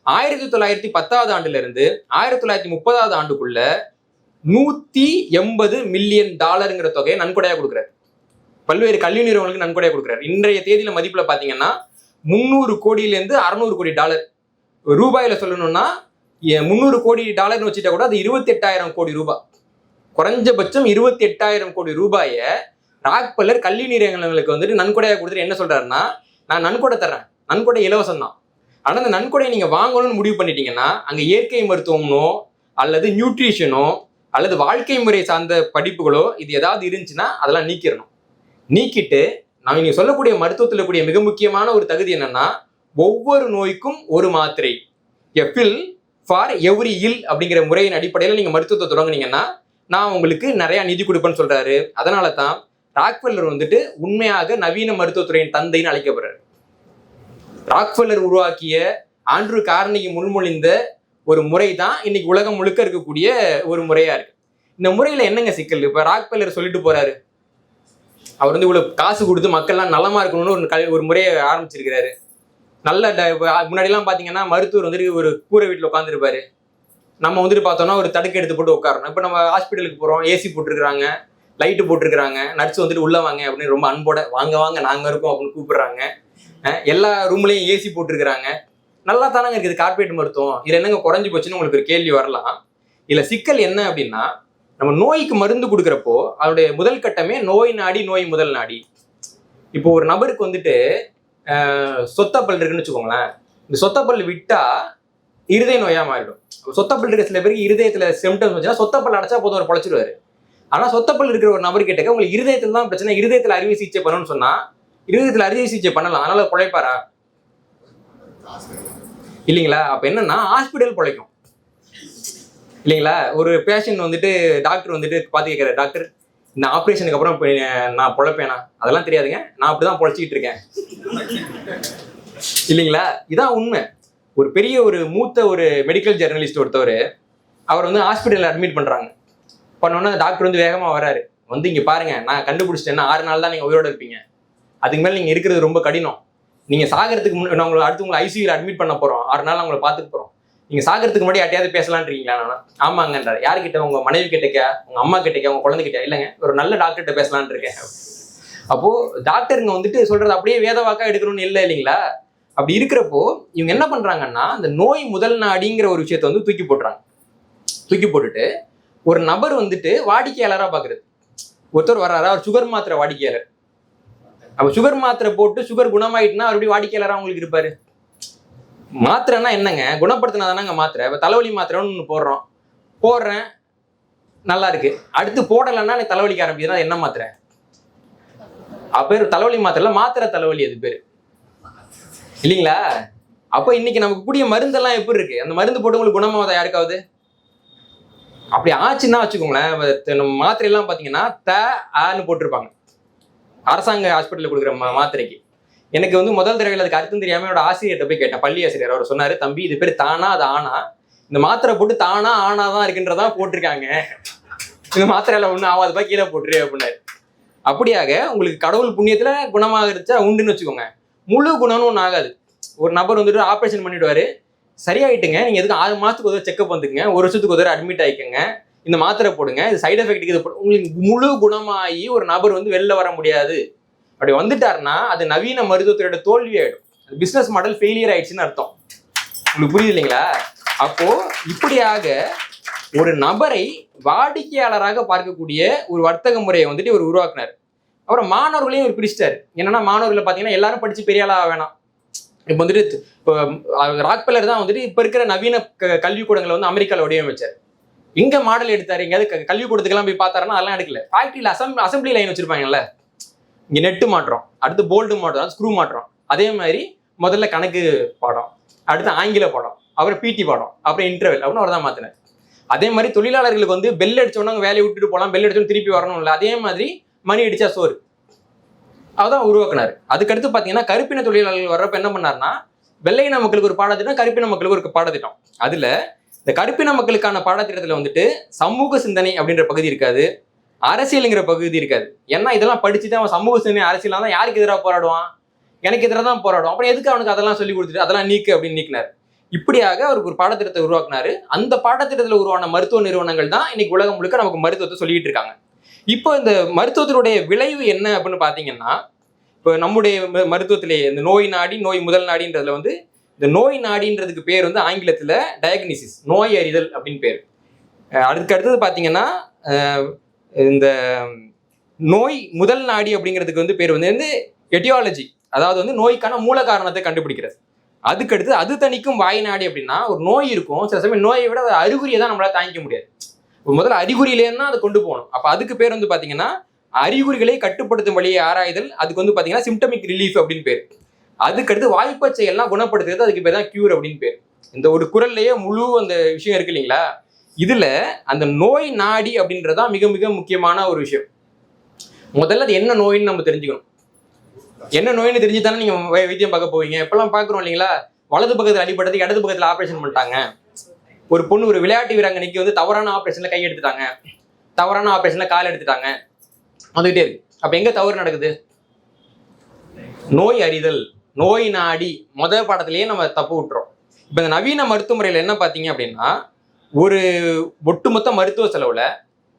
1910 இருந்து 1930 $180 மில்லியன் தொகையை நன்கொடையா கொடுக்குறாரு. பல்வேறு கல்வி நிறுவனங்களுக்கு நன்கொடையா கொடுக்குறாரு. இன்றைய தேதியில மதிப்புல பாத்தீங்கன்னா $300 கோடியிலேருந்து $600 கோடி. ரூபாயில சொல்லணும்னா $300 கோடி வச்சுட்டா கூட அது 28,000 கோடி ரூபாய். குறைஞ்சபட்சம் 28,000 கோடி ரூபாயை ராக்பெல்லர் கல்வி நிறுவனங்களுக்கு வந்துட்டு நன்கொடையா கொடுத்துட்டு என்ன சொல்றாருன்னா, நான் நன்கொடை தர்றேன், நன்கொடை இலவசம் தான். ஆனா அந்த நன்கொடையை நீங்க வாங்கணும்னு முடிவு பண்ணிட்டீங்கன்னா அங்க இயற்கை மருத்துவமோ அல்லது நியூட்ரிஷனோ அல்லது வாழ்க்கை முறை சார்ந்த படிப்புகளோ இது ஏதாவது இருந்துச்சுன்னா அதெல்லாம் நீக்கிடணும். நீக்கிட்டு நான் நீங்க சொல்லக்கூடிய மருத்துவத்தில் கூடிய மிக முக்கியமான ஒரு தகுதி என்னன்னா, ஒவ்வொரு நோய்க்கும் ஒரு மாத்திரை, எ பில் ஃபார் எவ்ரி இல் அப்படிங்கிற முறையின் அடிப்படையில் நீங்க மருத்துவத்தை தொடங்குனீங்கன்னா நான் உங்களுக்கு நிறைய நிதி கொடுப்பேன்னு சொல்றாரு. அதனால தான் ராக்ஃபெல்லர் வந்துட்டு உண்மையாக நவீன மருத்துவத்துறையின் தந்தைன்னு அழைக்கப்படுறாரு. ராக்ஃபெல்லர் உருவாக்கிய ஆண்ட்ரூ கார்னகி முன்மொழிந்த ஒரு முறை தான் இன்னைக்கு உலகம் முழுக்க இருக்கக்கூடிய ஒரு முறையா இருக்கு. இந்த முறையில என்னங்க சிக்கல்? இப்ப ராக்ஃபெல்லர் சொல்லிட்டு போறாரு, அவர் வந்து இவ்வளவு காசு கொடுத்து மக்கள்லாம் நலமா இருக்கணும்னு ஒரு முறையை ஆரம்பிச்சிருக்கிறாரு. நல்ல முன்னாடி எல்லாம் பாத்தீங்கன்னா மருத்துவர் வந்துட்டு ஒரு கூரை வீட்டுல உட்காந்துருப்பாரு. நம்ம வந்துட்டு பார்த்தோம்னா ஒரு தடுக்க எடுத்து போட்டு உட்காரணும். இப்ப நம்ம ஹாஸ்பிட்டலுக்கு போறோம், ஏசி போட்டிருக்கிறாங்க, லைட்டு போட்டிருக்கிறாங்க, நர்ஸ் வந்துட்டு உள்ள வாங்க அப்படின்னு ரொம்ப அன்போட வாங்க வாங்க நாங்க இருக்கோம் அப்படின்னு கூப்பிடுறாங்க. எல்லா ரூம்லயும் ஏசி போட்டிருக்கிறாங்க. நல்லா தானங்க இருக்குது கார்பரேட் மருத்துவம். இதுல என்னங்க குறைஞ்சு போச்சுன்னு உங்களுக்கு ஒரு கேள்வி வரலாம். இதுல சிக்கல் என்ன அப்படின்னா, நம்ம நோய்க்கு மருந்து கொடுக்குறப்போ அதோடைய முதல் கட்டமே நோய் நாடி, நோய் முதல் நாடி. இப்போ ஒரு நபருக்கு வந்துட்டு சொத்தப்பல் இருக்குன்னு வச்சுக்கோங்களேன். இந்த சொத்தப்பல் விட்டா இருதய நோயா மாறிடும். சொத்தப்பல் இருக்கிற சில பேருக்கு இருதயத்துல சிம்டம்ஸ் வச்சுன்னா சொத்தப்பல் அடைச்சா போதும் ஒரு பொழைச்சிடுவாரு. ஆனா சொத்தப்பல் இருக்கிற ஒரு நபர் கேட்டக்க உங்களுக்கு இருதயத்துல தான் பிரச்சனை, இருதயத்துல அறுவை சிகிச்சை பண்ணணும்னு சொன்னா இருதயத்துல அறுவை சிகிச்சை பண்ணலாம், அதனால பொழைப்பாரா? இல்லைங்களா? அப்ப என்னன்னா ஹாஸ்பிட்டல் பொழைக்கும் இல்லைங்களா? ஒரு பேஷண்ட் வந்துட்டு டாக்டர் வந்துட்டு பார்த்து கேட்கிறாரு, டாக்டர் இந்த ஆப்ரேஷனுக்கு அப்புறம் இப்போ நான் பொழைப்பேனா அதெல்லாம் தெரியாதுங்க, நான் அப்படிதான் பொழைச்சிக்கிட்டு இருக்கேன் இல்லைங்களா? இதான் உண்மை. ஒரு பெரிய ஒரு மூத்த ஒரு மெடிக்கல் ஜெர்னலிஸ்ட் ஒருத்தவர், அவர் வந்து ஹாஸ்பிட்டலில் அட்மிட் பண்ணுறாங்க. பண்ணோன்னா டாக்டர் வந்து வேகமாக வராரு, வந்து இங்கே பாருங்க நான் கண்டுபிடிச்சிட்டேன்னா 6 நாள் தான் நீங்கள் உயிரோட இருப்பீங்க, அதுக்கு மேலே நீங்கள் இருக்கிறது ரொம்ப கடினம், நீங்கள் சாகிறதுக்கு நான் உங்களை அடுத்து உங்களை ஐசியூவில் அட்மிட் பண்ண போகிறோம், 6 நாள் உங்களை பார்த்துக்க போகிறோம், நீங்கள் சாகிறதுக்கு முன்னாடி யார்ட்டையாவது பேசலான்னு இருக்கீங்களா? நான் ஆமாங்கன்றார். யார்கிட்ட? உங்கள் மனைவி கிட்டக்கா, உங்கள் அம்மா கிட்டக்கா, உங்கள் குழந்தைகிட்ட? இல்லைங்க, ஒரு நல்ல டாக்டர்கிட்ட பேசலான்னு இருக்கேன். அப்போது டாக்டருங்க வந்துட்டு சொல்கிறது அப்படியே வேதவாக்கா எடுக்கணும்னு இல்லை இல்லைங்களா? அப்படி இருக்கிறப்போ இவங்க என்ன பண்ணுறாங்கன்னா, அந்த நோய் முதல் நாடிங்கிற ஒரு விஷயத்தை வந்து தூக்கி போட்டுட்டு ஒரு நபர் வந்துட்டு வாடிக்கையாளராக பார்க்குறது. ஒருத்தர் வர்றாரு, அவர் சுகர் மாத்திரை வாடிக்கையாளர். அப்போ சுகர் மாத்திரை போட்டு சுகர் குணமாயிட்டுனா அப்படி வாடிக்கையாளராக அவங்களுக்கு இருப்பாரு. மாத்திரைன்னா என்னங்க, குணப்படுத்தினா தானங்க மாத்திரை. இப்போ தலைவலி மாத்திரைன்னு ஒன்று போடுறேன் நல்லா இருக்கு, அடுத்து போடலைன்னா எனக்கு தலைவலிக்க ஆரம்பிக்குதுன்னா என்ன மாத்திரை? பேர் தலைவலி மாத்திரை, மாத்திரை தலைவலி அது பேர் இல்லைங்களா? அப்போ இன்னைக்கு நமக்கு கூடிய மருந்தெல்லாம் எப்படி இருக்கு? அந்த மருந்து போட்டு உங்களுக்கு குணமாவதா யாருக்காவது? அப்படி ஆச்சுன்னா வச்சுக்கோங்களேன், நம்ம மாத்திரையெல்லாம் பார்த்தீங்கன்னா ஆன்னு போட்டிருப்பாங்க. அரசாங்க ஹாஸ்பிட்டலில் கொடுக்குற மாத்திரைக்கு எனக்கு வந்து முதல் தடவையில் அதுக்கு அர்த்தம் தெரியாமல் என்னோட ஆசிரியர்கிட்ட போய் கேட்டேன், பள்ளி ஆசிரியர். அவர் சொன்னார், தம்பி இது பேர் தானா அது ஆனா, இந்த மாத்திரை போட்டு தானா ஆனா தான் இருக்குன்றதான் போட்டிருக்காங்க, இந்த மாத்திரையில ஒன்றும் ஆகாதுப்பா கீழே போட்டுரு அப்படின்னாரு. அப்படியாக உங்களுக்கு கடவுள் புண்ணியத்தில் குணமாகச்சா உண்டுன்னு வச்சுக்கோங்க, முழு குணம்னு ஒன்றும் ஆகாது. ஒரு நபர் வந்துட்டு ஆப்ரேஷன் பண்ணிடுவாரு, சரியாயிட்டுங்க, நீங்கள் எதுக்கு 6 மாதத்துக்கு ஒரு செக்அப் வந்துக்குங்க, 1 வருஷத்துக்கு ஒரு அட்மிட் ஆகிக்கங்க, இந்த மாத்திரை போடுங்க, இது சைடு எஃபெக்ட்டுக்கு இது உங்களுக்கு முழு குணமாகி ஒரு நபர் வந்து வெளில வர முடியாது. அப்படி வந்துட்டாருன்னா அது நவீன மருத்துவத்தோட தோல்வி ஆயிடும், அது பிஸ்னஸ் மாடல் ஃபெயிலியர் ஆயிடுச்சுன்னு அர்த்தம். உங்களுக்கு புரியுது இல்லைங்களா? அப்போ இப்படியாக ஒரு நபரை வாடிக்கையாளராக பார்க்கக்கூடிய ஒரு வர்த்தக முறையை வந்துட்டு இவர் உருவாக்குனார். அப்புறம் மாணவர்களையும் இவர் பிரிச்சிட்டாரு. என்னன்னா மாணவர்களை பார்த்தீங்கன்னா எல்லாரும் படிச்சு பெரிய ஆளாக வேணாம். இப்போ வந்துட்டு இப்போ ராக்பெல்லர் தான் வந்துட்டு இப்போ இருக்கிற நவீன கல்விக்கூடங்களை வந்து அமெரிக்காவில் வடிவமைச்சார். எங்க மாடல் எடுத்தாரு? எங்கேயாவது கல்விக்கூடத்துக்கெல்லாம் போய் பார்த்தாருன்னா அதெல்லாம் எடுக்கல. ஃபேக்ட்ரியில் அசம்பிளி லைன் வச்சிருப்பாங்கல்ல, இங்கே நெட்டு மாற்றம், அடுத்து போல்டு மாற்றம், ஸ்க்ரூ மாற்றம். அதே மாதிரி முதல்ல கணக்கு பாடம், அடுத்து ஆங்கில பாடம், அப்புறம் பிடி பாடம், அப்புறம் இன்டர்வெல் அப்படின்னு அவர் தான் மாற்றினார். அதே மாதிரி தொழிலாளர்களுக்கு வந்து பெல் அடிச்சோன்னா வேலையை விட்டுட்டு போகலாம், பெல் அடிச்சோன்னு திருப்பி வரணும் இல்லை, அதே மாதிரி மணி அடிச்சா சோறு அதான் உருவாக்குனாரு. அதுக்கடுத்து பார்த்தீங்கன்னா கருப்பின தொழிலாளர்கள் வர்றப்ப என்ன பண்ணாருன்னா, வெள்ளையின மக்களுக்கு ஒரு பாடத்திட்டம், கருப்பின மக்களுக்கு ஒரு பாடத்திட்டம். அதுல இந்த கருப்பின மக்களுக்கான பாடத்திட்டத்தில் வந்துட்டு சமூக சிந்தனை அப்படின்ற பகுதி இருக்காது, அரசியலுங்கிற பகுதி இருக்காது. ஏன்னா இதெல்லாம் படிச்சுட்டு அவன் சமூக சிந்தனை அரசியலாம் தான் யாருக்கு எதிராக போராடுவான், எனக்கு எதிராக தான் போராடுவான், அப்புறம் எதுக்கு அவனுக்கு அதெல்லாம் சொல்லி கொடுத்துட்டு அதெல்லாம் நீக்கு அப்படின்னு நீக்கினார். இப்படியாக அவருக்கு ஒரு பாடத்திட்டத்தை உருவாக்குனாரு. அந்த பாடத்திட்டத்தில் உருவான மருத்துவ நிறுவனங்கள் தான் இன்னைக்கு உலகம் முழுக்க நமக்கு மருத்துவத்தை சொல்லிட்டு இருக்காங்க. இப்போ இந்த மருத்துவத்தினுடைய விளைவு என்ன அப்படின்னு பார்த்தீங்கன்னா, இப்போ நம்முடைய மருத்துவத்திலேயே இந்த நோய் நாடி, நோய் முதல் நாடின்றதுல வந்து இந்த நோய் நாடின்றதுக்கு பேர் வந்து ஆங்கிலத்தில் டயக்னிசிஸ், நோய் அறிதல் அப்படின்னு பேர். அதுக்கு அடுத்தது பார்த்தீங்கன்னா இந்த நோய் முதல் நாடி அப்படிங்கிறதுக்கு வந்து பேர் வந்து எட்டியாலஜி, அதாவது வந்து நோய்க்கான மூல காரணத்தை கண்டுபிடிக்கிறது. அதுக்கடுத்து அது தணிக்கும் வாய் நாடி அப்படின்னா ஒரு நோய் இருக்கும், சில சமயம் நோயை விட அறிகுறியை தான் நம்மளால தாங்கிக்க முடியாது. முதல்ல அறிகுறியிலேன்னா அதை கொண்டு போகணும். அப்போ அதுக்கு பேர் வந்து பார்த்தீங்கன்னா அறிகுறிகளை கட்டுப்படுத்தும் வழியை ஆராய்தல், அதுக்கு வந்து பார்த்தீங்கன்னா சிம்டமிக் ரிலீஃப் அப்படின்னு பேர். அதுக்கடுத்து வாய்ப்பச்சை எல்லாம் குணப்படுத்துறது, அதுக்கு பேர் தான் கியூர் அப்படின்னு பேர். இந்த ஒரு குரல்லையே முழு அந்த விஷயம் இருக்கு இல்லைங்களா? இதுல அந்த நோய் நாடி அப்படின்றதான் மிக மிக முக்கியமான ஒரு விஷயம். முதல்ல அது என்ன நோயின்னு நம்ம தெரிஞ்சுக்கணும். என்ன நோயின்னு தெரிஞ்சு தானே நீங்க வைத்தியம் பார்க்க போவீங்க. இப்பெல்லாம் பார்க்குறோம் இல்லைங்களா, வலது பக்கத்தில் அடிபட்டதுக்கு இடது பக்கத்தில் ஆப்ரேஷன் பண்ணிட்டாங்க. ஒரு பொண்ணு, ஒரு விளையாட்டு வீராங்கனைக்கு வந்து தவறான ஆப்ரேஷன்ல கை எடுத்துட்டாங்க, தவறான ஆப்ரேஷன்ல கால் எடுத்துட்டாங்க, வந்துகிட்டே இருக்கு. அப்ப எங்க தவறு நடக்குது? நோய் அறிதல், நோய் நாடி முதல் பாடத்திலேயே நம்ம தப்பு விட்டுறோம். இப்ப இந்த நவீன மருத்துவ முறையில என்ன பாத்தீங்க அப்படின்னா, ஒரு ஒட்டுமொத்த மருத்துவ செலவுல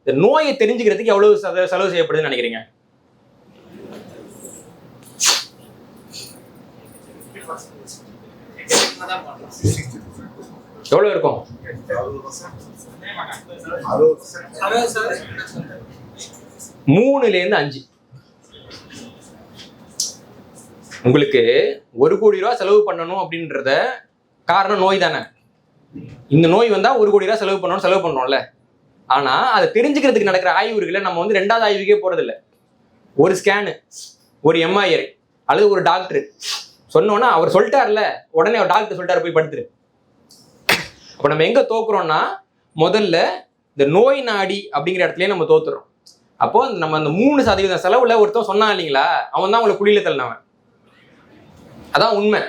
இந்த நோயை தெரிஞ்சுக்கிறதுக்கு எவ்வளவு செலவு செய்யப்படுதுன்னு நினைக்கிறீங்க? எவ்வளவு இருக்கும்? 3-5. உங்களுக்கு 1 கோடி ரூபாய் செலவு பண்ணணும் அப்படின்றத காரணம் நோய் தானே. இந்த நோய் வந்தா 1 கோடி ரூபாய் செலவு பண்றோம்ல. ஆனா அதை தெரிஞ்சுக்கிறதுக்கு நடக்கிற ஆய்வுகளை நம்ம வந்து 2வது ஆய்வுக்கே போறது இல்லை. ஒரு ஸ்கேனு, ஒரு எம்ஐஆர் அல்லது ஒரு டாக்டர் சொன்னோன்னா அவர் சொல்லிட்டார்ல, உடனே அவர் டாக்டர் சொல்லிட்டாரு போய் படுத்துரு. அப்ப நம்ம எங்க தோக்குறோம்னா, முதல்ல இந்த நோய் நாடி அப்படிங்கிற இடத்துலயே நம்ம தோத்துறோம். அப்போ நம்ம அந்த 3% செலவுல ஒருத்தன் சொன்னான் இல்லைங்களா, அவன் தான் உங்களை குழியில தள்ளினவன். அதான் உண்மை.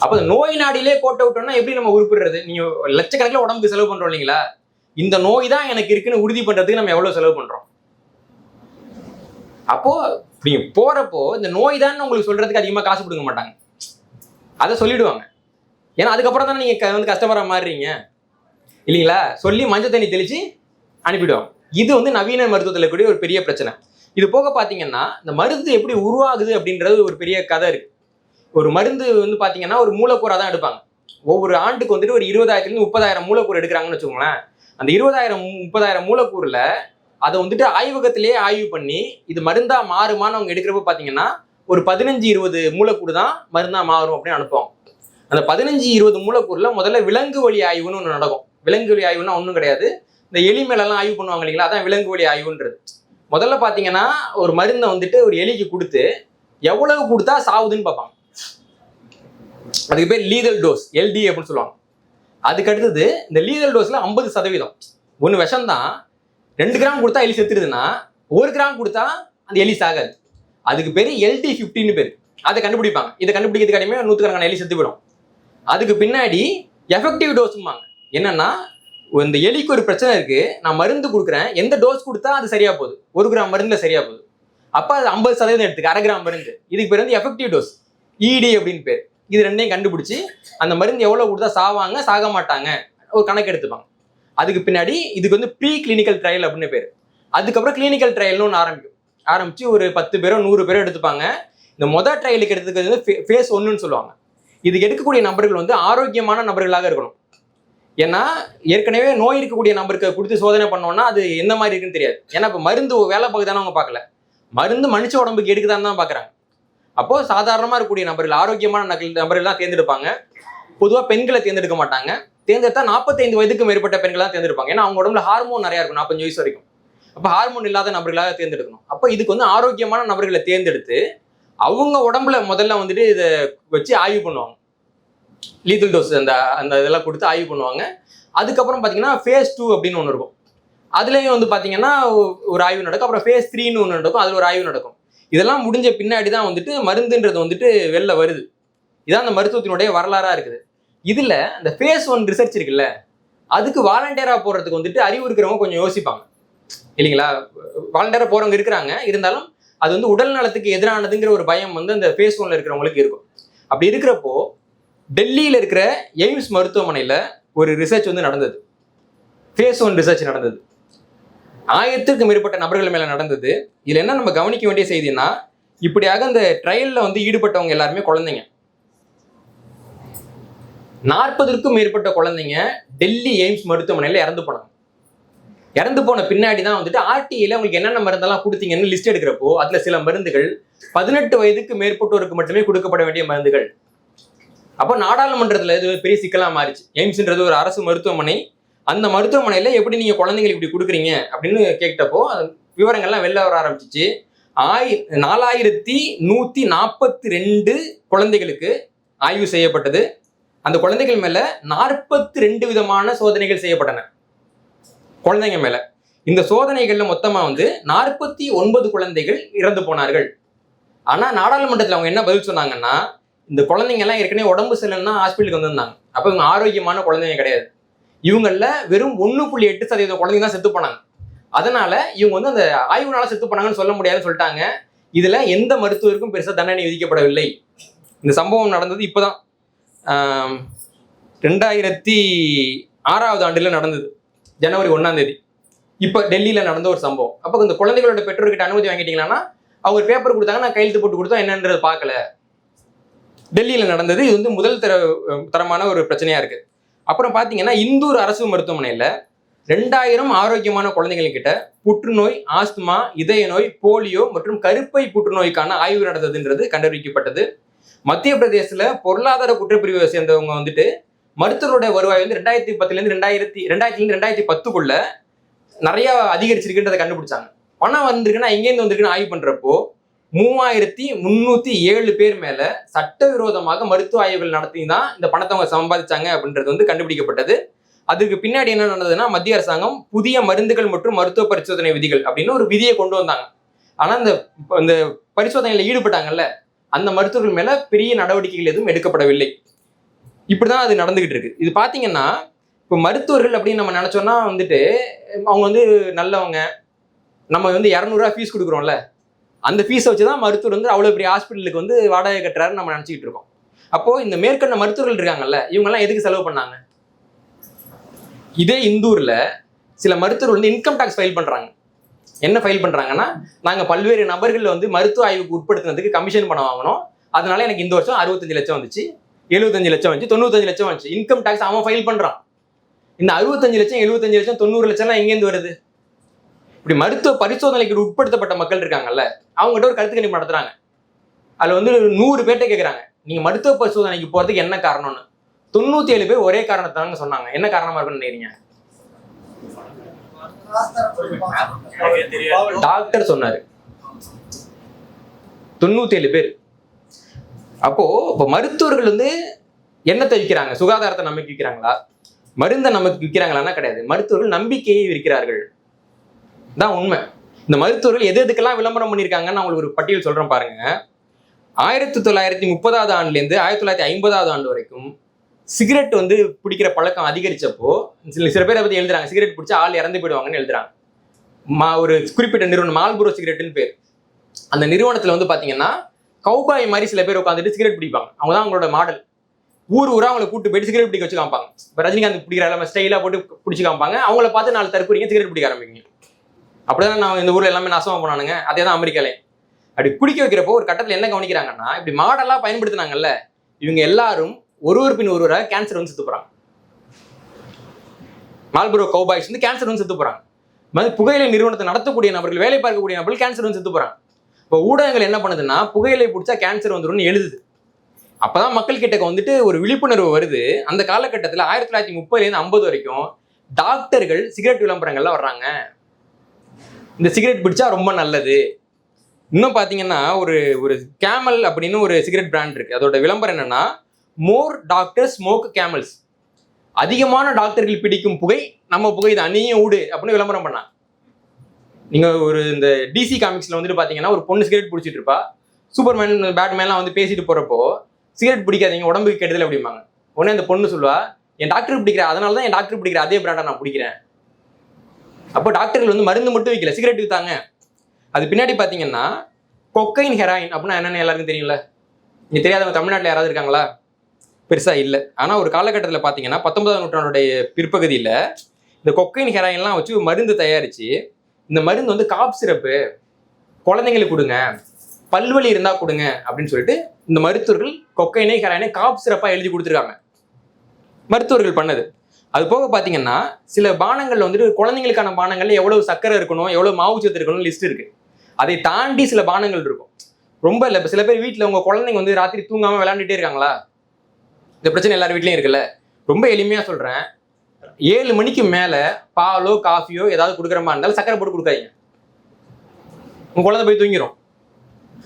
அப்ப நோய் நாடிலே கோட்டை விட்டோம்னா எப்படி நம்ம உருப்பிடுறது? நீங்க லட்சக்கணக்கில் உடம்புக்கு செலவு பண்றோம் இல்லைங்களா, இந்த நோய் தான் எனக்கு இருக்குன்னு உறுதி பண்றதுக்கு நம்ம எவ்வளவு செலவு பண்றோம்? அப்போ நீங்க போறப்போ இந்த நோய் தான் உங்களுக்கு சொல்றதுக்கு அதிகமா காசு கொடுக்க மாட்டாங்க, அதை சொல்லிடுவாங்க. ஏன்னா அதுக்கப்புறம் தானே நீங்க வந்து கஸ்டமரா மாறுறீங்க இல்லைங்களா, சொல்லி மஞ்சள் தண்ணி தெளிச்சு அனுப்பிடுவாங்க. இது வந்து நவீன மருத்துவத்தில் கூடிய ஒரு பெரிய பிரச்சனை. இது போக பார்த்தீங்கன்னா இந்த மருந்து எப்படி உருவாகுது அப்படின்றது ஒரு பெரிய கதை இருக்கு. ஒரு மருந்து வந்து பார்த்தீங்கன்னா ஒரு மூலக்கூறாக தான் எடுப்பாங்க. ஒவ்வொரு ஆண்டுக்கு வந்துட்டு ஒரு 20,000 30,000 மூலக்கூறு எடுக்கிறாங்கன்னு வச்சுக்கோங்களேன். அந்த 20,000 30,000 அதை வந்துட்டு ஆய்வகத்திலேயே ஆய்வு பண்ணி இது மருந்தா மாறுமான்னு அவங்க எடுக்கிறப்ப பார்த்தீங்கன்னா ஒரு 15-20 மூலக்கூறு தான் மருந்தா மாறும் அப்படின்னு அனுப்புவாங்க. அந்த 15-20 மூலக்கூறுல முதல்ல விலங்கு வழி ஆய்வுன்னு ஒன்று நடக்கும். விலங்கு வழி ஆய்வுன்னா ஒன்றும் கிடையாது, இந்த எலி மேலெல்லாம் ஆய்வு பண்ணுவாங்க இல்லைங்களா, அதான் விலங்கு வழி ஆய்வுன்றது. முதல்ல பார்த்தீங்கன்னா ஒரு மருந்தை வந்துட்டு ஒரு எலிக்கு கொடுத்து எவ்வளவு கொடுத்தா சாவுதுன்னு பார்ப்பாங்க. அதுக்கு பேர் லீதல் டோஸ், எல்டி அப்படின்னு சொல்லுவாங்க. அதுக்கு அடுத்தது இந்த லீதல் டோஸ்ல 50%. ஒன்று விஷம் தான், 2 கிராம் கொடுத்தா எலி செத்துருதுன்னா 1 கிராம் கொடுத்தா அந்த எலி சாகாது. அதுக்கு பேர் LD50ன்னு பேர். அதை கண்டுபிடிப்பாங்க. இதை கண்டுபிடிக்கிறதுக்கு அடிமையாக 100கணக்கான எலி செத்து போயிடும். அதுக்கு பின்னாடி எஃபெக்டிவ் டோஸும்பாங்க. என்னன்னா இந்த எலிக்கு ஒரு பிரச்சனை இருக்கு, நான் மருந்து கொடுக்குறேன், எந்த டோஸ் கொடுத்தா அது சரியா போகுது, 1 கிராம் மருந்துல சரியா போகுது, அப்ப அது 50% எடுத்துக்கு 1/2 கிராம் மருந்து. இதுக்கு பேர் வந்து எஃபெக்டிவ் டோஸ், ED அப்படின்னு பேர். இது ரெண்டையும் கண்டுபிடிச்சு அந்த மருந்து எவ்வளவு கொடுத்தா சாவாங்க சாக மாட்டாங்க ஒரு கணக்கு எடுத்துப்பாங்க. அதுக்கு பின்னாடி இதுக்கு வந்து ப்ரீ கிளினிக்கல் ட்ரையல் அப்படின்னு பேர். அதுக்கப்புறம் கிளினிக்கல் ட்ரையல்னு ஒன்று ஆரம்பிச்சு ஒரு 10 பேரோ 100 பேரோ எடுத்துப்பாங்க. இந்த மொதல் ட்ரையலுக்கு எடுத்துக்கிறது வந்து ஃபேஸ் 1ன்னு சொல்லுவாங்க. இதுக்கு எடுக்கக்கூடிய நபர்கள் வந்து ஆரோக்கியமான நபர்களாக இருக்கணும். ஏன்னா ஏற்கனவே நோய் இருக்கக்கூடிய நபருக்கு கொடுத்து சோதனை பண்ணோம்னா அது எந்த மாதிரி இருக்குன்னு தெரியாது. ஏன்னா இப்போ மருந்து வேலை பார்க்குதானே அவங்க பார்க்கல, மருந்து மனுஷ உடம்புக்கு எடுக்குதான்னு தான் பார்க்குறாங்க. அப்போ சாதாரணமாக இருக்கக்கூடிய நபர்கள், ஆரோக்கியமான நபர்கள் தான் தேர்ந்தெடுப்பாங்க. பொதுவாக பெண்களை தேர்ந்தெடுக்க மாட்டாங்க. தேர்ந்தெடுத்தா 45 வயதுக்கு மேற்பட்ட பெண்கள் தான் தேர்ந்தெடுப்பாங்க. ஏன்னா அவங்க உடம்புல ஹார்மோன் நிறையா இருக்கும் 45 வயசு வரைக்கும். அப்போ ஹார்மோன் இல்லாத நபர்களாக தேர்ந்தெடுக்கணும். அப்போ இதுக்கு வந்து ஆரோக்கியமான நபர்களை தேர்ந்தெடுத்து அவங்க உடம்புல முதல்ல வந்துட்டு இதை வச்சு ஆய்வு பண்ணுவாங்க. லீதல் டோஸ் அந்த இதெல்லாம் கொடுத்து ஆய்வு பண்ணுவாங்க. அதுக்கப்புறம் பார்த்தீங்கன்னா ஃபேஸ் 2 அப்படின்னு ஒன்று இருக்கும். அதுலேயும் வந்து பார்த்தீங்கன்னா ஒரு ஆய்வு நடக்கும். அப்புறம் ஃபேஸ் 3ன்னு ஒன்று நடக்கும், அதில் ஒரு ஆய்வு நடக்கும். இதெல்லாம் முடிஞ்ச பின்னாடி தான் வந்துட்டு மருந்துன்றது வந்துட்டு வெளில வருது. இதான் அந்த மருத்துவத்தினுடைய வரலாறாக இருக்குது. இதில் அந்த ஃபேஸ் 1 ரிசர்ச் இருக்குல்ல, அதுக்கு வாலண்டியராக போகிறதுக்கு வந்துட்டு அறிவு இருக்கிறவங்க கொஞ்சம் யோசிப்பாங்க இல்லைங்களா. வாலண்டியராக போகிறவங்க இருக்கிறாங்க, இருந்தாலும் அது வந்து உடல் நலத்துக்கு எதிரானதுங்கிற ஒரு பயம் வந்து அந்த ஃபேஸ் 1ல இருக்கிறவங்களுக்கு இருக்கும். அப்படி இருக்கிறப்போ டெல்லியில் இருக்கிற எய்ம்ஸ் மருத்துவமனையில் ஒரு ரிசர்ச் வந்து நடந்தது. ஃபேஸ் 1 ரிசர்ச் நடந்தது. 1000க்கும் மேற்பட்ட நபர்கள் மேலே நடந்தது. இதில் என்ன நம்ம கவனிக்க வேண்டிய செய்தின்னா, இப்படியாக அந்த ட்ரையலில் வந்து ஈடுபட்டவங்க எல்லாருமே குழந்தைங்க. 40க்கும் மேற்பட்ட குழந்தைங்க டெல்லி எய்ம்ஸ் மருத்துவமனையில் இறந்து போனாங்க. இறந்து போன பின்னாடி தான் வந்துட்டு RTIல உங்களுக்கு என்னென்ன மருந்தெல்லாம் கொடுத்தீங்கன்னு லிஸ்ட் எடுக்கிறப்போ அதில் சில மருந்துகள் 18 வயதுக்கு மேற்பட்டோருக்கு மட்டுமே கொடுக்கப்பட வேண்டிய மருந்துகள். அப்போ நாடாளுமன்றத்தில் இது பெரிய சிக்கலாக மாறிச்சு. எய்ம்ஸ்ன்றது ஒரு அரசு மருத்துவமனை, அந்த மருத்துவமனையில் எப்படி நீங்கள் குழந்தைங்களுக்கு இப்படி கொடுக்குறீங்க அப்படின்னு கேட்டப்போ விவரங்கள்லாம் வெளில வர ஆரம்பிச்சிச்சு. 4142 குழந்தைகளுக்கு ஆய்வு செய்யப்பட்டது. அந்த குழந்தைகள் மேலே 42 விதமான சோதனைகள் செய்யப்பட்டன குழந்தைங்க மேலே. இந்த சோதனைகளில் மொத்தமாக வந்து 49 குழந்தைகள் இறந்து போனார்கள். ஆனால் நாடாளுமன்றத்தில் அவங்க என்ன பதில் சொன்னாங்கன்னா, இந்த குழந்தைங்க எல்லாம் ஏற்கனவே உடம்பு சரியில்லைன்னா ஹாஸ்பிட்டலுக்கு வந்திருந்தாங்க, அப்போ இவங்க ஆரோக்கியமான குழந்தைங்க கிடையாது, இவங்கள வெறும் 1.8% குழந்தைங்க தான் செத்து போனாங்க, அதனால இவங்க வந்து அந்த ஆய்வுனால செத்து போனாங்கன்னு சொல்ல முடியாதுன்னு சொல்லிட்டாங்க. இதுல எந்த மருத்துவருக்கும் பெருசாக தண்டனை விதிக்கப்படவில்லை. இந்த சம்பவம் நடந்தது இப்போதான் 2006 ஆண்டுல நடந்தது, ஜனவரி 1ஆம் தேதி. இப்போ டெல்லியில் நடந்த ஒரு சம்பவம். அப்போ இந்த குழந்தைகளோட பெற்றோர்கிட்ட அனுமதி வாங்கிட்டீங்கன்னா அவங்க பேப்பர் கொடுத்தாங்க, நான் கையெழுத்து போட்டு கொடுத்தோம், என்னன்றது பார்க்கல. டெல்லியில் நடந்தது. இது வந்து முதல் தரமான ஒரு பிரச்சனையா இருக்கு. அப்புறம் பார்த்தீங்கன்னா இந்தூர் அரசு மருத்துவமனையில் 2000 ஆரோக்கியமான குழந்தைகள்கிட்ட புற்றுநோய், ஆஸ்துமா, இதய நோய், போலியோ மற்றும் கருப்பை புற்றுநோய்க்கான ஆய்வு நடந்ததுன்றது கண்டறிவிக்கப்பட்டது. மத்திய பிரதேசத்தில் பொருளாதார குற்றப்பிரிவை சேர்ந்தவங்க வந்துட்டு மருத்துவருடைய வருவாய் வந்து 2010 நிறைய அதிகரிச்சிருக்குன்றதை கண்டுபிடிச்சாங்க. பணம் வந்திருக்குன்னா எங்கேருந்து வந்திருக்குன்னு ஆய்வு பண்றப்போ 3307 பேர் மேல சட்டவிரோதமாக மருத்துவ ஆய்வுகள் நடத்தி தான் இந்த பணத்தை அவங்க சம்பாதிச்சாங்க அப்படின்றது வந்து கண்டுபிடிக்கப்பட்டது. அதுக்கு பின்னாடி என்ன நடந்ததுன்னா மத்திய அரசாங்கம் புதிய மருந்துகள் மற்றும் மருத்துவ பரிசோதனை விதிகள் அப்படின்னு ஒரு விதியை கொண்டு வந்தாங்க. ஆனா இந்த பரிசோதனையில ஈடுபட்டாங்கல்ல அந்த மருத்துவர்கள் மேல பெரிய நடவடிக்கைகள் எதுவும் எடுக்கப்படவில்லை. இப்படிதான் அது நடந்துகிட்டு இருக்கு. இது பாத்தீங்கன்னா இப்போ மருத்துவர்கள் அப்படின்னு நம்ம நினைச்சோம்னா வந்துட்டு அவங்க வந்து நல்லவங்க, நம்ம வந்து 200 ரூபா ஃபீஸ் கொடுக்குறோம்ல, அந்த ஃபீஸை வச்சுதான் மருத்துவர் வந்து அவ்வளவு பெரிய ஹாஸ்பிட்டலுக்கு வந்து வாடகை கட்டுறாருன்னு நம்ம நினைச்சிட்டு இருக்கோம். அப்போ இந்த மேற்கண்ட மருத்துவர்கள் இருக்காங்கல்ல, இவங்க எல்லாம் எதுக்கு செலவு பண்ணாங்க? இதே இந்தூர்ல சில மருத்துவர்கள் வந்து இன்கம் டாக்ஸ் ஃபைல் பண்றாங்க. என்ன ஃபைல் பண்றாங்கன்னா, நாங்க பல்வேறு நபர்கள் வந்து மருத்துவ ஆய்வுக்கு உட்படுத்தினதுக்கு கமிஷன் பணம் வாங்கணும், அதனால எனக்கு இந்த வருஷம் 65 லட்சம் வந்துச்சு, 75 லட்சம் வந்துச்சு, 95 லட்சம் வந்துச்சு. இன்கம் டாக்ஸ் அவன் ஃபைல் பண்றான். இந்த 65 லட்சம் 75 லட்சம் 90 லட்சம்லாம் எங்கேருந்து வருது? இப்படி மருத்துவ பரிசோதனைக்கு உட்படுத்தப்பட்ட மக்கள் இருக்காங்கல்ல, அவங்ககிட்ட ஒரு கருத்து கணிப்பு நடத்துறாங்க. அதுல வந்து 100 பேர்ட்ட கேட்கறாங்க, நீங்க மருத்துவ பரிசோதனைக்கு போறதுக்கு என்ன காரணம்னு. 97 பேர் ஒரே காரணத்தாங்க சொன்னாங்க. என்ன காரணமா இருக்குன்னு நினைக்கிறீங்க? டாக்டர் சொன்னாரு 97 பேர். அப்போ இப்போ மருத்துவர்கள் வந்து என்னத்தை விற்கிறாங்க? சுகாதாரத்தை நமக்கு விற்கிறாங்களா, மருந்தை நமக்கு விற்கிறாங்களான்னா கிடையாது. மருத்துவர்கள் நம்பிக்கையை விற்கிறார்கள் தான் உண்மை. இந்த மருத்துவர்கள் எது எதுக்கெல்லாம் விளம்பரம் பண்ணியிருக்காங்கன்னு நான் உங்களுக்கு ஒரு பட்டியல் சொல்றேன் பாருங்க. 1930 ஆண்டுலேருந்து 1950 ஆண்டு வரைக்கும் சிகரெட் வந்து பிடிக்கிற பழக்கம் அதிகரிச்சப்போ சில பேரை பத்தி எழுதுறாங்க, சிகரெட் பிடிச்சா ஆள் இறந்து போயிடுவாங்கன்னு எழுதுறாங்க. ஒரு குறிப்பிட்ட நிறுவனம் மால்புரோ சிகரெட்னு பேர். அந்த நிறுவனத்துல வந்து பாத்தீங்கன்னா கௌபாய் மாதிரி சில பேர் உட்காந்துட்டு சிகரெட் பிடிப்பாங்க. அவங்க தான் அவங்களோட மாடல். ஊரா அவங்களை கூட்டு போயிட்டு சிகரெட் பிடிக்க வச்சு காமிப்பாங்க. இப்போ ரஜினிகாந்த் பிடிக்கிற ஸ்டைலா போட்டு பிடிச்சி காமிப்பாங்க. அவங்கள பார்த்து 4 தற்கொலைங்க சிகரெட் பிடிக்க ஆரம்பிங்க. அப்படிதான் நான் இந்த ஊர்ல எல்லாமே நாசமா போனானுங்க. அதே தான் அமெரிக்காலே. அப்படி குடிக்க வைக்கிறப்போ ஒரு கட்டத்துல என்ன கவனிக்கிறாங்கன்னா, இப்படி மாடலா பயன்படுத்தினாங்கல்ல, இவங்க எல்லாரும் ஒருவர் பின் ஒருவராக கேன்சர் வந்து செத்து போறாங்க. மால்புரோ கௌபாய்ஸ் வந்து கேன்சர் வந்து செத்து போறாங்க. புகையிலை நிறுவனத்தை நடத்தக்கூடிய நபர்கள், வேலை பார்க்கக்கூடிய நபர்கள் கேன்சர் வந்து செத்து போறாங்க. இப்போ ஊடகங்கள் என்ன பண்ணுதுன்னா, புகையிலை பிடிச்சா கேன்சர் வந்துரும்னு எழுதுது. அப்பதான் மக்கள் கிட்ட வந்துட்டு ஒரு விழிப்புணர்வு வருது. அந்த காலகட்டத்தில் 1930 50 வரைக்கும் டாக்டர்கள் சிகரெட் விளம்பரங்கள்ல வர்றாங்க. இந்த சிகரெட் பிடிச்சா ரொம்ப நல்லது. இன்னும் பாத்தீங்கன்னா ஒரு கேமல் அப்படின்னு ஒரு சிகரெட் பிராண்ட் இருக்கு. அதோட விளம்பரம் என்னன்னா, மோர் டாக்டர்ஸ் ஸ்மோக் கேமல்ஸ். அதிகமான டாக்டர்கள் பிடிக்கும் புகை நம்ம புகை தான், நீயும் ஊடு அப்படின்னு விளம்பரம் பண்ணாங்க. நீங்க இந்த டிசி காமிக்ஸ்ல வந்துட்டு பாத்தீங்கன்னா, ஒரு பொண்ணு சிகரெட் பிடிச்சிட்டு இருப்பா. சூப்பர்மேன் பேட்மேன்லாம் வந்து பேசிட்டு போறப்போ, சிகரெட் பிடிக்காதீங்க உடம்புக்கு கெடுதல் அப்படிம்பாங்க. உடனே அந்த பொண்ணு சொல்லுவா, என் டாக்டர் பிடிக்கிற, அதனால தான் என் டாக்டர் பிடிக்கிற அதே பிராண்டை நான் பிடிக்கிறேன். அப்போ டாக்டர்கள் வந்து மருந்து மட்டும் வைக்கல, சிகரெட் வித்தாங்க. அது பின்னாடி பாத்தீங்கன்னா கொக்கைன் ஹெராயின் அப்படின்னா என்னன்னு எல்லாருக்கும் தெரியும்ல. இங்க தெரியாதவங்க தமிழ்நாட்டில் யாராவது இருக்காங்களா? பெருசா இல்லை. ஆனா ஒரு காலகட்டத்தில் பாத்தீங்கன்னா 19ஆம் நூற்றாண்டுடைய பிற்பகுதியில இந்த கொக்கைன் ஹெராயின்லாம் வச்சு மருந்து தயாரிச்சு, இந்த மருந்து வந்து காப் சிறப்பு குழந்தைங்களுக்கு கொடுங்க, பல்வலி இருந்தா கொடுங்க அப்படின்னு சொல்லிட்டு இந்த மருத்துவர்கள் கொக்கைனை ஹெராயினை காப் சிறப்பா எழுதி கொடுத்துருக்காங்க. மருத்துவர்கள் பண்ணது. அது போக பாத்தீங்கன்னா சில பானங்கள்ல வந்துட்டு குழந்தைங்களுக்கான பானங்கள்ல எவ்வளவு சக்கரை இருக்கணும், எவ்வளவு மாவுச்சத்து இருக்கணும் லிஸ்ட் இருக்கு. அதை தாண்டி சில பானங்கள் இருக்கும். ரொம்ப இல்லை. சில பேர் வீட்டுல உங்க குழந்தைங்க வந்து ராத்திரி தூங்காம விளையாண்டுட்டே இருக்காங்களா? இந்த பிரச்சனை எல்லார் வீட்லயும் இருக்குல்ல. ரொம்ப எளிமையா சொல்றேன், 7 மணிக்கு மேல பாலோ காஃபியோ ஏதாவது கொடுக்குற மாதிரி இருந்தாலும் சக்கரை போட்டு கொடுக்காதீங்க. உங்க குழந்தை போய் தூங்கிடும்.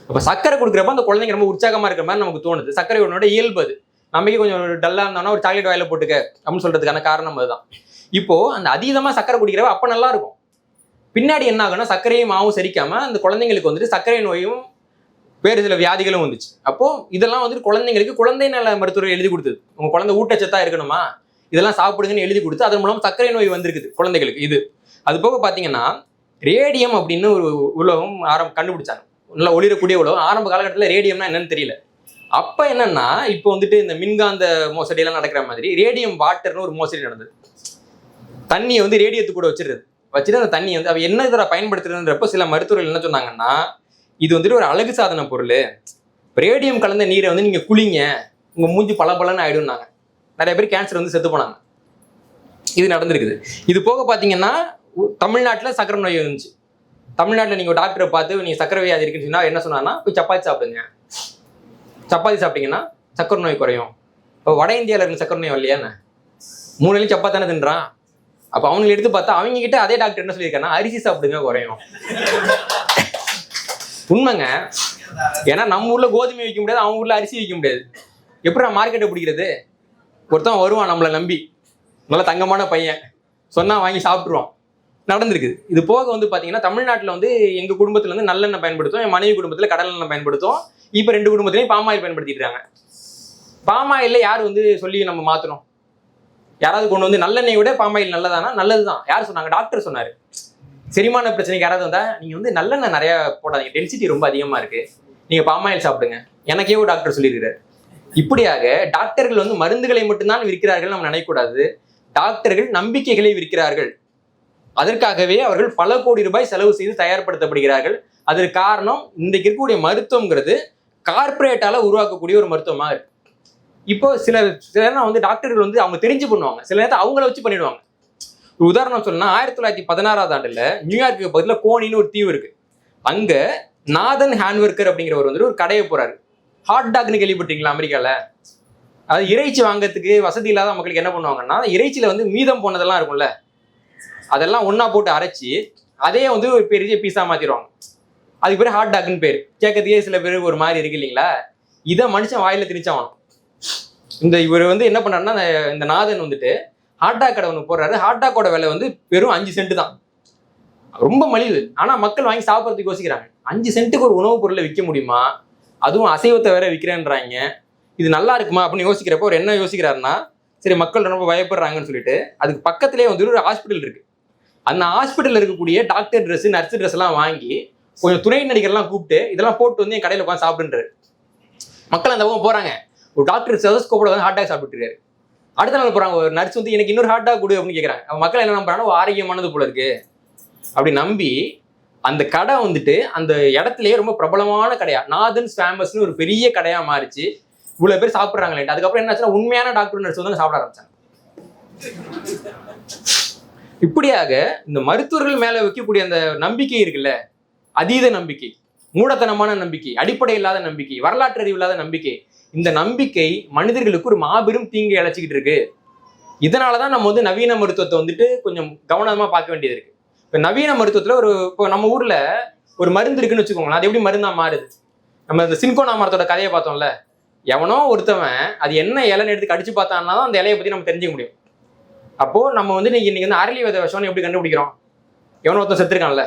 அப்ப சக்கரை கொடுக்குறப்ப அந்த குழந்தைங்க ரொம்ப உற்சாகமா இருக்கிற மாதிரி நமக்கு தோணுது. சக்கரை ஒன்னோட இயல்பு அது. நமக்கு கொஞ்சம் டல்லா இருந்தோம்னா ஒரு சாக்லேட் வாயில போட்டுக்க அப்படின்னு சொல்றதுக்கான காரணம் அதுதான். இப்போ அந்த அதீதமா சக்கரை குடிக்கிறப்ப அப்ப நல்லா இருக்கும். பின்னாடி என்ன ஆகும்னா, சர்க்கரையும் மாவும் சரிக்காம அந்த குழந்தைங்களுக்கு வந்துட்டு சர்க்கரை நோயும் வேறு சில வியாதிகளும் வந்துச்சு. அப்போ இதெல்லாம் வந்துட்டு குழந்தைங்களுக்கு குழந்தை நல மருத்துவர் எழுதி கொடுத்தது. உங்க குழந்தை ஊட்டச்சத்தா இருக்கணுமா, இதெல்லாம் சாப்பிடுங்கன்னு எழுதி கொடுத்து அதன் மூலம் சர்க்கரை நோய் வந்திருக்குது குழந்தைகளுக்கு. இது அது போக பாத்தீங்கன்னா ரேடியம் அப்படின்னு ஒரு உலகம் கண்டுபிடிச்சாங்க. நல்லா ஒளிரக்கூடிய உலகம். ஆரம்ப காலகட்டத்தில் ரேடியம்னா என்னன்னு தெரியல. அப்ப என்னன்னா, இப்போ வந்துட்டு இந்த மின்காந்த மோசடி எல்லாம் நடக்கிற மாதிரி ரேடியம் வாட்டர்னு ஒரு மோசடி நடந்தது. தண்ணியை வந்து ரேடியத்து கூட வச்சிருது. வச்சுட்டு அந்த தண்ணி வந்து அவ என்ன இதில் பயன்படுத்துறதுன்றப்போ சில மருத்துவர்கள் என்ன சொன்னாங்கன்னா, இது வந்துட்டு ஒரு அழகு சாதன பொருள், ரேடியம் கலந்த நீரை வந்து நீங்க குளிங்க, உங்க மூஞ்சி பளபளன்னு ஆயிடும்னாங்க. நிறைய பேர் கேன்சர் வந்து செத்து போனாங்க. இது நடந்திருக்குது. இது போக பாத்தீங்கன்னா தமிழ்நாட்டில் சக்கரை நோய் வந்துச்சு. தமிழ்நாட்டில் நீங்க டாக்டரை பார்த்து நீங்க சக்கரை வியாதி இருக்குன்னு சொன்னா என்ன சொன்னாங்கன்னா, போய் சப்பாத்தி சாப்பிடுங்க, சப்பாத்தி சாப்பிட்டீங்கன்னா சக்கரை நோய் குறையும். இப்போ வட இந்தியாவில் இருக்க சக்கரை நோய் இல்லையான்னு 3 நாளைக்கு சப்பாத்தி தானே தின்றான். அப்போ அவங்களை எடுத்து பார்த்தா அவங்க கிட்ட அதே டாக்டர் என்ன சொல்லியிருக்காங்கன்னா, அரிசி சாப்பிடுங்க குறையும். உண்மைங்க. ஏன்னா நம்ம ஊர்ல கோதுமை வைக்க முடியாது, அவங்க ஊர்ல அரிசி வைக்க முடியாது. எப்படி நான் மார்க்கெட்டை பிடிக்கிறது? ஒருத்தன் வருவான் நம்மளை நம்பி, நல்ல தங்கமான பையன், சொன்னா வாங்கி சாப்பிட்ருவான். நடந்திருக்குது. இது போக வந்து பாத்தீங்கன்னா தமிழ்நாட்டில் வந்து எங்க குடும்பத்துல வந்து நல்லெண்ணெய் பயன்படுத்தும், என் மனைவி குடும்பத்துல கடலெண்ணெய் பயன்படுத்தும். இப்ப 2 குடும்பத்திலையும் பாமாயில் பயன்படுத்திட்டு இருக்காங்க. பாமாயில்ல யார் வந்து சொல்லி நம்ம மாத்தணும்? யாராவது கொண்டு வந்து நல்லெண்ணெய் விட பாமாயில் நல்லதானா? நல்லதுதான். யார் சொன்னாங்க? டாக்டர் சொன்னாரு. செரிமான பிரச்சனைக்கு யாராவது வந்தா நீங்க வந்து நல்லெண்ணெய் நிறைய போடாதீங்க, டென்சிட்டி ரொம்ப அதிகமா இருக்கு, நீங்க பாமாயில் சாப்பிடுங்க, எனக்கே ஒரு டாக்டர் சொல்லியிருக்காரு. இப்படியாக டாக்டர்கள் வந்து மருந்துகளை மட்டும்தான் விற்கிறார்கள் நம்ம நினைக்கக்கூடாது. டாக்டர்கள் நம்பிக்கைகளை விற்கிறார்கள். அதற்காகவே அவர்கள் பல கோடி ரூபாய் செலவு செய்து தயார்படுத்தப்படுகிறார்கள். அதற்கு காரணம் இன்றைக்கு இருக்கக்கூடிய மருத்துவம்ங்கிறது கார்பரேட்டால உருவாக்கக்கூடிய ஒரு மருத்துவமாக இருக்கு. இப்போ சில நேரம் வந்து டாக்டர்கள் வந்து அவங்க தெரிஞ்சு பண்ணுவாங்க, சில நேரத்தை அவங்கள வச்சு பண்ணிடுவாங்க. ஒரு உதாரணம் சொல்லணும்னா 1916ஆம் ஆண்டுல நியூயார்க்கு பக்கத்துல கோனின்னு ஒரு தீவு இருக்கு. அங்க நாதன் ஹேண்ட்வர்க்கர் அப்படிங்கிறவர் வந்து ஒரு கடையை போறாரு. ஹாட் டாக்னு கேள்விப்பட்டீங்களா? அமெரிக்கால அது இறைச்சி வாங்கறதுக்கு வசதி இல்லாத மக்களுக்கு என்ன பண்ணுவாங்கன்னா, இறைச்சியில வந்து மீதம் போனதெல்லாம் இருக்கும்ல, அதெல்லாம் ஒன்னா போட்டு அரைச்சி அதே வந்து ஒரு பெரிய பீஸா மாத்திடுவாங்க. அதுக்கு பேர் ஹாட் டாக்னு பேர். கேட்கறதுக்கே சில பேருக்கு ஒரு மாதிரி இருக்கு இல்லைங்களா? இதை மனுஷன் வாயில திணிச்சாவான். இவர் வந்து என்ன பண்ணாருன்னா, இந்த நாதன் வந்துட்டு ஹாட் டாக் கடை ஒன்று போடுறாரு. ஹாட் டாக்கோட விலை வந்து வெறும் 5 சென்ட் தான், ரொம்ப மலிவு. ஆனா மக்கள் வாங்கி சாப்பிட்றதுக்கு யோசிக்கிறாங்க. 5 சென்ட்டுக்கு ஒரு உணவுப் பொருளை விற்க முடியுமா? அதுவும் அசைவத்தை வேற விற்கிறேன்றாங்க, இது நல்லா இருக்குமா அப்படின்னு யோசிக்கிறப்போ அவர் என்ன யோசிக்கிறாருன்னா, சரி மக்கள் ரொம்ப பயப்படுறாங்கன்னு சொல்லிட்டு அதுக்கு பக்கத்திலே வந்து ஒரு ஹாஸ்பிட்டல் இருக்கு. அந்த ஹாஸ்பிட்டல் இருக்கக்கூடிய டாக்டர் ட்ரெஸ், நர்ஸ் ட்ரெஸ் எல்லாம் வாங்கி கொஞ்சம் துணை நடிகர்லாம் கூப்பிட்டு இதெல்லாம் போட்டு வந்து என் கடையில் உட்காந்து சாப்பிடுன்றாரு. மக்கள் அந்த பக்கம் போறாங்க. ஒரு டாக்டர் செலஸ்கோப்போட வந்து ஹாட் டாக் சாப்பிட்டு இருக்காரு. அடுத்த நாள் போறாங்க, ஒரு நர்ஸ் வந்து எனக்கு இன்னொரு ஹாட் டாக் கொடு அப்படின்னு கேட்கறாங்க. மக்கள் என்ன நம்புறாங்கன்னா ஆரோக்கியமானது போல இருக்கு அப்படி நம்பி அந்த கடை வந்துட்டு அந்த இடத்துலயே ரொம்ப பிரபலமான கடையா, நாதன்ஸ் ஃபேமஸ்னு ஒரு பெரிய கடையா மாறிச்சு. இவ்வளவு பேர் சாப்பிட்றாங்களே. அதுக்கப்புறம் என்னாச்சுன்னா உண்மையான டாக்டர் நர்ஸ் வந்து சாப்பிட ஆரம்பிச்சாங்க. இப்படியாக இந்த மருத்துவர்கள் மேல வைக்கக்கூடிய அந்த நம்பிக்கை இருக்குல்ல, அதீத நம்பிக்கை, மூடத்தனமான நம்பிக்கை, அடிப்படை இல்லாத நம்பிக்கை, வரலாற்று அறிவு இல்லாத நம்பிக்கை, இந்த நம்பிக்கை மனிதர்களுக்கு ஒரு மாபெரும் தீங்கை அழைச்சிக்கிட்டு இருக்கு. இதனாலதான் நம்ம வந்து நவீன மருத்துவத்தை வந்துட்டு கொஞ்சம் கவனமா பார்க்க வேண்டியது இருக்கு. இப்ப நவீன மருத்துவத்துல இப்போ நம்ம ஊர்ல ஒரு மருந்து இருக்குன்னு வச்சுக்கோங்களேன், அது எப்படி மருந்தா மாறுது? நம்ம இந்த சின்கோனா மரத்தோட கதையை பார்த்தோம்ல, எவனோ ஒருத்தவன் அது என்ன இலைன்னு எடுத்து கடிச்சு பார்த்தான்னா தான் அந்த இலையை பத்தி நம்ம தெரிஞ்சுக்க முடியும். அப்போ நம்ம வந்து இன்னைக்கு வந்து அரளி விதை விஷம்னு எப்படி கண்டுபிடிக்கிறோம்? எவனோ ஒருத்தன் செத்துருக்கான்ல,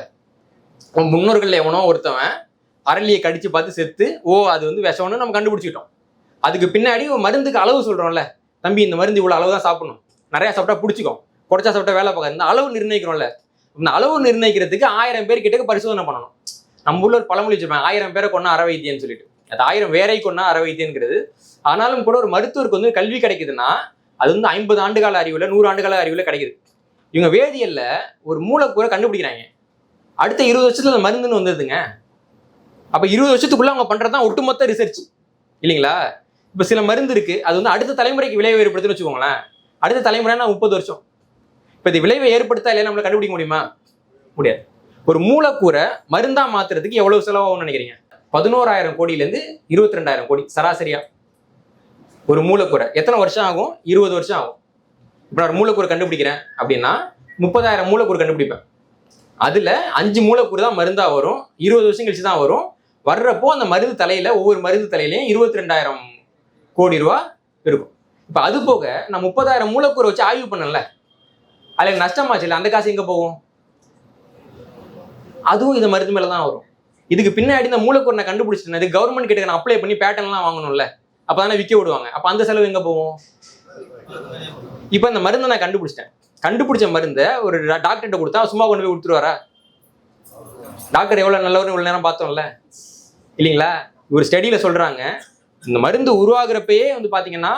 முன்னோர்கள் எவனோ ஒருத்தவன் அரளியை கடிச்சு பார்த்து செத்து, அது வந்து விஷம்னு நம்ம கண்டுபிடிச்சிட்டோம். அதுக்கு பின்னாடி ஒரு மருந்துக்கு அளவு சொல்றோம்ல, தம்பி இந்த மருந்து இவ்வளவு அளவு தான் சாப்பிடணும், நிறைய சாப்பிட்டா பிடிச்சிக்கும், குறைச்சா சாப்பிட்டா வேலை பார்க்காது, இந்த அளவு நிர்ணயிக்கிறோம்ல. இந்த அளவு நிர்ணயிக்கிறதுக்கு 1000 பேர் கிட்ட பரிசோதனை பண்ணணும். நம்ம ஊர்ல ஒரு பழமொழி வச்சிருப்பாங்க, 1000 பேரை கொண்டா அற வைத்தியன்னு சொல்லிட்டு. அது 1000 வேரை கொண்டா அற வைத்தியங்கிறது. ஆனாலும் கூட ஒரு மருத்துவருக்கு வந்து கல்வி கிடைக்குதுன்னா அது வந்து 50 ஆண்டுகால அறிவுல 100 ஆண்டுகால அறிவுல கிடைக்குது. இவங்க வேதியியல்ல ஒரு மூலக்கூறை கண்டுபிடிக்கிறாங்க, அடுத்த 20 வருஷத்துல அந்த மருந்துன்னு வந்ததுங்க. அப்ப 20 வருஷத்துக்குள்ள அவங்க பண்றதுதான் ஒட்டுமொத்த ரிசர்ச் இல்லைங்களா? இப்ப சில மருந்து இருக்கு, அது வந்து அடுத்த தலைமுறைக்கு விளைவை ஏற்படுத்துன்னு வச்சுக்கோங்களேன். அடுத்த தலைமுறைனா 30 வருஷம். இப்ப இது விளைவை ஏற்படுத்தா இல்லையா நம்மள கண்டுபிடிக்க முடியுமா? முடியாது. ஒரு மூலக்கூறை மருந்தா மாத்துறதுக்கு எவ்வளவு செலவாகும்னு நினைக்கிறீங்க? 11,000 கோடியிலேருந்து 22,000 கோடி சராசரியா. ஒரு மூலக்கூறை எத்தனை வருஷம் ஆகும்? 20 வருஷம் ஆகும். இப்போ நான் மூலக்கூறை கண்டுபிடிக்கிறேன் அப்படின்னா 30,000 மூலக்கூறு கண்டுபிடிப்பேன். அதுல 5 மூலக்கூறு தான் மருந்தா வரும், 20 வருஷம் கழிச்சு தான் வரும். வர்றப்போ அந்த மருந்து தலையில ஒவ்வொரு மருந்து தலையிலையும் 22,000 கோடி ரூபாய் இருக்கும். இப்போ அது போக நான் 30,000 மூலக்கூறை வச்சு ஆய்வு பண்ணல, அதுல நஷ்டமாச்சு இல்லை, அந்த காசு எங்க போகும்? அதுவும் இந்த மருந்து மேல தான் வரும். இதுக்கு பின்னாடி இந்த மூலக்கூறை நான் கண்டுபிடிச்சிட்டேன், இது கவர்மெண்ட் கிட்ட நான் அப்ளை பண்ணி பேட்டர்ன்லாம் வாங்கணும்ல, அப்பதானே விற்க விடுவாங்க. அப்ப அந்த செலவு எங்க போகும்? இப்ப இந்த மருந்தை நான் கண்டுபிடிச்சிட்டேன், கண்டுபிடிச்ச மருந்தை ஒரு டாக்டர்கிட்ட கொடுத்தா சும்மா கொண்டு போய் கொடுத்துருவாரா? டாக்டர் எவ்வளவு நல்லவரும் இவ்வளவு நேரம் பார்த்தோம்ல இல்லைங்களா? ஒரு ஸ்டடியில சொல்றாங்க, இந்த மருந்து உருவாகிறப்பயே வந்து பாத்தீங்கன்னா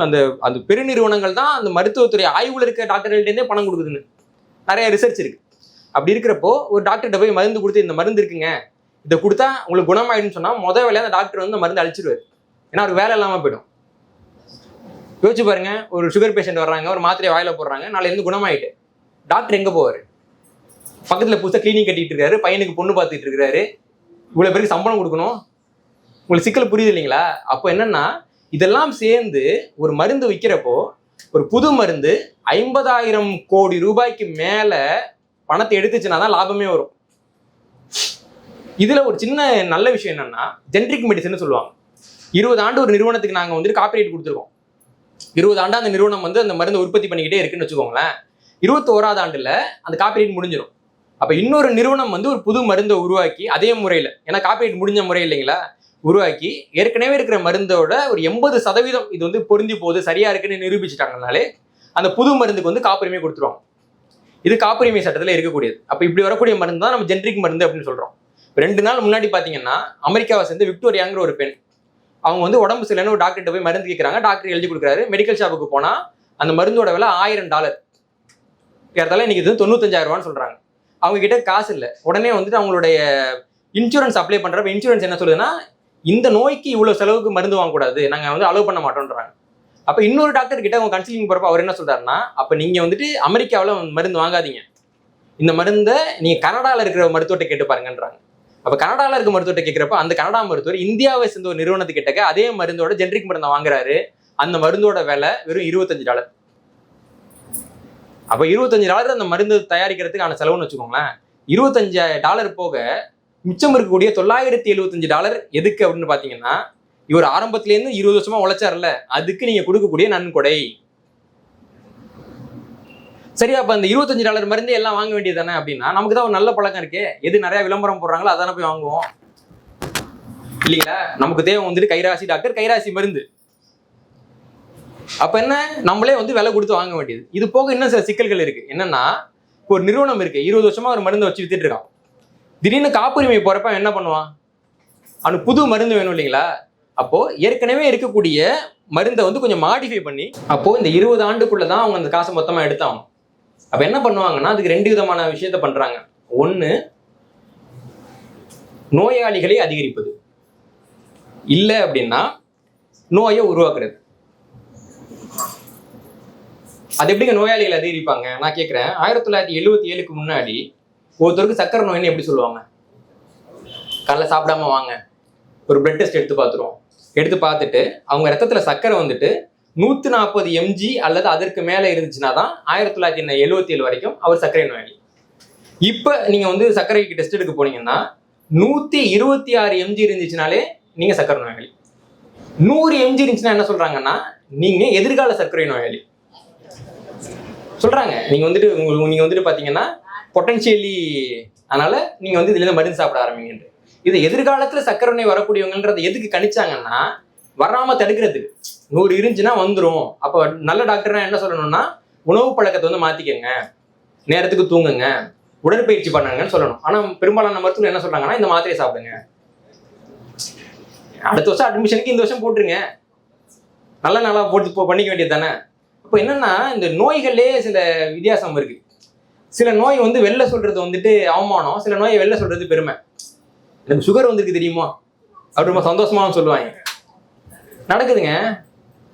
அந்த அந்த பெருநிறுவனங்கள் தான் அந்த மருத்துவத்துறை ஆய்வுல இருக்க டாக்டர்கள்ட்டே பணம் கொடுக்குதுன்னு நிறைய ரிசர்ச் இருக்கு. அப்படி இருக்கிறப்போ ஒரு டாக்டர்கிட்ட போய் மருந்து கொடுத்து இந்த மருந்து இருக்குங்க, இதை கொடுத்தா உங்களுக்கு குணமாயிடுன்னு சொன்னா முதல் வேலையா அந்த டாக்டர் வந்து மருந்து அழிச்சிருவாரு. ஏன்னா அவருக்கு வேலை இல்லாம போயிடும். யோசிச்சு பாருங்க, ஒரு சுகர் பேஷண்ட் வர்றாங்க, ஒரு மாத்திரையை வாயில போடுறாங்க, நாளைல இருந்து குணமாயிட்டு டாக்டர் எங்க போவாரு? பக்கத்துல புதுசா கிளினிக் கட்டிட்டு இருக்காரு, பையனுக்கு பொண்ணு பார்த்துட்டு இருக்காரு, இவ்வளவு பேருக்கு சம்பளம் கொடுக்கணும். உங்களுக்கு சிக்கல் புரியுது இல்லைங்களா? அப்போ என்னன்னா இதெல்லாம் சேர்ந்து ஒரு மருந்து விற்கிறப்போ ஒரு புது மருந்து 50,000 கோடி ரூபாய்க்கு மேல பணத்தை எடுத்துச்சுன்னா தான் லாபமே வரும். இதுல ஒரு சின்ன நல்ல விஷயம் என்னன்னா, ஜென்ரிக் மெடிசன் சொல்லுவாங்க. 20 ஆண்டு ஒரு நிறுவனத்துக்கு நாங்க வந்துட்டு காப்பிரைட் கொடுத்துருக்கோம். 20 ஆண்டா அந்த நிறுவனம் வந்து அந்த மருந்தை உற்பத்தி பண்ணிக்கிட்டே இருக்குன்னு வச்சுக்கோங்களேன். 21வது ஆண்டுல அந்த காப்பிரைட் முடிஞ்சிடும். அப்ப இன்னொரு நிறுவனம் வந்து ஒரு புது மருந்தை உருவாக்கி அதே முறையில, ஏன்னா காப்பிரைட் முடிஞ்ச முறை இல்லைங்களா, உருவாக்கி ஏற்கனவே இருக்கிற மருந்தோட ஒரு 80% இது வந்து பொருந்தி போகுது, சரியா இருக்குன்னு நிரூபிச்சுட்டாங்கனாலே அந்த புது மருந்துக்கு வந்து காப்புரிமை கொடுத்துருவாங்க. இது காப்புரிமை சட்டத்தில் இருக்கக்கூடியது. அப்ப இப்படி வரக்கூடிய மருந்து தான் நம்ம ஜென்ரிக் மருந்து அப்படின்னு சொல்றோம். 2 நாள் முன்னாடி பாத்தீங்கன்னா அமெரிக்காவை சேர்ந்து விக்டோரியாங்கிற ஒரு பெண், அவங்க வந்து உடம்பு சரியில்லைன்னு ஒரு டாக்டர்கிட்ட போய் மருந்து கேட்கறாங்க. டாக்டர் எழுதி கொடுக்குறாரு. மெடிக்கல் ஷாப்புக்கு போனா அந்த மருந்தோட விலை $1000. கேட்டாலும் இன்னைக்கு இது 95,000 ரூபான்னு சொல்றாங்க. அவங்க கிட்ட காசு இல்லை. உடனே வந்துட்டு அவங்களுடைய இன்சூரன்ஸ் அப்ளை பண்றப்ப இன்சூரன்ஸ் என்ன சொல்லுதுன்னா, இந்த நோய்க்கு இவ்வளவு செலவுக்கு மருந்து வாங்கக்கூடாது, நாங்க வந்து அலோவ் பண்ண மாட்டோம்ன்றாங்க. அப்ப இன்னொரு டாக்டர் கிட்ட அவங்க கன்சல்டிங் போறப்ப அவர் என்ன சொல்றாருன்னா, அப்ப நீங்க வந்துட்டு அமெரிக்காவில் மருந்து வாங்காதீங்க, இந்த மருந்தை நீங்க கனடால இருக்கிற மருத்துவத்தை கேட்டு பாருங்கன்றாங்க. அப்ப கனடால இருக்க மருத்துவத்தை கேட்கிறப்ப அந்த கனடா மருத்துவர் இந்தியாவை சேர்ந்த ஒரு நிறுவனத்துக்கிட்ட அதே மருந்தோட ஜென்ரிக் மருந்தை வாங்குறாரு. அந்த மருந்தோட விலை வெறும் $25. அப்ப $25 அந்த மருந்து தயாரிக்கிறதுக்கான செலவுன்னு வச்சுக்கோங்களேன். $25 போக மிச்சம் இருக்கக்கூடிய $975 எதுக்கு அப்படின்னு பாத்தீங்கன்னா, இவர் ஆரம்பத்துல இருந்து 20 வருஷமா உழைச்சார்ல, அதுக்கு நீங்க கொடுக்கக்கூடிய நன்கொடை. சரியா? அப்ப அந்த $25 மருந்து எல்லாம் வாங்க வேண்டியது தானே அப்படின்னா, நமக்கு தான் ஒரு நல்ல பழக்கம் இருக்கே, எது நிறைய விளம்பரம் போடுறாங்களோ அதானே போய் வாங்குவோம் இல்லைங்களா? நமக்கு தேவை வந்துட்டு கைராசி டாக்டர், கைராசி மருந்து. அப்ப என்ன, நம்மளே வந்து விலை கொடுத்து வாங்க வேண்டியது. இது போக இன்னும் சில சிக்கல்கள் இருக்கு. என்னன்னா, இப்போ ஒரு நிறுவனம் இருக்கு, 20 வருஷமா ஒரு மருந்தை வச்சு வித்துட்டு இருக்கான். திடீர்னு காப்புரிமை போறப்ப என்ன பண்ணுவான், அவனுக்கு புது மருந்து வேணும் இல்லைங்களா? அப்போ ஏற்கனவே இருக்கக்கூடிய மருந்தை வந்து கொஞ்சம் மாடிஃபை பண்ணி, அப்போ இந்த 20 ஆண்டுக்குள்ளதான் அவங்க அந்த காசை மொத்தமா எடுத்தாகணும். அப்ப என்ன பண்ணுவாங்கன்னா, அதுக்கு 2 விதமான விஷயத்த பண்றாங்க. ஒண்ணு, நோயாளிகளை அதிகரிப்பது, இல்ல அப்படின்னா நோயை உருவாக்குறது. அது எப்படிங்க நோயாளிகளை அதிகரிப்பாங்க? நான் கேட்கிறேன், 1977க்கு முன்னாடி ஒருத்தருக்கு சக்கரை நோய்னு எப்படி சொல்லுவாங்க? காலைல சாப்பிடாம வாங்க, ஒரு பிளட் டெஸ்ட் எடுத்து பார்த்துருவோம். எடுத்து பார்த்துட்டு அவங்க ரத்தத்துல சக்கரை வந்துட்டு 140 mg அல்லது அதற்கு மேல இருந்துச்சுன்னா தான் 1977 வரைக்கும் அவர் சர்க்கரை நோயாளி. இப்ப நீங்க வந்து சர்க்கரைக்கு டெஸ்ட் எடுக்க போனீங்கன்னா 126 mg இருந்துச்சுனாலே நீங்க சர்க்கரை நோயாளி. 100 mg இருந்துச்சுன்னா என்ன சொல்றாங்கன்னா, நீங்க எதிர்கால சர்க்கரை நோயாளி சொல்றாங்க. நீங்க வந்துட்டு பாத்தீங்கன்னா பொட்டன்ஷியலி, அதனால நீங்க வந்து இதுல இருந்து மருந்து சாப்பிட ஆரம்பிங்க. இது எதிர்காலத்துல சர்க்கரை நோய் வரக்கூடியவங்கன்றத எதுக்கு கணிச்சாங்கன்னா, வராம தடுக்கிறதுக்கு. 100 இருந்துச்சுன்னா வந்துடும். அப்போ நல்ல டாக்டர்னா என்ன சொல்லணும்னா, உணவு பழக்கத்தை வந்து மாத்திக்கங்க, நேரத்துக்கு தூங்குங்க, உடற்பயிற்சி பண்ணுங்கன்னு சொல்லணும். ஆனா பெரும்பாலான மருத்துவர்கள் என்ன சொல்றாங்கன்னா, இந்த மாத்திரையை சாப்பிடுங்க, அடுத்த வருஷம் அட்மிஷனுக்கு இந்த வருஷம் போட்டுருங்க, நல்ல நாளா போட்டு பண்ணிக்க வேண்டியது தானே. இப்போ என்னன்னா, இந்த நோய்களே சில வித்தியாசம் இருக்கு. சில நோய் வந்து வெளில சொல்றது வந்துட்டு அவமானம், சில நோயை வெளில சொல்றது பெருமை. எனக்கு சுகர் வந்துருக்கு தெரியுமா அப்படி ரொம்ப சந்தோஷமாவும் சொல்லுவாங்க. நடக்குதுங்க.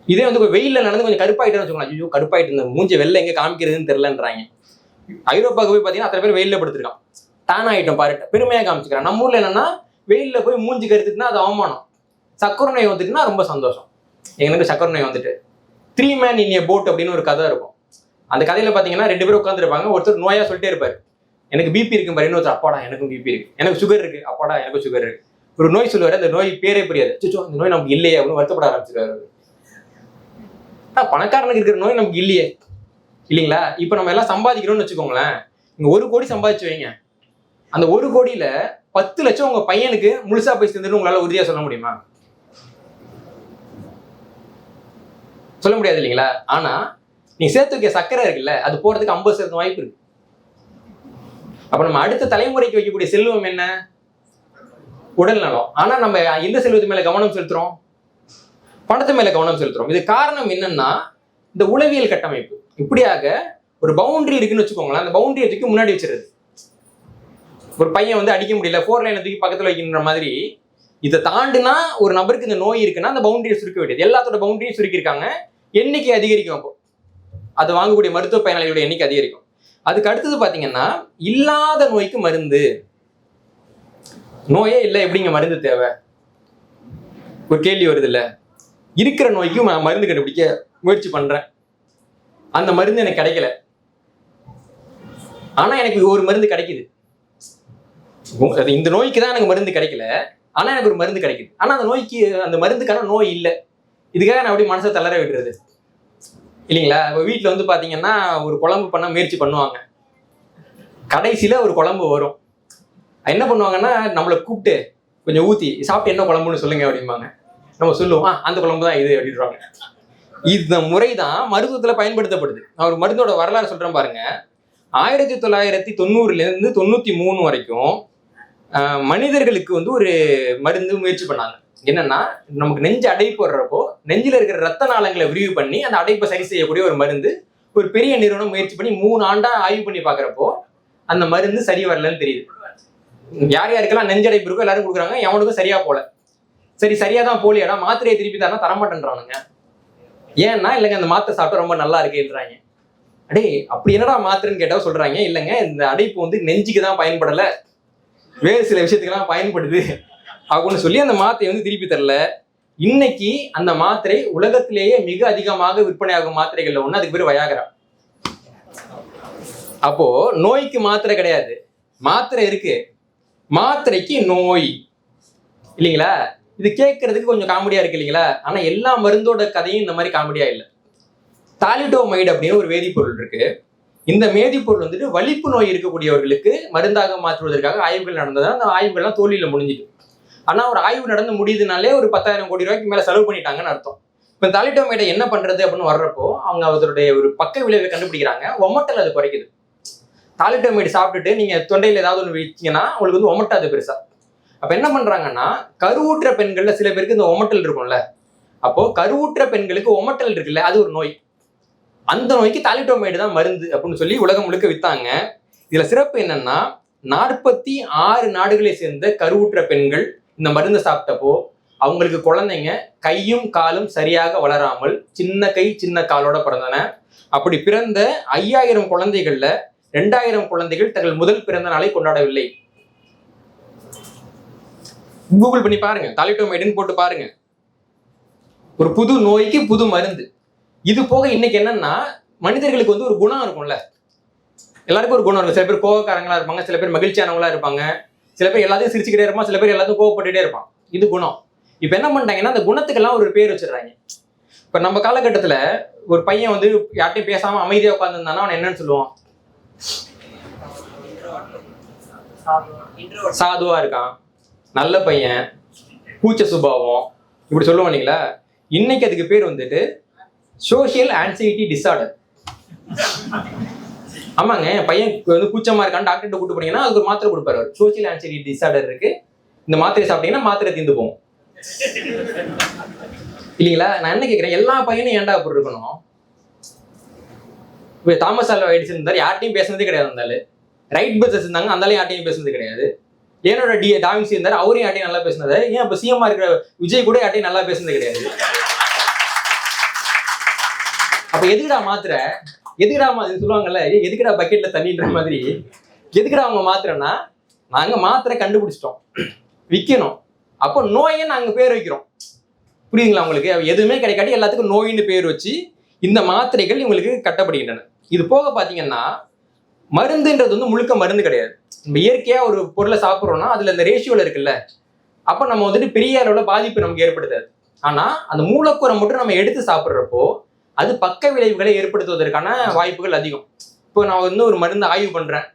இதே வந்து வெயில்ல நடந்து கொஞ்சம் கருப்பாயிட்டேன்னு வச்சுக்கோங்களேன், ஐயோ கருப்பாயிட்டு இந்த மூஞ்சி வெளில எங்க காமிக்கிறதுன்னு தெரியலன்றாங்க. ஐரோப்பாவுக்கு போய் பார்த்தீங்கன்னா அத்தனை பேர் வெயில்ல படுத்திருக்கான், டான் ஆயிட்டம் பாரு, பெருமையா காமிச்சுக்கிறான். நம்ம ஊர்ல என்னன்னா, வெயில்ல போய் மூஞ்சி கருத்துட்டுனா அது அவமானம். சக்கரை நோய் வந்துட்டுனா ரொம்ப சந்தோஷம். எனக்கு சக்கரை நோய் வந்துட்டு 3 man in a boat அப்படின்னு ஒரு கதை இருக்கும். அந்த கதையில பாத்தீங்கன்னா 2 பேரும் உட்காந்துருப்பாங்க. ஒருத்தர் நோயா சொல்லிட்டே இருப்பாரு, எனக்கு பிபி இருக்கு பாரு, இன்னொருத்தர் அப்பாடா எனக்கும் பிபி இருக்கு, எனக்கு சுகர் இருக்கு, அப்பாடா எனக்கும் சுகர் இருக்கு. ஒரு நோய் சொல்லுவாரு, அந்த நோய் பேரே புரியாது, சுச்சோ இந்த நோய் நமக்கு இல்லையே அப்படின்னு வருத்தப்பட ஆரம்பிச்சிருக்காரு. பணக்காரனுக்கு இருக்கிற நோய் நமக்கு இல்லையே இல்லைங்களா? இப்ப நம்ம எல்லாம் சம்பாதிக்கிறோம்னு வச்சுக்கோங்களேன், நீங்க 1 கோடி சம்பாதிச்சு வைங்க, அந்த 1 கோடியில 10 லட்சம் உங்க பையனுக்கு முழுசா போய் சேர்ந்துட்டு உங்களால உறுதியா சொல்ல முடியுமா? சொல்ல முடியாது இல்லைங்களா? ஆனா நீங்க சேர்த்து வைக்க சக்கரை இருக்குல்ல, அது போறதுக்கு 50% வாய்ப்பு இருக்கு. அப்ப நம்ம அடுத்த தலைமுறைக்கு வைக்கக்கூடிய செல்வம் என்ன? உடல் நலம். ஆனா நம்ம எந்த செல்வத்து மேல கவனம் செலுத்துறோம்? பணத்து மேல கவனம் செலுத்துறோம். இது காரணம் என்னன்னா, இந்த உளவியல் கட்டமைப்பு. இப்படியாக ஒரு பவுண்டரி இருக்குன்னு வச்சுக்கோங்களேன், அந்த பவுண்டரியை தூக்கி முன்னாடி வச்சிருது. ஒரு பையன் வந்து அடிக்க முடியல, 4 லைனை தூக்கி பக்கத்துல வைக்கின்ற மாதிரி, இதை தாண்டினா ஒரு நபருக்கு இந்த நோய் இருக்குன்னா அந்த பவுண்டரியை சுருக்க வேண்டியது. எல்லாத்தோட பவுண்டரியும் சுருக்கிருக்காங்க, எண்ணிக்கை அதிகரிக்கும். அப்போ அது வாங்கக்கூடிய மருத்துவ பயனாளிகளோட எண்ணிக்கை அதிகரிக்கும். அதுக்கு அடுத்தது பாத்தீங்கன்னா, இல்லாத நோய்க்கு மருந்து. நோயே இல்லை, எப்படிங்க மருந்து தேவை? ஒரு கேள்வி வருது இல்ல. இருக்கிற நோய்க்கு மருந்து கண்டுபிடிக்க முயற்சி பண்றேன், அந்த மருந்து எனக்கு கிடைக்கல, ஆனா எனக்கு ஒரு மருந்து கிடைக்குது. இந்த நோய்க்கு தான் எனக்கு மருந்து கிடைக்கல, ஆனா எனக்கு ஒரு மருந்து கிடைக்குது. ஆனா அந்த நோய்க்கு, அந்த மருந்துக்கான நோய் இல்லை. இதுக்காக நான் அப்படி மனசை தளர விடுறது. இல்லைங்களா? இப்போ வீட்டில் வந்து பார்த்தீங்கன்னா ஒரு குழம்பு பண்ண முயற்சி பண்ணுவாங்க, கடைசியில் ஒரு குழம்பு வரும். என்ன பண்ணுவாங்கன்னா நம்மளை கூப்பிட்டு கொஞ்சம் ஊற்றி சாப்பிட்டு என்ன குழம்புன்னு சொல்லுங்க அப்படிம்பாங்க. நம்ம சொல்லுவோம் அந்த குழம்பு தான் இது அப்படின்றாங்க. இந்த முறை தான் மருத்துவத்தில் பயன்படுத்தப்படுது. நான் ஒரு மருந்தோட வரலாறு சொல்கிறேன் பாருங்க. 1990 93 வரைக்கும் மனிதர்களுக்கு வந்து ஒரு மருந்து முயற்சி பண்ணாங்க. என்னன்னா, நமக்கு நெஞ்சு அடைப்பு வர்றப்போ நெஞ்சில் இருக்கிற ரத்த நாளங்களை விரிவு பண்ணி அந்த அடைப்பை சரி செய்யக்கூடிய ஒரு மருந்து ஒரு பெரிய நிறுவனம் முயற்சி பண்ணி 3 ஆண்டா ஆய்வு பண்ணி பார்க்குறப்போ அந்த மருந்து சரி வரலன்னு தெரியுது. யார் யாருக்கெல்லாம் நெஞ்சடைப்பு இருக்கோ எல்லாரும் கொடுக்குறாங்க, எவனுக்கும் சரியா போல. சரி சரியா தான் போலியாடா, மாத்திரையை திருப்பி தரனா தரமாட்டேன்றானுங்க. ஏன்னா இல்லைங்க அந்த மாத்திரை சாப்பிட்டா ரொம்ப நல்லா இருக்குன்றாங்க. அடே அப்படி என்னடா மாத்திரைன்னு கேட்டா சொல்றாங்க, இல்லைங்க இந்த அடைப்பு வந்து நெஞ்சுக்கு தான் பயன்படல, வேறு சில விஷயத்துக்கெல்லாம் பயன்படுது அப்படின்னு சொல்லி அந்த மாத்திரையை வந்து திருப்பி தரல. இன்னைக்கு அந்த மாத்திரை உலகத்திலேயே மிக அதிகமாக விற்பனையாகும் மாத்திரைகள்ல ஒண்ணு, அதுக்கு பேர் வயாகரா. அப்போ நோய்க்கு மாத்திரை கிடையாது, மாத்திரை இருக்கு, மாத்திரைக்கு நோய். இல்லைங்களா? இது கேட்கறதுக்கு கொஞ்சம் காமெடியா இருக்கு இல்லைங்களா? ஆனா எல்லா மருந்தோட கதையும் இந்த மாதிரி காமெடியா இல்லை. தாலிடோமைடு அப்படின்னு ஒரு வேதிப்பொருள் இருக்கு. இந்த வேதிப்பொருள் வந்துட்டு வலிப்பு நோய் இருக்கக்கூடியவர்களுக்கு மருந்தாக மாற்றுவதற்காக ஆய்வுகள் நடந்ததா. அந்த ஆய்வுகள்லாம் தோல்வியில முடிஞ்சிட்டு. ஆனா ஒரு ஆய்வு நடந்து முடியுதுனாலே ஒரு 10,000 கோடி ரூபாய்க்கு மேல செலவு பண்ணிட்டாங்கன்னு அர்த்தம். இப்ப தாலிடோமைடை என்ன பண்றது அப்படின்னு வர்றப்போ அவங்க அதனுடைய ஒரு பக்க விளைவை கண்டுபிடிக்கிறாங்க. ஒமட்டல் அது குறைக்குது. தாலிடோமைடு சாப்பிட்டுட்டு நீங்க தொண்டையில ஏதாவது ஒன்று வச்சீங்கன்னா உங்களுக்கு வந்து ஒமட்டாது பெருசா. அப்ப என்ன பண்றாங்கன்னா, கருவுற்ற பெண்கள்ல சில பேருக்கு இந்த ஒமட்டல் இருக்கும்ல, அப்போ கருவுற்ற பெண்களுக்கு ஒமட்டல் இருக்குல்ல, அது ஒரு நோய். அந்த நோய்க்கு தாலிடோமைடு தான் மருந்து அப்படின்னு சொல்லி உலகம் முழுக்க வித்தாங்க. இதுல சிறப்பு என்னன்னா, 46 நாடுகளை சேர்ந்த கருவுற்ற பெண்கள் இந்த மருந்தை சாப்பிட்டப்போ அவங்களுக்கு குழந்தைங்க கையும் காலும் சரியாக வளராமல் சின்ன கை சின்ன காலோட பிறந்தன. அப்படி பிறந்த 5000 குழந்தைகள்ல 2000 குழந்தைகள் தங்கள் முதல் பிறந்த நாளை கொண்டாடவில்லை. கூகுள் பண்ணி பாருங்க, தாலிடோமைடுன்னு போட்டு பாருங்க. ஒரு புது நோய்க்கு புது மருந்து. இது போக இன்னைக்கு என்னன்னா, மனிதர்களுக்கு வந்து ஒரு குணம் இருக்கும்ல, எல்லாருக்கும் ஒரு குணம் இருக்கும். சில பேர் கோவக்காரங்களா இருப்பாங்க, சில பேர் மகிழ்ச்சியானவங்களா இருப்பாங்க, சில பேர் எல்லாத்தையும் சிரிச்சுக்கிட்டே இருப்பான், சில பேர் எல்லாத்தையும் கோவப்பட்டுட்டே இருப்பான். இது குணம். இப்ப என்ன பண்ணிட்டாங்கன்னா, அந்த குணத்துக்கெல்லாம் ஒரு பேர் வச்சிடறாங்க. இப்ப நம்ம காலகட்டத்துல ஒரு பையன் வந்து யார்ட்டையும் பேசாம அமைதியா உட்காந்துருந்தானா அவன் என்னன்னு சொல்லுவான்? சாதுவா இருக்கான், நல்ல பையன், கூச்ச சுபாவம், இப்படி சொல்லுவோம் இல்லைங்களா? இன்னைக்கு அதுக்கு பேர் வந்துட்டு சோசியல் ஆன்சைட்டி டிசார்டர். ஆமாங்க, என் பையன் வந்து கூச்சமா இருக்கான்னு டாக்டர்கிட்ட கூட்டு போனீங்கன்னா அதுக்கு ஒரு மாத்திரை கொடுப்பாரு. சோசியல் ஆன்சைட்டி டிசார்டர் இருக்கு, இந்த மாத்திரை சாப்பிட்டீங்கன்னா மாத்திரை தீர்ந்து போகும். இல்லைங்களா? நான் என்ன கேட்கிறேன், எல்லா பையனும் ஏன்டா அப்படி இருக்கணும்? இப்போ தாமஸ் ஆல்வா எடிசன் இருந்தார், யார்ட்டையும் பேசுனதே கிடையாது. இருந்தாலும் ரைட் பிரதர்ஸ் இருந்தாங்க, அந்தாலும் யார்ட்டையும் பேசுனது கிடையாது. ஏனோட டாவின்சி இருந்தார், அவரையும் யார்ட்டையும் நல்லா பேசுனது. ஏன் இப்போ சிஎம்மா இருக்கிற விஜய் கூட யார்ட்டையும் நல்லா பேசுனது கிடையாது. அப்ப எதுக்குடா மாத்திரை, எதுக்குடா சொல்லுவாங்கல்ல, எதுக்குடா பக்கெட்ல தண்ணின்ற மாதிரி, எதுக்குடா அவங்க மாத்திரைன்னா, நாங்க மாத்திரை கண்டுபிடிச்சிட்டோம், விற்கணும், அப்போ நோயை நாங்க பேர் வைக்கிறோம். புரியுதுங்களா உங்களுக்கு? எதுவுமே கிடைக்காட்டி எல்லாத்துக்கும் நோயின்னு பேர் வச்சு இந்த மாத்திரைகள் இவங்களுக்கு கட்டப்படுகின்றன. இது போக பாத்தீங்கன்னா, மருந்துன்றது வந்து முழுக்க மருந்து கிடையாது. நம்ம இயற்கையா ஒரு பொருளை சாப்பிட்றோம்னா அதுல இந்த ரேஷியோல இருக்குல்ல, அப்ப நம்ம வந்துட்டு பெரிய அளவுல பாதிப்பு நமக்கு ஏற்படுத்தாது. ஆனா அந்த மூலக்கூறை மட்டும் நம்ம எடுத்து சாப்பிட்றப்போ அது பக்க விளைவுகளை ஏற்படுத்துவதற்கான வாய்ப்புகள் அதிகம். இப்போ நான் வந்து ஒரு மருந்து ஆய்வு பண்றேன்,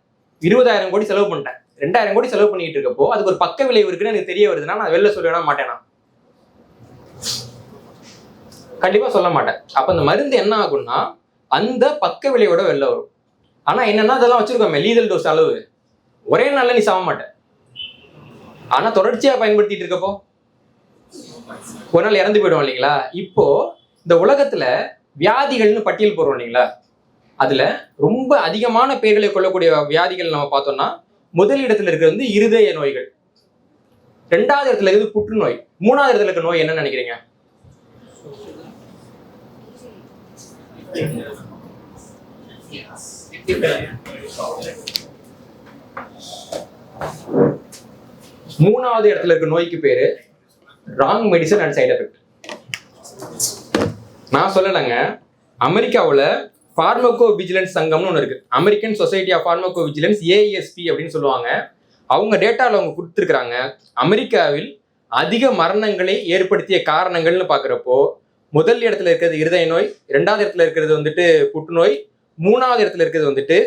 20,000 கோடி செலவு பண்ணிட்டேன், 2,000 கோடி செலவு பண்ணிட்டு இருக்கப்போ அதுக்கு ஒரு பக்க விளைவு இருக்குன்னு எனக்கு தெரிய வருதுன்னா நான் வெளில சொல்ல மாட்டேனா? கண்டிப்பா சொல்ல மாட்டேன். அப்ப அந்த மருந்து என்ன ஆகும்னா அந்த பக்க விளைவோட வெளில வரும். ஆனா என்னன்னா அதெல்லாம் வச்சிருக்கோமே லீதல் டோஸ் அளவு, ஒரே நாள்ல நீ சாக மாட்டேன். ஆனா தொடர்ச்சியா பயன்படுத்திட்டு இருக்கப்போ ஒரு நாள் இறந்து போயிடும் இல்லைங்களா? இப்போ இந்த உலகத்துல வியாதிகள்னு பட்டியல் போடுறோம் இல்லைங்களா, அதுல ரொம்ப அதிகமான பேர்களை கொள்ளக்கூடிய வியாதிகள் நம்ம பார்த்தோம்னா முதல் இடத்துல இருக்கிறது வந்து இருதய நோய்கள், 2வது இடத்துல இருக்கிறது புற்றுநோய், 3வது இடத்துல இருக்க நோய் என்ன நினைக்கிறீங்க? மூணாவது இடத்துல இருக்க நோய்க்கு பேரு wrong medicine and side effect. நான் சொல்லலைங்க, அமெரிக்காவில் ஃபார்மகோ விஜிலன்ஸ் சங்கம்னு ஒன்று இருக்கு, American society of pharmacovigilance, ASP அப்படின்னு சொல்லுவாங்க. அவங்க டேட்டாவில் அவங்க கொடுத்துருக்குறாங்க, அமெரிக்காவில் அதிக மரணங்களை ஏற்படுத்திய காரணங்கள்னு பார்க்குறப்போ முதல் இடத்துல இருக்கிறது இருதய நோய், 2வது இடத்துல இருக்கிறது வந்துட்டு புற்றுநோய், 3வது இடத்துல இருக்கிறது வந்துட்டு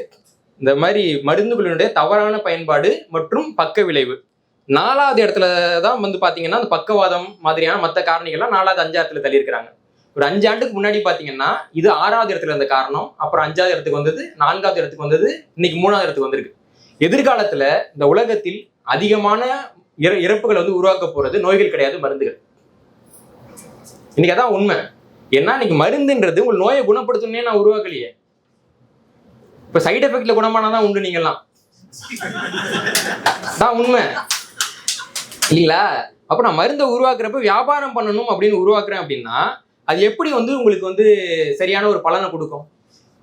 இந்த மாதிரி மருந்துகளினுடைய தவறான பயன்பாடு மற்றும் பக்க விளைவு. 4வது இடத்துல தான் வந்து பாத்தீங்கன்னா அந்த பக்கவாதம் மாதிரியான மற்ற காரணிகள்லாம் 4வது 5வது இடத்துல தள்ளி இருக்கிறாங்க. ஒரு 5 ஆண்டுக்கு முன்னாடி பாத்தீங்கன்னா இது 6வது இடத்துல இருந்த காரணம், அப்புறம் 5வது இடத்துக்கு வந்தது, 4வது இடத்துக்கு வந்தது, இன்னைக்கு 3வது இடத்துக்கு வந்திருக்கு. எதிர்காலத்துல இந்த உலகத்தில் அதிகமான இறப்புகளை வந்து உருவாக்க போறது நோய்கள் கிடையாது, மருந்துகள். இன்னைக்கு அதான் உண்மை. ஏன்னா இன்னைக்கு மருந்துன்றது உங்கள் நோயை குணப்படுத்தணும்னே நான் உருவாக்கலையே. இப்ப சைடு எஃபெக்ட்ல குணமானதான் உண்டு நீங்கெல்லாம் தான் உண்மை இல்லைங்களா? அப்ப நான் மருந்தை உருவாக்குறப்ப வியாபாரம் பண்ணணும் அப்படின்னு உருவாக்குறேன் அப்படின்னா அது எப்படி வந்து உங்களுக்கு வந்து சரியான ஒரு பலனை கொடுக்கும்?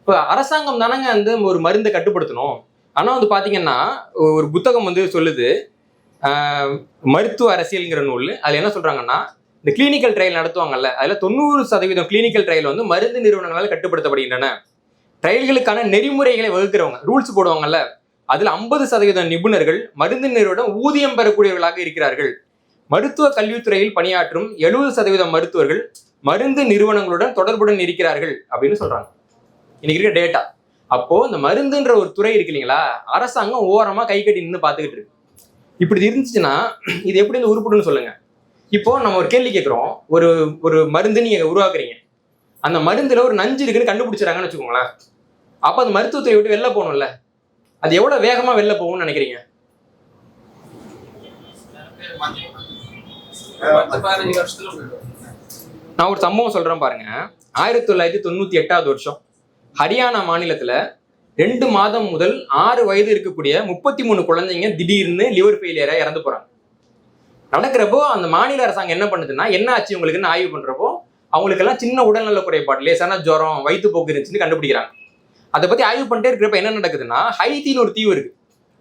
இப்போ அரசாங்கம் தானங்க வந்து ஒரு மருந்தை கட்டுப்படுத்தணும். ஆனா வந்து பாத்தீங்கன்னா ஒரு புத்தகம் வந்து சொல்லுது, மருத்துவ அரசியல்ங்கிற நூல். அதுல என்ன சொல்றாங்கன்னா, இந்த கிளினிக்கல் ட்ரையல் நடத்துவாங்கல்ல, அதுல 90% கிளினிக்கல் ட்ரையல் வந்து மருந்து நிறுவனங்களால் கட்டுப்படுத்தப்படுகின்றன. ட்ரையல்களுக்கான நெறிமுறைகளை வகுக்கிறவங்க, ரூல்ஸ் போடுவாங்கல்ல, அதுல 50% நிபுணர்கள் மருந்து நிறுவனம் ஊதியம் பெறக்கூடியவர்களாக இருக்கிறார்கள். மருத்துவ கல்வித்துறையில் பணியாற்றும் 70% மருத்துவர்கள் மருந்து நிறுவனங்களுடன் தொடர்புடன் இருக்கிறார்கள் அப்படின்னு சொல்றாங்க. இன்னைக்கு இருக்க டேட்டா. அப்போ இந்த மருந்துன்ற ஒரு துறை இருக்கு இல்லைங்களா, அரசாங்கம் ஓரமா கை கட்டி நின்று பார்த்துக்கிட்டு இருக்கு. இப்படி இருந்துச்சுன்னா இது எப்படி இந்த உருப்படுன்னு சொல்லுங்க. இப்போ நம்ம ஒரு கேள்வி கேட்கிறோம், ஒரு ஒரு மருந்து நீங்க உருவாக்குறீங்க, அந்த மருந்துல ஒரு நஞ்சு இருக்குன்னு கண்டுபிடிச்சாங்கன்னு வச்சுக்கோங்களேன். அப்ப அந்த மருத்துவத்துறை விட்டு வெளில போகணும்ல, அது எவ்வளவு வேகமா வெளில போகும்னு நினைக்கிறீங்க? நான் ஒரு சம்பவம் சொல்றேன் பாருங்க. 1998வது வருஷம் ஹரியானா மாநிலத்துல 2 மாதம் முதல் 6 வயது இருக்கக்கூடிய 33 குழந்தைங்க திடீர்னு லிவர் ஃபெயிலியரா இறந்து போறாங்க. நடக்கிறப்போ அந்த மாநில அரசாங்கம் என்ன பண்ணுதுன்னா, என்ன ஆச்சு உங்களுக்குன்னு ஆய்வு பண்றப்போ அவங்களுக்கெல்லாம் சின்ன உடல்நல குறைபாடு, லேசான ஜுரம், வயிற்றுப்போக்கு இருந்துச்சுன்னு கண்டுபிடிக்கிறாங்க. அதை பத்தி ஆய்வு பண்ணிட்டே இருக்கிறப்ப என்ன நடக்குதுன்னா, ஹைத்தின்னு ஒரு தீவு இருக்கு,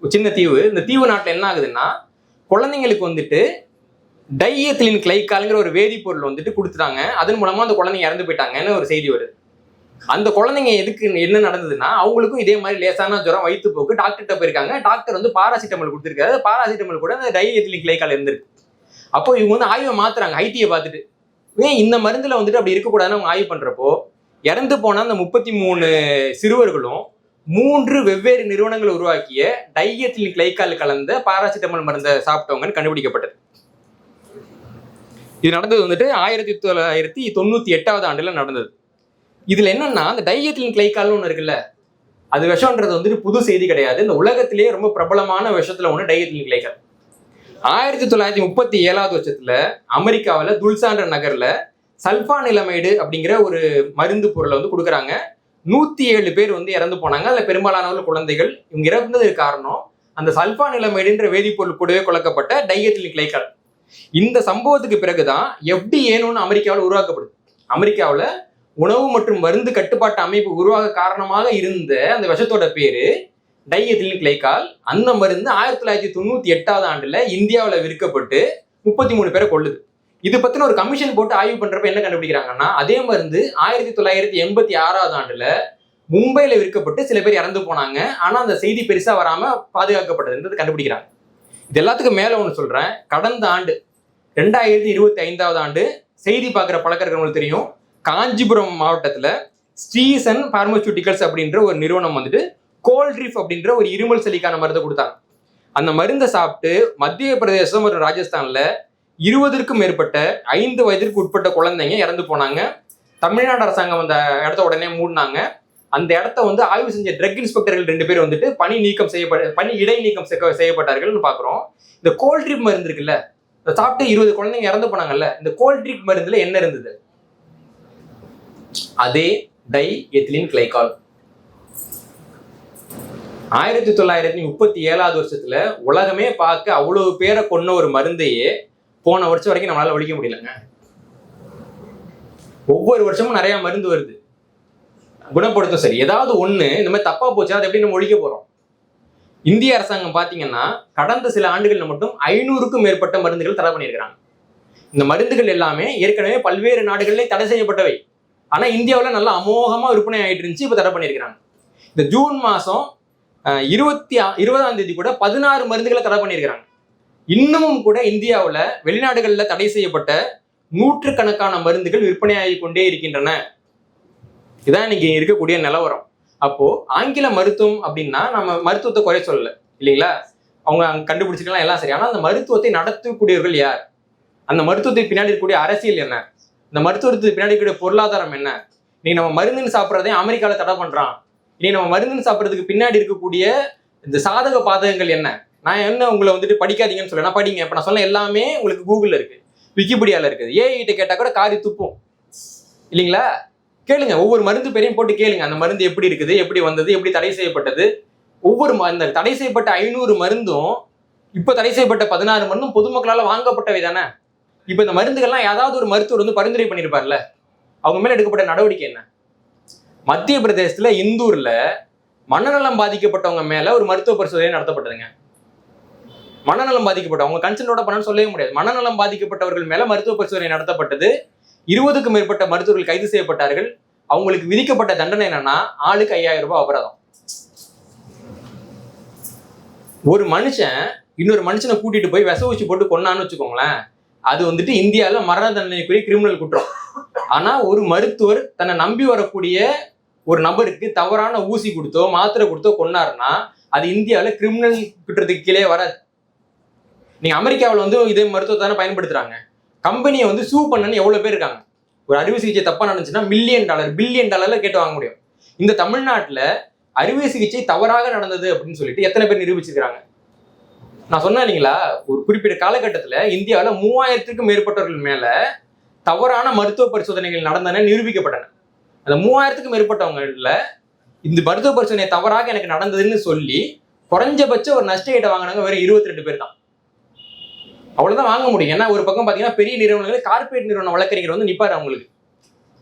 ஒரு சின்ன தீவு. இந்த தீவு நாட்டில் என்ன ஆகுதுன்னா, குழந்தைங்களுக்கு வந்துட்டு டைஎத்திலின் கிளைகால்ங்கிற ஒரு வேதிப்பொருள் வந்துட்டு கொடுத்துட்டாங்க. அதன் மூலமா அந்த குழந்தைங்க இறந்து போயிட்டாங்கன்னு ஒரு செய்தி வருது. அந்த குழந்தைங்க எதுக்கு என்ன நடந்ததுன்னா, அவங்களுக்கும் இதே மாதிரி லேசான ஜுரம், வயிற்றுப்போக்கு, டாக்டர்கிட்ட போயிருக்காங்க. டாக்டர் வந்து பாராசிட்டமல் கொடுத்துருக்காரு. பாராசிட்டமல் கூட அந்த டைஎத்திலின் கிளைகால் இருந்திருக்கு. அப்போ இவங்க வந்து ஆய்வை மாத்துறாங்க ஹைத்தியை பார்த்துட்டு. ஏன் இந்த மருந்துல வந்துட்டு அப்படி இருக்கக்கூடாதுன்னு அவங்க ஆய்வு பண்றப்போ இறந்து போன அந்த 33 சிறுவர்களும் 3 வெவ்வேறு நிறுவனங்கள் உருவாக்கிய டைஎத்திலின் கிளைகால் கலந்த பாராசிட்டமல் மருந்தை சாப்பிட்டவங்கன்னு கண்டுபிடிக்கப்பட்டது. இது நடந்தது வந்துட்டு 1998வது ஆண்டுல நடந்தது. இதுல என்னன்னா, அந்த டைஎத்திலின் கிளைகால்னு ஒண்ணு இருக்குல்ல, அது விஷம்ன்றது வந்துட்டு புது செய்தி கிடையாது. இந்த உலகத்திலேயே ரொம்ப பிரபலமான விஷத்துல ஒண்ணு டைஎத்திலின் கிளைகால். 1937வது வருஷத்துல அமெரிக்காவில் துல்சான்ற நகர்ல சல்ஃபானிலமைடு அப்படிங்கிற ஒரு மருந்து பொருளை வந்து கொடுக்குறாங்க. 107 பேர் வந்து இறந்து போனாங்க. அதுல பெரும்பாலானவர்கள் குழந்தைகள். இவங்க இறந்ததுக்கு காரணம் அந்த சல்ஃபானிலமைடுன்ற வேதிப்பொருள் கூடவே கலக்கப்பட்ட டைஎத்திலின் கிளைகால். இந்த சம்பவத்துக்கு பிறகுதான் FDA அமெரிக்காவில் உருவாக்கப்படுது. அமெரிக்காவில் உணவு மற்றும் மருந்து கட்டுப்பாட்டு அமைப்பு உருவாக காரணமாக இருந்த அந்த விஷத்தோட பேரு டைஎத்திலின் கிளைகால். அந்த மருந்து 1998வது ஆண்டுல இந்தியாவில் விற்கப்பட்டு 33 பேரை கொள்ளுது. இது பத்தின ஒரு கமிஷன் போட்டு ஆய்வு பண்றப்ப என்ன கண்டுபிடிக்கிறாங்கன்னா, அதே மருந்து 1986வது ஆண்டுல மும்பையில விற்கப்பட்டு சில பேர் இறந்து போனாங்க. ஆனா அந்த செய்தி பெருசா வராம பாதுகாக்கப்பட்டதுன்றது கண்டுபிடிக்கிறாங்க. இது எல்லாத்துக்கும் மேல ஒண்ணு சொல்றேன். கடந்த ஆண்டு 2025வது ஆண்டு செய்தி பார்க்குற பழக்கம் இருக்கிறவங்களுக்கு தெரியும், காஞ்சிபுரம் மாவட்டத்துல ஸ்ரீசன் பார்மசூட்டிகல்ஸ் அப்படின்ற ஒரு நிறுவனம் வந்துட்டு கோல்ட்ரிஃப் அப்படின்ற ஒரு இருமல் சளிக்கான மருந்தை கொடுத்தாங்க. அந்த மருந்தை சாப்பிட்டு மத்திய பிரதேசம் மற்றும் ராஜஸ்தான்ல 20க்கும் மேற்பட்ட 5 வயதிற்கு உட்பட்ட குழந்தைங்க இறந்து போனாங்க. தமிழ்நாடு அரசாங்கம் அந்த இடத்த உடனே மூடினாங்க. அந்த இடத்த வந்து ஆய்வு செஞ்ச ட்ரக் இன்ஸ்பெக்டர்கள் 2 பேர் வந்துட்டு பணி இடைநீக்கம் செய்யப்பட்டார்கள்னு பாக்குறோம். இந்த கோல்ட்ரிப் மருந்து இருக்குல்ல, இதை சாப்பிட்டு 20 குழந்தைங்க இறந்து போனாங்கல்ல, இந்த கோல்ட்ரிப் மருந்துல என்ன இருந்தது? அதே டைஎத்திலின் கிளைகால். 1937வது வருஷத்துல உலகமே பார்க்க அவ்வளவு பேரை கொன்ன ஒரு மருந்தையே போன வருஷம் வரைக்கும் நம்மளால ஒழிக்க முடியலங்க. ஒவ்வொரு வருஷமும் நிறைய மருந்து வருது, குணப்படுத்தும். சரி, ஏதாவது ஒண்ணு இந்த மாதிரி தப்பா போச்சு, அதை எப்படி நம்ம ஒழிக்க போறோம்? இந்திய அரசாங்கம் பாத்தீங்கன்னா கடந்த சில ஆண்டுகள்ல மட்டும் 500க்கும் மேற்பட்ட மருந்துகள் தடை பண்ணியிருக்கிறாங்க. இந்த மருந்துகள் எல்லாமே ஏற்கனவே பல்வேறு நாடுகளிலே தடை செய்யப்பட்டவை. ஆனா இந்தியாவில் நல்லா அமோகமா விற்பனை ஆகிட்டு இருந்துச்சு. இப்ப தடை பண்ணியிருக்கிறாங்க. இந்த ஜூன் மாசம் 20ஆம் தேதி கூட 16 மருந்துகளை தடை பண்ணியிருக்கிறாங்க. இன்னமும் கூட இந்தியாவில் வெளிநாடுகளில் தடை செய்யப்பட்ட நூற்றுக்கணக்கான மருந்துகள் விற்பனையாகி கொண்டே இருக்கின்றன. இதான் இன்னைக்கு இருக்கக்கூடிய நிலவரம். அப்போ ஆங்கில மருத்துவம் அப்படின்னா நம்ம மருத்துவத்தை குறை சொல்லல இல்லைங்களா, அவங்க கண்டுபிடிச்சிக்கலாம் எல்லாம் சரி. ஆனா அந்த மருத்துவத்தை நடத்தக்கூடியவர்கள் யார்? அந்த மருத்துவத்துக்கு பின்னாடி இருக்கக்கூடிய அரசியல் என்ன? இந்த மருத்துவத்துக்கு பின்னாடி இருக்கக்கூடிய பொருளாதாரம் என்ன? நீ நம்ம மருந்துன்னு சாப்பிட்றதே அமெரிக்கால தடை பண்றான். நீ நம்ம மருந்துன்னு சாப்பிட்றதுக்கு பின்னாடி இருக்கக்கூடிய இந்த சாதக பாதகங்கள் என்ன? நான் என்ன உங்களை வந்துட்டு படிக்காதீங்கன்னு சொல்ல, நான் படிங்க. இப்ப நான் சொன்ன எல்லாமே உங்களுக்கு கூகுள்ல இருக்கு, விக்கிபீடியால இருக்குது. ஏஐ கிட்ட கேட்டா கூட காரி துப்பும் இல்லைங்களா? கேளுங்க, ஒவ்வொரு மருந்து பேரையும் போட்டு கேளுங்க. அந்த மருந்து எப்படி இருக்குது, எப்படி வந்தது, எப்படி தடை செய்யப்பட்டது. ஒவ்வொரு அந்த தடை செய்யப்பட்ட 500 மருந்தும் இப்ப தடை செய்யப்பட்ட 16 மருந்தும் பொதுமக்களால வாங்கப்பட்டவை தானே. இப்ப இந்த மருந்துகள்லாம் ஏதாவது ஒரு மருத்துவர் வந்து பரிந்துரை பண்ணியிருப்பார்ல, அவங்க மேல எடுக்கப்பட்ட நடவடிக்கை என்ன? மத்திய பிரதேசத்துல இந்தூர்ல மனநலம் பாதிக்கப்பட்டவங்க மேல ஒரு மருத்துவ பரிசோதனை நடத்தப்பட்டதுங்க. மனநலம் பாதிக்கப்பட்டவங்க கன்சென்டோட பண்ணணும்னு சொல்லவே முடியாது. மனநலம் பாதிக்கப்பட்டவர்கள் மேல மருத்துவ பரிசோதனை நடத்தப்பட்டது. 20க்கும் மேற்பட்ட மருத்துவர்கள் கைது செய்யப்பட்டார்கள். அவங்களுக்கு விதிக்கப்பட்ட தண்டனை என்னன்னா ஆளுக்கு 5000 ரூபாய் அபராதம். ஒரு மனுஷன் இன்னொரு மனுஷனை கூட்டிட்டு போய் விச ஊசி போட்டு கொன்னான்னு வச்சுக்கோங்களேன், அது வந்துட்டு இந்தியாவில மரண தண்டனைக்குரிய கிரிமினல் குற்றம். ஆனா ஒரு மருத்துவர் தன்னை நம்பி வரக்கூடிய ஒரு நபருக்கு தவறான ஊசி கொடுத்தோ மாத்திரை கொடுத்தோ கொன்னாருன்னா அது இந்தியாவில கிரிமினல் குற்றத்துக்கு கீழே வராது. நீங்க அமெரிக்காவில் வந்து இதே மருத்துவத்தை தானே பயன்படுத்துறாங்க. கம்பெனியை வந்து சூ பண்ணன்னு எவ்வளவு பேர் இருக்காங்க. ஒரு அறுவை சிகிச்சை தப்பா நடந்துச்சுன்னா $1,000,000 $1,000,000,000 கேட்டு வாங்க முடியும். இந்த தமிழ்நாட்டுல அறுவை சிகிச்சை தவறாக நடந்தது அப்படின்னு சொல்லிட்டு எத்தனை பேர் நிரூபிச்சிருக்காங்க? நான் சொன்னேன் இல்லைங்களா, ஒரு குறிப்பிட்ட காலகட்டத்துல இந்தியாவில் 3000க்கும் மேற்பட்டவர்கள் மேல தவறான மருத்துவ பரிசோதனைகள் நடந்தன, நிரூபிக்கப்பட்டன. அந்த 3000க்கும் மேற்பட்டவங்கல இந்த மருத்துவ பரிசோதனை தவறாக எனக்கு நடந்ததுன்னு சொல்லி குறைஞ்சபட்ச ஒரு நஷ்ட ஈட்டை வாங்கினாங்க வெறும் 22 பேர் தான். அவ்வளவுதான் வாங்க முடியும். ஏன்னா ஒரு பக்கம் பாத்தீங்கன்னா பெரிய நிறுவனங்கள், கார்பரேட் நிறுவன வழக்கறிஞர் வந்து நிப்பாரு அவங்களுக்கு.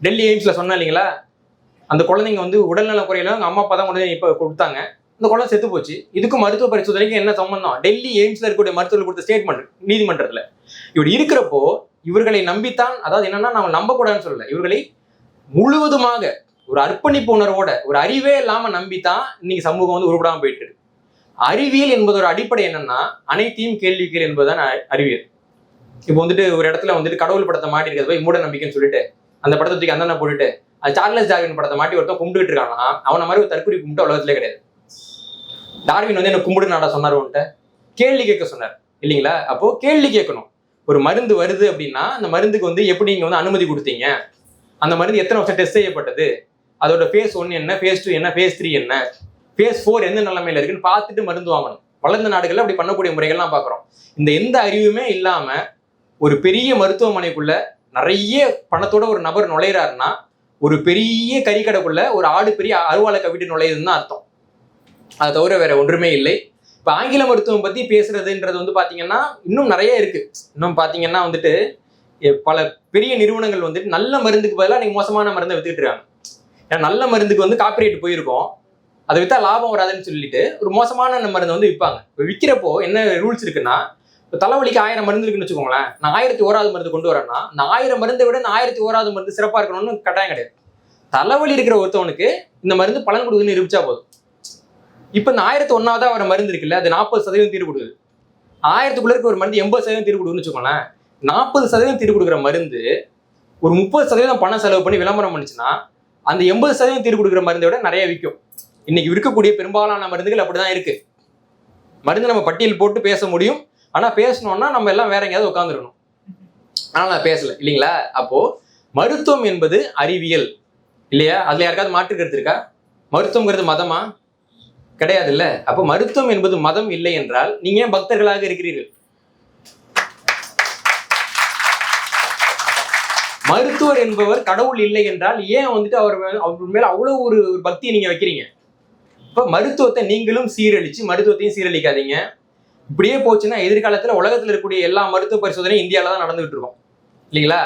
டெல்லி எய்ம்ஸ்ல சொன்னா இல்லைங்களா, அந்த குழந்தைங்க வந்து உடல்நல குறையில அவங்க அம்மா அப்பா தான் கொண்டு இப்ப கொடுத்தாங்க, இந்த குழந்தை செத்து போச்சு. இதுக்கும் மருத்துவ பரிசோதனைக்கு என்ன சம்பந்தம்? டெல்லி எய்ம்ஸ்ல இருக்கக்கூடிய மருத்துவர்கள் கொடுத்த ஸ்டேட்மெண்ட் நீதிமன்றத்துல. இப்படி இருக்கிறப்போ இவர்களை நம்பித்தான், அதாவது என்னன்னா நம்ம நம்பக்கூடாதுன்னு சொல்லல, இவர்களை முழுவதுமாக ஒரு அர்ப்பணிப்பு உணர்வோட ஒரு அறிவே இல்லாம நம்பித்தான் இன்னைக்கு சமூகம் வந்து உருப்படாம போயிட்டு இருக்கு. அறிவியல் என்பதோட அடிப்படை என்னன்னா அனைத்தையும் கேள்விகள் என்பதுதான் அறிவியல். இப்போ வந்துட்டு ஒரு இடத்துல வந்துட்டு கடவுள் படத்தை மாட்டி இருக்கிறது போய் மூட நம்பிக்கைன்னு சொல்லிட்டு அந்த படத்தை தூக்கி அந்த போட்டுட்டு அது சார்லஸ் டார்வின் படத்தை மாட்டி ஒருத்தன் கும்பிட்டுட்டு இருக்கானா, அவனை மாதிரி ஒரு தற்கொலை கும்பிட்டு உலகத்திலே கிடையாது. டார்வின் வந்து என்ன கும்பிடு நாடா சொன்னார், உன்ட்ட கேள்வி கேட்க சொன்னார் இல்லைங்களா? அப்போ கேள்வி கேட்கணும். ஒரு மருந்து வருது அப்படின்னா அந்த மருந்துக்கு வந்து எப்படி நீங்க வந்து அனுமதி கொடுத்தீங்க, அந்த மருந்து எத்தனை வருஷம் டெஸ்ட் செய்யப்பட்டது, அதோட phase 1 என்ன, phase 2 என்ன, phase 3 என்ன, phase 4 எந்த நிலைமையில இருக்குன்னு பார்த்துட்டு மருந்து வாங்கணும். வளர்ந்த நாடுகள்ல அப்படி பண்ணக்கூடிய முறைகள்லாம் பார்க்குறோம். இந்த எந்த அறிவுமே இல்லாம ஒரு பெரிய மருத்துவமனைக்குள்ள நிறைய பணத்தோட ஒரு நபர் நுழையிறாருன்னா ஒரு பெரிய கறிக்கடைக்குள்ள ஒரு ஆடு பெரிய அருவாளை கவிட்டு நுழையுதுன்னு தான் அர்த்தம். அதை தவிர வேற ஒன்றுமே இல்லை. இப்போ ஆங்கில மருத்துவம் பத்தி பேசுறதுன்றது வந்து பாத்தீங்கன்னா இன்னும் நிறைய இருக்கு. இன்னும் பாத்தீங்கன்னா வந்துட்டு பல பெரிய நிறுவனங்கள் வந்துட்டு நல்ல மருந்துக்கு பதிலாக நீங்க மோசமான மருந்தை வித்துக்கிட்டு இருக்காங்க. ஏன்னா நல்ல மருந்துக்கு வந்து காப்பிரைட் போயிருக்கோம், அதை வித்தா லாபம் வராதுன்னு சொல்லிட்டு ஒரு மோசமான மருந்தை வந்து விற்பாங்க. இப்போ விற்கிறப்போ என்ன ரூல்ஸ் இருக்குன்னா, இப்போ தலைவலிக்கு 1000 மருந்து இருக்குன்னு வச்சுக்கோங்களேன், நான் 1001வது மருந்து கொண்டு வரேன்னா இந்த 1000 மருந்தை விட இந்த 1001வது மருந்து சிறப்பா இருக்கணும்னு கட்டாயம் கிடையாது. தலைவலி இருக்கிற ஒருத்தவனுக்கு இந்த மருந்து பலன் கொடுக்குதுன்னு நிரூபிச்சா போதும். இப்போ இந்த 1001வது வர மருந்து இருக்குல்ல, அது 40% தீர்வு கொடுக்குது. 1000க்குள்ள இருக்க ஒரு மருந்து 80% தீர்வு கொடுக்குன்னு வச்சுக்கோங்களேன். 40% தீர்வு கொடுக்குற மருந்து ஒரு 30% பணம் செலவு பண்ணி விளம்பரம் பண்ணுச்சுன்னா அந்த 80% தீர்வு கொடுக்குற மருந்தை விட நிறைய விற்கும். இன்னைக்கு இருக்கக்கூடிய பெரும்பாலான மருந்துகள் அப்படிதான் இருக்கு. மருந்து நம்ம பட்டியல் போட்டு பேச முடியும், ஆனா பேசணும்னா நம்ம எல்லாம் வேற எங்கேயாவது உட்காந்துருக்கணும். ஆனா நான் பேசல இல்லைங்களா? அப்போ மருத்துவம் என்பது அறிவியல் இல்லையா? அதுல யாருக்காவது மாற்று கருத்து இருக்கா? மருத்துவங்கிறது மதமா? கிடையாது இல்ல. அப்போ மருத்துவம் என்பது மதம் இல்லை என்றால் நீங்க ஏன் பக்தர்களாக இருக்கிறீர்கள்? மருத்துவர் என்பவர் கடவுள் இல்லை என்றால் ஏன் வந்துட்டு அவர் மேல அவ்வளவு ஒரு பக்தியை நீங்க வைக்கிறீங்க? இப்ப மருத்துவத்தை நீங்களும் சீரழிச்சு மருத்துவத்தையும் சீரழிக்காதீங்க. இப்படியே போச்சுன்னா எதிர்காலத்துல உலகத்துல இருக்கக்கூடிய எல்லா மருத்துவ பரிசோதனையும் இந்தியாவில தான் நடந்துகிட்டு இருக்கும் இல்லைங்களா?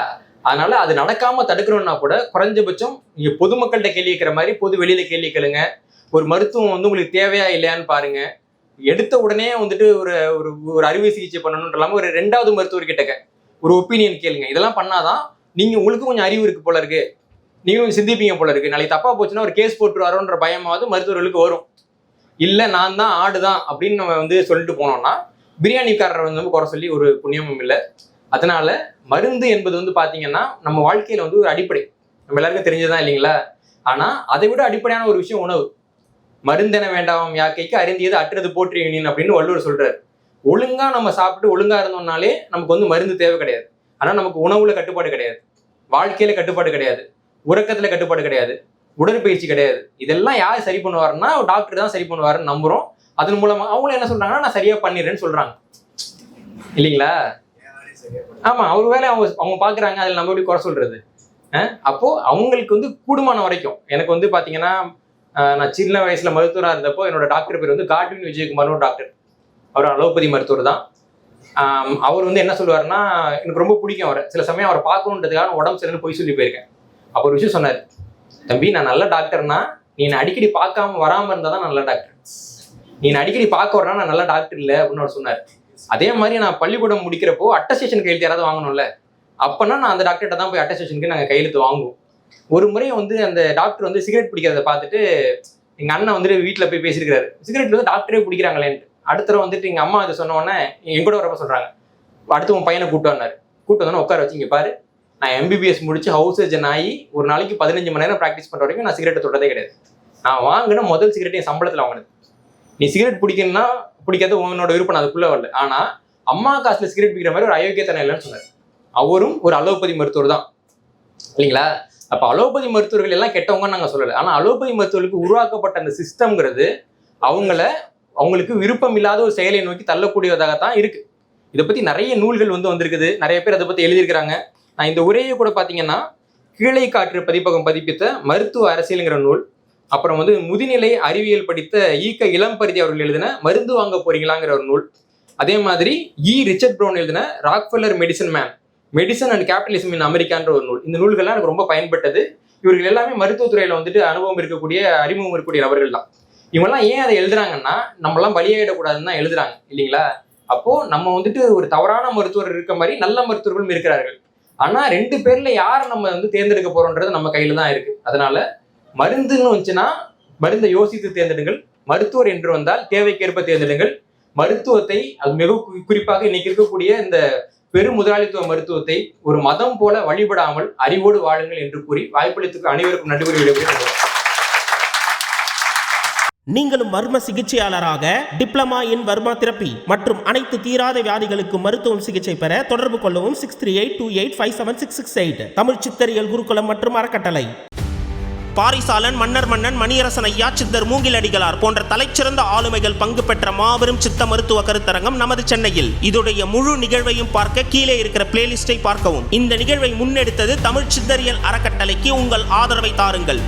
அதனால அது நடக்காம தடுக்கணும்னா கூட குறைஞ்சபட்சம் நீங்க பொதுமக்கள்கிட்ட கேள்வி கேட்கிற மாதிரி பொது வெளியில கேள்வி கேளுங்க. ஒரு மருத்துவம் வந்து உங்களுக்கு தேவையா இல்லையான்னு பாருங்க. எடுத்த உடனே வந்துட்டு ஒரு ஒரு அறுவை சிகிச்சை பண்ணணும்ன்ற இல்லாம ஒரு 2வது மருத்துவர்கிட்ட ஒரு ஒப்பீனியன் கேளுங்க. இதெல்லாம் பண்ணாதான் நீங்க உங்களுக்கு கொஞ்சம் அறிவு இருக்கு போல இருக்கு, நீங்களும் கொஞ்சம் சிந்திப்பீங்க போல இருக்கு. நாளைக்கு தப்பா போச்சுன்னா ஒரு கேஸ் போட்டுருவாரோன்ற பயமாவது மருத்துவர்களுக்கு வரும். இல்ல நான் தான் ஆடுதான் அப்படின்னு நம்ம வந்து சொல்லிட்டு போனோம்னா பிரியாணிக்காரரை வந்து குறை சொல்லி ஒரு புண்ணியமும் இல்லை. அதனால மருந்து என்பது வந்து பாத்தீங்கன்னா நம்ம வாழ்க்கையில வந்து ஒரு அடிப்படை, நம்ம எல்லாருக்கும் தெரிஞ்சதுதான் இல்லைங்களா? ஆனா அதை விட அடிப்படையான ஒரு விஷயம் உணவு. மருந்தென வேண்டாம் யாக்கைக்கு அருந்தியது அற்றது போற்றி எண்ணின் அப்படின்னு வள்ளுவர் சொல்றாரு. ஒழுங்கா நம்ம சாப்பிட்டு ஒழுங்கா இருந்தோம்னாலே நமக்கு வந்து மருந்து தேவை கிடையாது. ஆனா நமக்கு உணவுல கட்டுப்பாடு கிடையாது, வாழ்க்கையில கட்டுப்பாடு கிடையாது, உறக்கத்துல கட்டுப்பாடு கிடையாது, உடற்பயிற்சி கிடையாது. இதெல்லாம் யார் சரி பண்ணுவாருன்னா டாக்டர் தான் சரி பண்ணுவாருன்னு நம்புறோம். அதன் மூலமா அவங்களும் என்ன சொல்றாங்கன்னா நான் சரியா பண்ணிடுறேன்னு சொல்றாங்க இல்லைங்களா? ஆமா, அவர் வேலை அவங்க பாக்குறாங்க, அதுல நம்ம எப்படி குறை சொல்றது? அப்போ அவங்களுக்கு வந்து கூடுமான வரைக்கும் எனக்கு வந்து பாத்தீங்கன்னா நான் சின்ன வயசுல மருத்துவராக இருந்தப்போ என்னோட டாக்டர் பேர் வந்து காட்வின் விஜயகுமார்னு ஒரு டாக்டர். அவர் அலோபதி மருத்துவர் தான். அவர் வந்து என்ன சொல்லுவாருன்னா, எனக்கு ரொம்ப பிடிக்கும் அவரை. சில சமயம் அவரை பார்க்கணுன்றதுக்காக உடம்பு சரின்னு போய் சொல்லி போயிருக்கேன். அப்போ ஒரு விஷயம் சொன்னார், தம்பி நான் நல்ல டாக்டர்னா நீ என்னை அடிக்கடி பார்க்காம வராமல் இருந்தால் தான் நல்ல டாக்டர், நீ என்னை அடிக்கடி பார்க்க வரனா நான் நல்ல டாக்டர் இல்லை அப்படின்னு அவர் சொன்னார். அதே மாதிரி நான் பள்ளிக்கூடம் முடிக்கிறப்போ அட்டஸ்டேஷன் கையெழுத்து யாராவது வாங்கணும்ல, அப்போனா நான் அந்த டாக்டர்கிட்ட தான் போய் அட்டஸ்டேஷனுக்கு நாங்கள் கையெழுத்து வாங்குவோம். ஒரு முறை வந்து அந்த டாக்டர் வந்து சிகரெட் பிடிக்கிறத பார்த்துட்டு எங்க அண்ணன் வந்துட்டு வீட்டில் போய் பேசியிருக்காரு, சிகரெட் வந்து டாக்டரே பிடிக்கிறாங்களேன்ட்டு. அடுத்த தடவை வந்துட்டு எங்க அம்மா இதை சொன்ன உடனே என் கூட வரப்ப சொல்றாங்க, அடுத்து உன் பையனை கூப்பிட்டு வந்தாரு. கூப்பிட்டு வந்தோன்னே உட்கார வச்சு, இங்க பாரு நான் எம்பிபிஎஸ் முடிச்சு ஹவுஸ் சர்ஜன் ஆகி ஒரு நாளைக்கு 15 மணி நேரம் ப்ராக்டிஸ் பண்ற வரைக்கும் நான் சிகரெட்டை தொட்டதே கிடையாது. நான் வாங்கின முதல் சிகரெட் என் சம்பளத்தில் வாங்கினது. நீ சிகரெட் பிடிக்கணும்னா பிடிக்காத உன்னோட விருப்பம், அதுக்குள்ள வரல. ஆனா அம்மா காசுல சிகரெட் பிடிக்கிற மாதிரி ஒரு அயோக்கியத்தனம் இல்லைன்னு சொன்னார். அவரும் ஒரு அலோபதி மருத்துவர் தான் இல்லைங்களா? அப்ப அலோபதி மருத்துவர்கள் எல்லாம் கெட்டவங்கன்னு நாங்க சொல்லலை. ஆனா அலோபதி மருத்துவர்களுக்கு உருவாக்கப்பட்ட அந்த சிஸ்டம்ங்கிறது அவங்களுக்கு விருப்பம் இல்லாத ஒரு செயலை நோக்கி தள்ளக்கூடியதாகத்தான் இருக்கு. இதை பத்தி நிறைய நூல்கள் வந்து வந்திருக்குது, நிறைய பேர் அதை பத்தி எழுதியிருக்கிறாங்க. நான் இந்த உரையை கூட பாத்தீங்கன்னா கீழே காற்று பதிப்பகம் பதிப்பித்த மருத்துவ அரசியல்ங்கிற நூல், அப்புறம் வந்து முதுநிலை அறிவியல் படித்த ஈக்க இளம்பருதி அவர்கள் எழுதின மருந்து வாங்க போறீங்களாங்கிற ஒரு நூல், அதே மாதிரி ரிச்சர்ட் ப்ரௌன் எழுதின ராக்ஃபெல்லர் மெடிசன் அண்ட் கேபிட்டலிசம் இன் அமெரிக்கான்ற ஒரு நூல். இந்த நூல்கள்லாம் எனக்கு ரொம்ப பயன்பட்டது. இவர்கள் எல்லாமே மருத்துவத்துறையில வந்துட்டு அனுபவம் இருக்கக்கூடிய, அறிமுகம் இருக்கக்கூடிய நபர்கள் தான். இவங்கெல்லாம் ஏன் அதை எழுதுறாங்கன்னா நம்மளாம் பலியாயிடக்கூடாதுன்னு தான் எழுதுறாங்க இல்லைங்களா? அப்போ நம்ம வந்துட்டு ஒரு தவறான மருத்துவர் இருக்க மாதிரி நல்ல மருத்துவர்களும் இருக்கிறார்கள். ஆனா 2 பேர்ல யாரை நம்ம வந்து தேர்ந்தெடுக்க போறோம்ன்றது நம்ம கையில தான் இருக்கு. அதனால மருந்துன்னு வந்துச்சுன்னா மருந்தை யோசித்து தேர்ந்தெடுங்கள், மருத்துவர் என்று வந்தால் தேவைக்கேற்ப தேர்ந்தெடுங்கள். மருத்துவத்தை, அது மிக குறிப்பாக இன்னைக்கு இருக்கக்கூடிய இந்த பெரும் முதலாளித்துவ மருத்துவத்தை ஒரு மதம் போல வழிபடாமல் அறிவோடு வாழுங்கள் என்று கூறி வாய்ப்பளித்துக்கு அனைவருக்கும் நன்றி கூறி விடைபெறுகிறேன். நீங்களும் மர்ம சிகிச்சையாளராக டிப்ளமா இன் வர்மா தெரப்பி மற்றும் அனைத்து தீராத வியாதிகளுக்கு மருத்துவம் சிகிச்சை பெற தொடர்பு கொள்ளவும் 6382857668. தமிழ் சித்தரியல் குருகுலம் மற்றும் அறக்கட்டளை. பாரிசாலன், மன்னர் மன்னன், மணியரசன் ஐயா, சித்தர் மூங்கிலடிகளார் போன்ற தலைச்சிறந்த ஆளுமைகள் பங்கு பெற்ற மாபெரும் சித்த மருத்துவ கருத்தரங்கம் நமது சென்னையில். இதோடைய முழு நிகழ்வையும் பார்க்க கீழே இருக்கிற பிளேலிஸ்டை பார்க்கவும். இந்த நிகழ்வை முன்னெடுத்தது தமிழ் சித்தரியல் அறக்கட்டளைக்கு உங்கள் ஆதரவை தாருங்கள்.